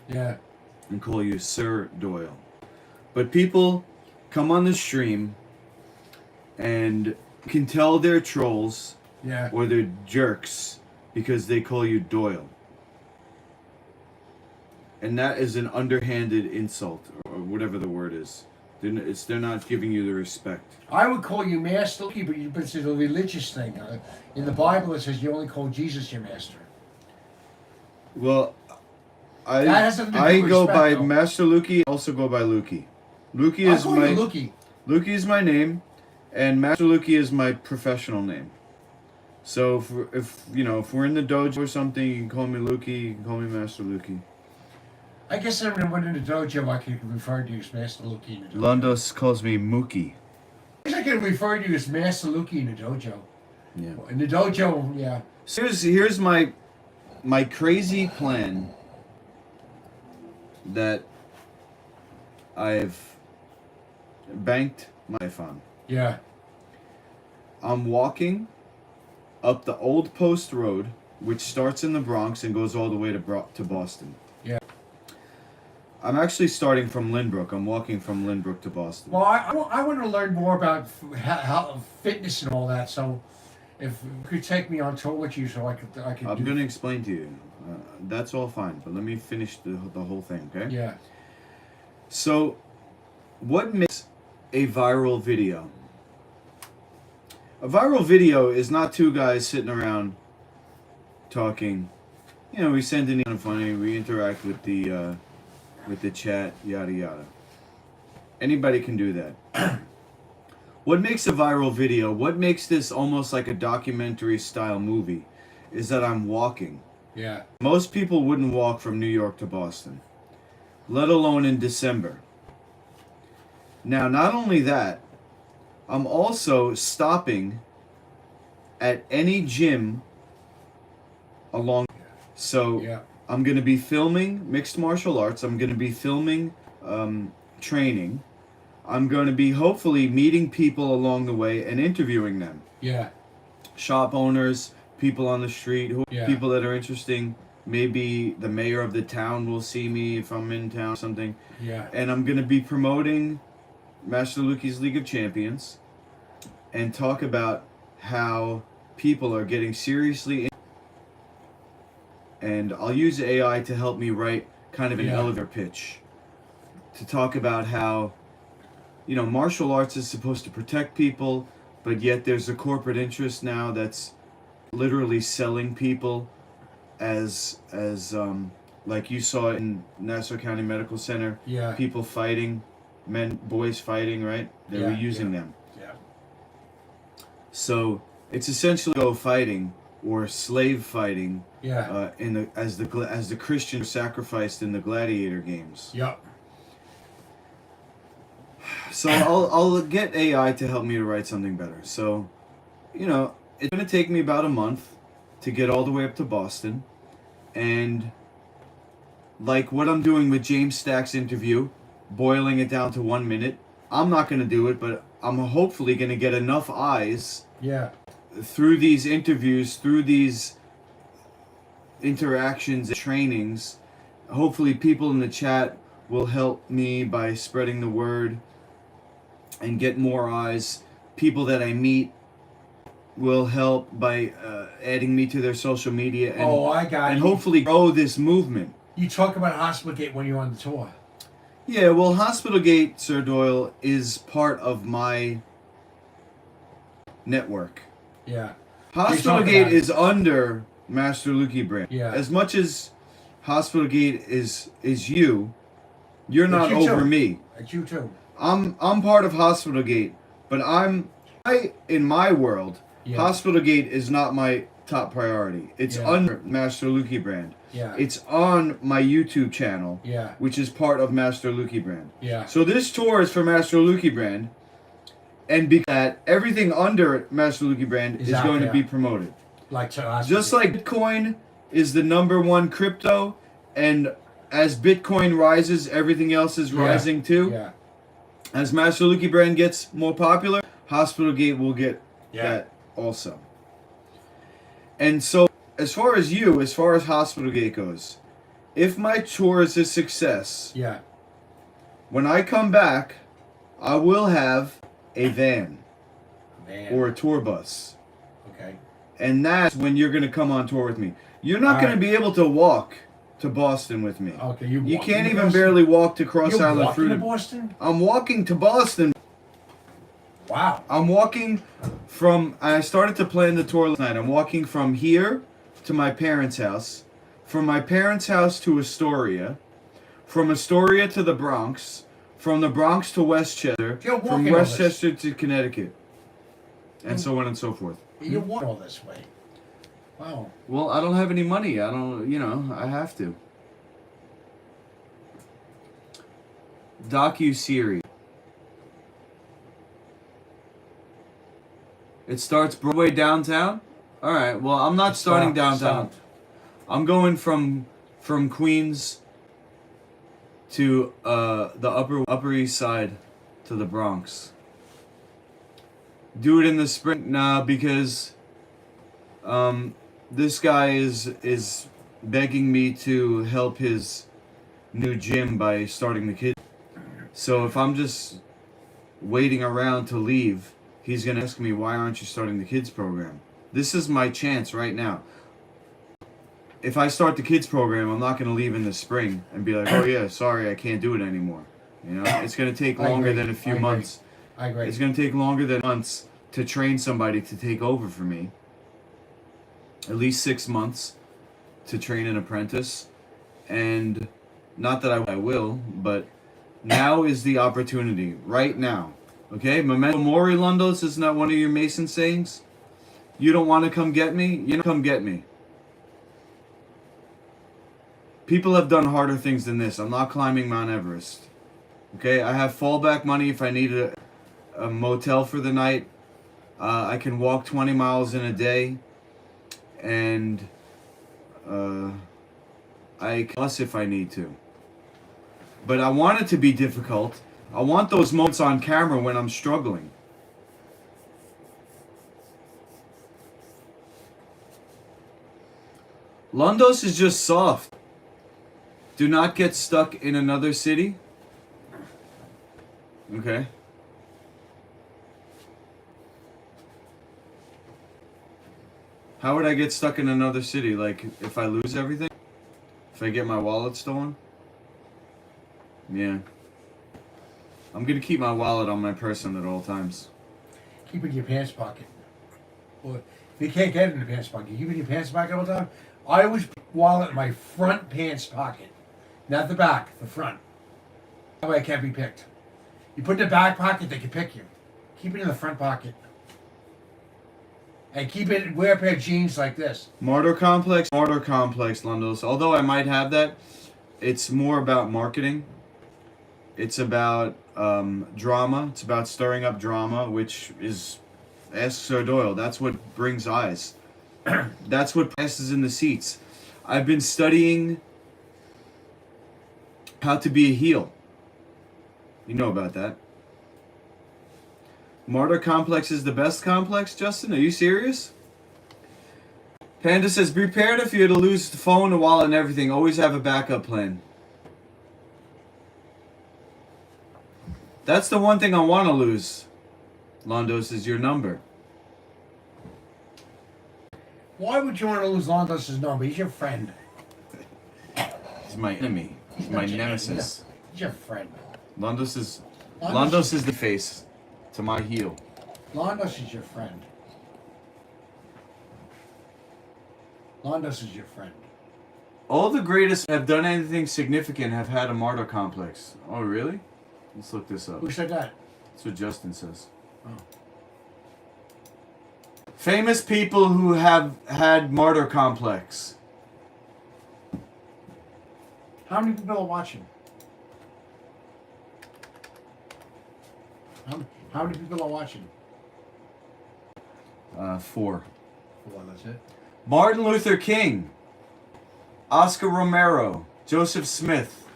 Yeah. And call you Sir Doyle. But people come on the stream and can tell they're trolls Yeah. or they're jerks because they call you Doyle. And that is an underhanded insult, or whatever the word is. They're not giving you the respect. I would call you master, but it's a religious thing. In the Bible, it says you only call Jesus your master. Well, That has something to do I with go respect, by though. Master Lukey. I also go by Lukey. Lukey I'll is call my you Lukey. Lukey is my name, and Master Lukey is my professional name. So if we're in the dojo or something, you can call me Lukey. You can call me Master Lukey. I guess when I went in the dojo, I could refer to you as Master Lukey in the dojo. Londos calls me Mookie. I guess I could refer to you as Master Lukey in the dojo. Yeah. In the dojo, yeah. So here's my crazy plan that I've banked my life on. Yeah. I'm walking up the Old Post Road, which starts in the Bronx and goes all the way to Boston. Yeah. I'm actually starting from Lynbrook. I'm walking from Lynbrook to Boston. Well, I want to learn more about how fitness and all that. So, if you could take me on tour with you, so I could. I'm going to explain to you. That's all fine, but let me finish the whole thing, okay? Yeah. So, what makes a viral video? A viral video is not two guys sitting around talking. You know, we send in funny, we interact with the chat, yada yada. Anybody can do that. What makes a viral video, what makes this almost like a documentary style movie, is that I'm walking. Yeah. Most people wouldn't walk from New York to Boston, let alone in December. Now, not only that, I'm also stopping at any gym along. So Yeah. I'm going to be filming mixed martial arts. I'm going to be filming training. I'm going to be hopefully meeting people along the way and interviewing them. Yeah. Shop owners, people on the street, Yeah. people that are interesting. Maybe the mayor of the town will see me if I'm in town or something. Yeah. And I'm going to be promoting Master Lukey's League of Champions and talk about how people are getting seriously in. And I'll use AI to help me write kind of an elevator pitch to talk about how, martial arts is supposed to protect people, but yet there's a corporate interest now that's literally selling people as like you saw in Nassau County Medical Center, Yeah. people fighting, boys fighting, right? They were using them. Yeah. So it's essentially go fighting or slave fighting. Yeah. As the Christians sacrificed in the gladiator games. Yep. So I'll get AI to help me to write something better. So, it's gonna take me about a month to get all the way up to Boston, and like what I'm doing with James Stack's interview, boiling it down to 1 minute. I'm not gonna do it, but I'm hopefully gonna get enough eyes Yeah. through these interviews, through these interactions and trainings, hopefully people in the chat will help me by spreading the word and get more eyes. People that I meet will help by adding me to their social media and, I got and you. hopefully grow this movement. You talk about Hospital Gate when you're on the tour. Yeah, well, Hospital Gate, Sir Doyle, is part of my network. Yeah. Hospital talk Gate about it. is under Master Lukey brand. Yeah. As much as Hospital Gate is you, you're not you over too. me. It's you too. I'm part of Hospital Gate, but in my world, Yeah. Hospital Gate is not my top priority. It's Yeah. under Master Lukey brand. Yeah. It's on my YouTube channel, Yeah. which is part of Master Lukey brand. Yeah. So this tour is for Master Lukey brand, and because that everything under Master Lukey brand Is is out going to there. be promoted. Like to Just like Bitcoin is the #1 crypto, and as Bitcoin rises, everything else is rising too. Yeah. As Master Lukey brand gets more popular, Hospital Gate will get Yeah. that also. And so, as far as Hospital Gate goes, if my tour is a success, Yeah. when I come back, I will have a van Man. or a tour bus. Okay. And that's when you're going to come on tour with me. You're not All going right. to be able to walk to Boston with me. Okay. You walking can't to even Boston? barely walk to Cross You're Island walking to Freedom. Boston? I'm walking to Boston. Wow. I'm walking I started to plan the tour last night. I'm walking from here to my parents' house, from my parents' house to Astoria, from Astoria to the Bronx, from the Bronx to Westchester, You're from walking all this. Westchester to Connecticut, and so on and so forth. You're walking all this way. Wow. Well, I don't have any money. I have to. Docu-series. It starts Broadway downtown? Alright, well, I'm not starting downtown. I'm going from Queens to the upper east side to the Bronx. Do it in the spring? Nah, because this guy is begging me to help his new gym by starting the kids. So if I'm just waiting around to leave, he's gonna ask me, why aren't you starting the kids program? This is my chance right now. If I start the kids program, I'm not gonna leave in the spring and be like, oh yeah, sorry, I can't do it anymore. You know, it's gonna take I longer agree. than a few I agree. months. I agree. It's gonna take longer than months to train somebody to take over for me. At least 6 months to train an apprentice. And not that I will, but now is the opportunity. Right now. Okay? Memento mori, Lundos, isn't that one of your Mason sayings? You don't want to come get me? You don't come get me. People have done harder things than this. I'm not climbing Mount Everest. Okay? I have fallback money if I need a motel for the night. I can walk 20 miles in a day. And I can bus if I need to. But I want it to be difficult. I want those moments on camera when I'm struggling. Lundos is just soft. Do not get stuck in another city. Okay. How would I get stuck in another city? Like, if I lose everything? If I get my wallet stolen? Yeah. I'm gonna keep my wallet on my person at all times. Keep it in your pants pocket. Or if you can't get it in the pants pocket, keep it in your pants pocket all the time. I always put the wallet in my front pants pocket. Not the back, the front. That way I can't be picked. You put it in the back pocket, they can pick you. Keep it in the front pocket. And keep it, wear a pair of jeans like this. Martyr Complex, Lundos. Although I might have that, it's more about marketing. It's about drama. It's about stirring up drama, which is, ask Sir Doyle, that's what brings eyes. That's what passes in the seats. I've been studying how to be a heel. You know about that. Martyr Complex is the best complex, Justin? Are you serious? Panda says, prepared if you're to lose the phone, the wallet, and everything. Always have a backup plan. That's the one thing I want to lose. Londos is your number. Why would you want to lose Londos' number? He's your friend. He's my enemy. He's my not your nemesis. enemy. He's your friend. Londos is the face to my heel. Londos is your friend. Londos is your friend. All the greatest have done anything significant have had a martyr complex. Oh, really? Let's look this up. Who said that? That's what Justin says. Oh. Famous people who have had martyr complex. How many people are watching? How many people are watching? 4. Well, that's it. Martin Luther King. Oscar Romero. Joseph Smith.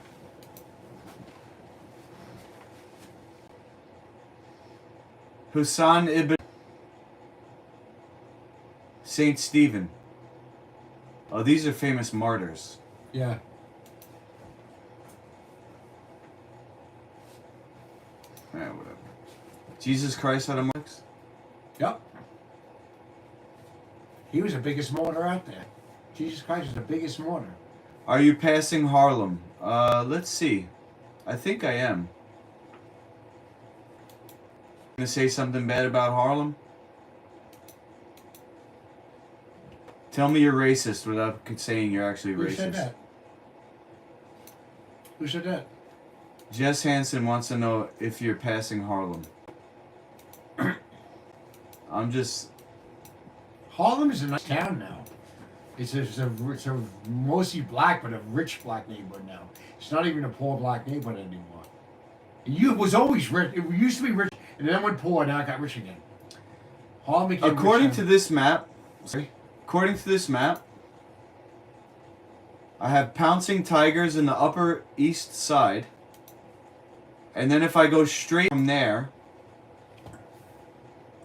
Hussein ibn Saint Stephen. Oh, these are famous martyrs. Yeah. Whatever. Jesus Christ had a martyr? Yep. He was the biggest martyr out there. Jesus Christ is the biggest martyr. Are you passing Harlem? Let's see. I think I am. Gonna say something bad about Harlem? Tell me you're racist without saying you're actually Who racist. said that? Who said that? Jess Hansen wants to know if you're passing Harlem. I'm just... Harlem is a nice town now. It's a mostly black, but a rich black neighborhood now. It's not even a poor black neighborhood anymore. It was always rich. It used to be rich, and then went poor, now it got rich again. Harlem became According rich to this map... According to this map, I have pouncing tigers in the Upper East Side. And then if I go straight from there,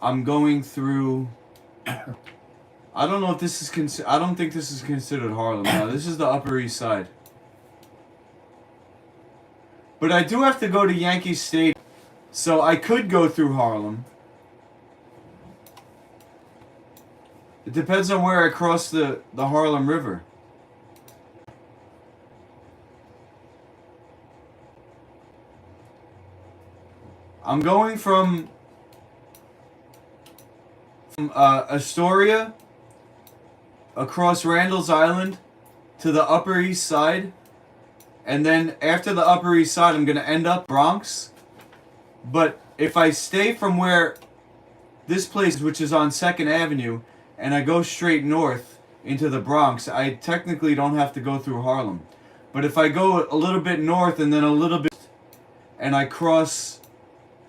I'm going through... I don't know if this is I don't think this is considered Harlem. No, this is the Upper East Side. But I do have to go to Yankee Stadium, so I could go through Harlem. It depends on where I cross the Harlem River. I'm going from Astoria across Randall's Island to the Upper East Side, and then after the Upper East Side I'm gonna end up Bronx. But if I stay from where this place, which is on 2nd Avenue, and I go straight north into the Bronx, I technically don't have to go through Harlem. But if I go a little bit north and then a little bit and I cross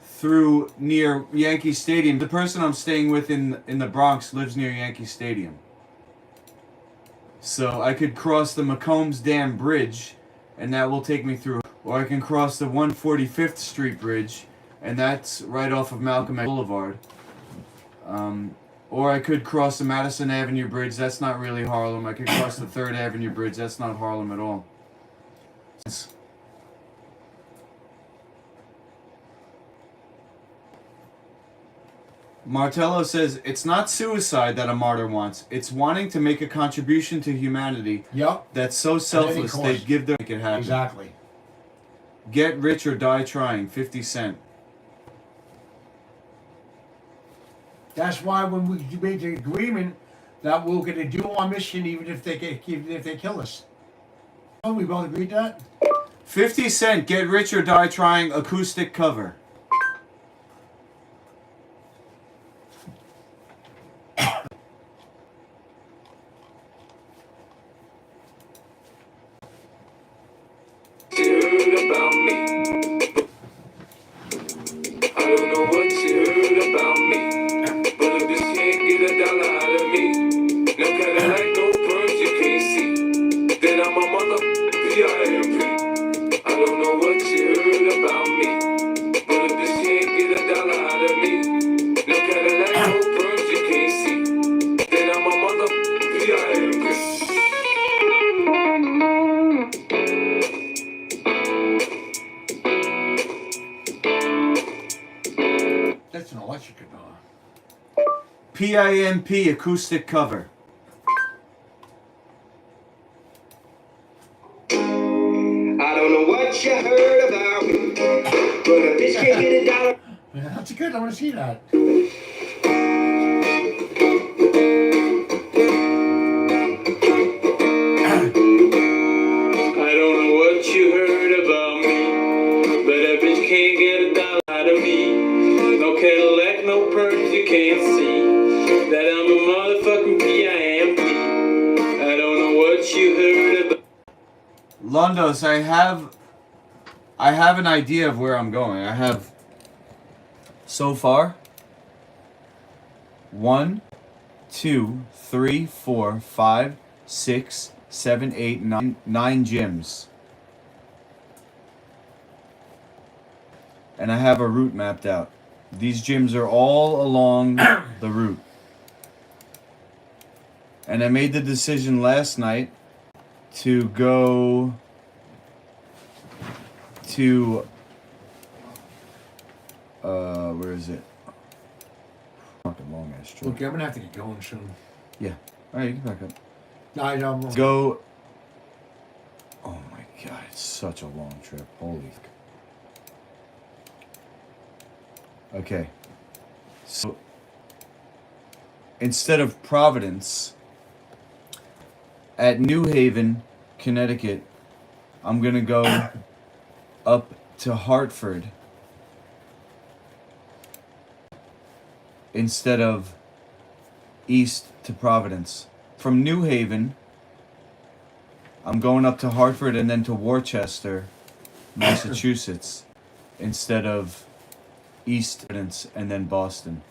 through near Yankee Stadium, the person I'm staying with in the Bronx lives near Yankee Stadium. So I could cross the McCombs Dam Bridge, and that will take me through. Or I can cross the 145th Street Bridge, and that's right off of Malcolm X Boulevard. Or I could cross the Madison Avenue Bridge, that's not really Harlem. I could cross the 3rd Avenue Bridge, that's not Harlem at all. Martello says, it's not suicide that a martyr wants. It's wanting to make a contribution to humanity Yep. that's so selfless they give their make it happen. Exactly. Get rich or die trying, 50 Cent. That's why when we made the agreement that we're going to do our mission even if they kill us. Oh, we both agreed that? 50 Cent, Get Rich or Die Trying acoustic cover. About me. I don't know what you heard about me, but if this can't get $1 out of me, no Cadillac, no perms, you can't see that I'm a mother P.I.M.P. I don't know what you heard about me, but chicken. PIMP acoustic cover. I don't know what you heard about me, but a bitch can't get $1. Yeah, that's good. I want to see that. I don't know what you heard about me, but a bitch can't get $1 out of me. No Cadillac, no perms, you can't see that I'm a motherfucking PIMP. I don't know what you heard about. Londos, I have an idea of where I'm going. I have so far 1, 2, 3, 4, 5, 6, 7, 8, 9 gyms. And I have a route mapped out. These gyms are all along the route. And I made the decision last night to go to where is it? Fucking long ass trip. Okay, I'm gonna have to get going soon. Yeah. Alright, you can back up. No, I don't. Go. Oh my god, it's such a long trip. Holy. Okay. So instead of Providence, at New Haven, Connecticut, I'm gonna go up to Hartford instead of east to Providence. From New Haven, I'm going up to Hartford and then to Worcester, Massachusetts, instead of east Providence and then Boston.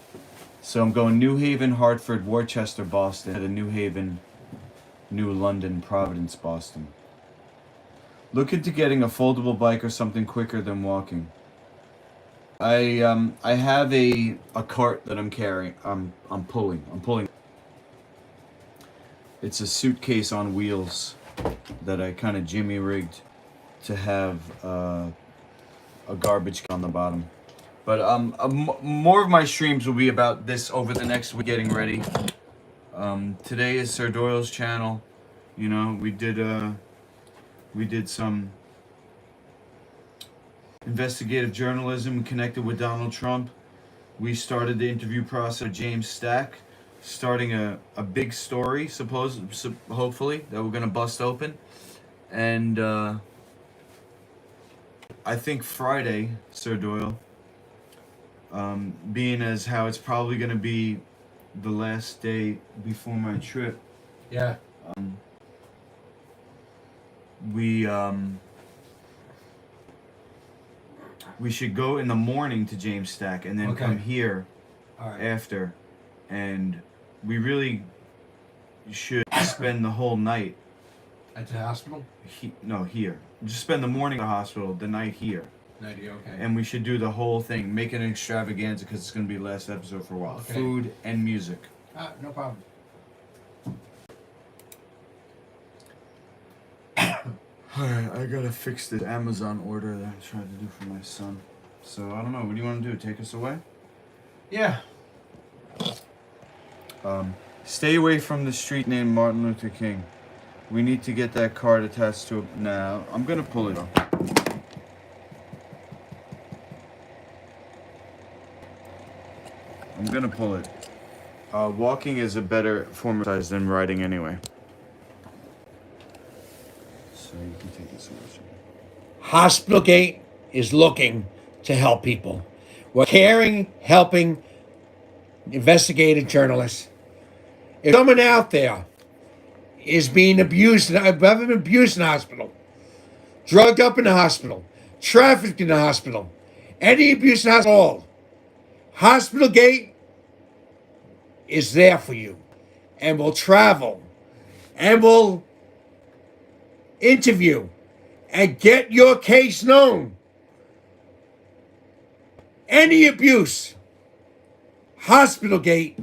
So I'm going New Haven, Hartford, Worcester, Boston, to New Haven, New London, Providence, Boston. Look into getting a foldable bike or something quicker than walking. I have a cart that I'm carrying. I'm pulling. It's a suitcase on wheels that I kind of jimmy rigged to have a garbage can on the bottom. But more of my streams will be about this over the next week, getting ready. Today is Sir Doyle's channel. You know, we did some investigative journalism connected with Donald Trump. We started the interview process with James Stack, starting a big story, hopefully, that we're gonna bust open. And I think Friday, Sir Doyle, being as how it's probably gonna be the last day before my trip, Yeah. we should go in the morning to James Stack and then Okay. come here All right. after, and we really should spend the whole night At the hospital? here. Just spend the morning at the hospital, the night here. 90, okay. And we should do the whole thing, make it an extravaganza because it's going to be the last episode for a while. Okay. Food and music. No problem. Alright, I gotta fix this Amazon order that I tried to do for my son. So, I don't know, what do you want to do? Take us away? Yeah. Stay away from the street named Martin Luther King. We need to get that card attached to it now. I'm gonna pull it off. I'm gonna pull it. Walking is a better form of exercise than riding anyway. So you can take this away. Hospital Gate is looking to help people. We're caring, helping, investigative journalists. If someone out there is being abused, I've been abused in the hospital, drugged up in the hospital, trafficked in the hospital, any abuse in the hospital, Hospital Gate is there for you, and will travel, and will interview, and get your case known. Any abuse, Hospital Gate,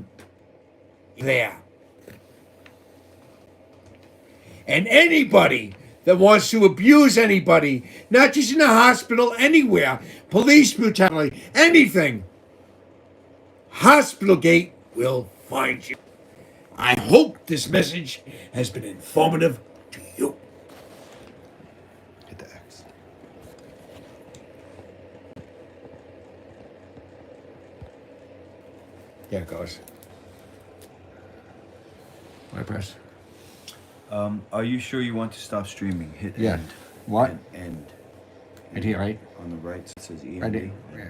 there. And anybody that wants to abuse anybody, not just in the hospital, anywhere, police brutality, anything, hospital gate will find you. I hope this message has been informative to you. Hit the X. There it goes. What I press? Are you sure you want to stop streaming? Hit Yeah. end. What? End. Right here, right? On the right it says E Right and there. D. Yeah.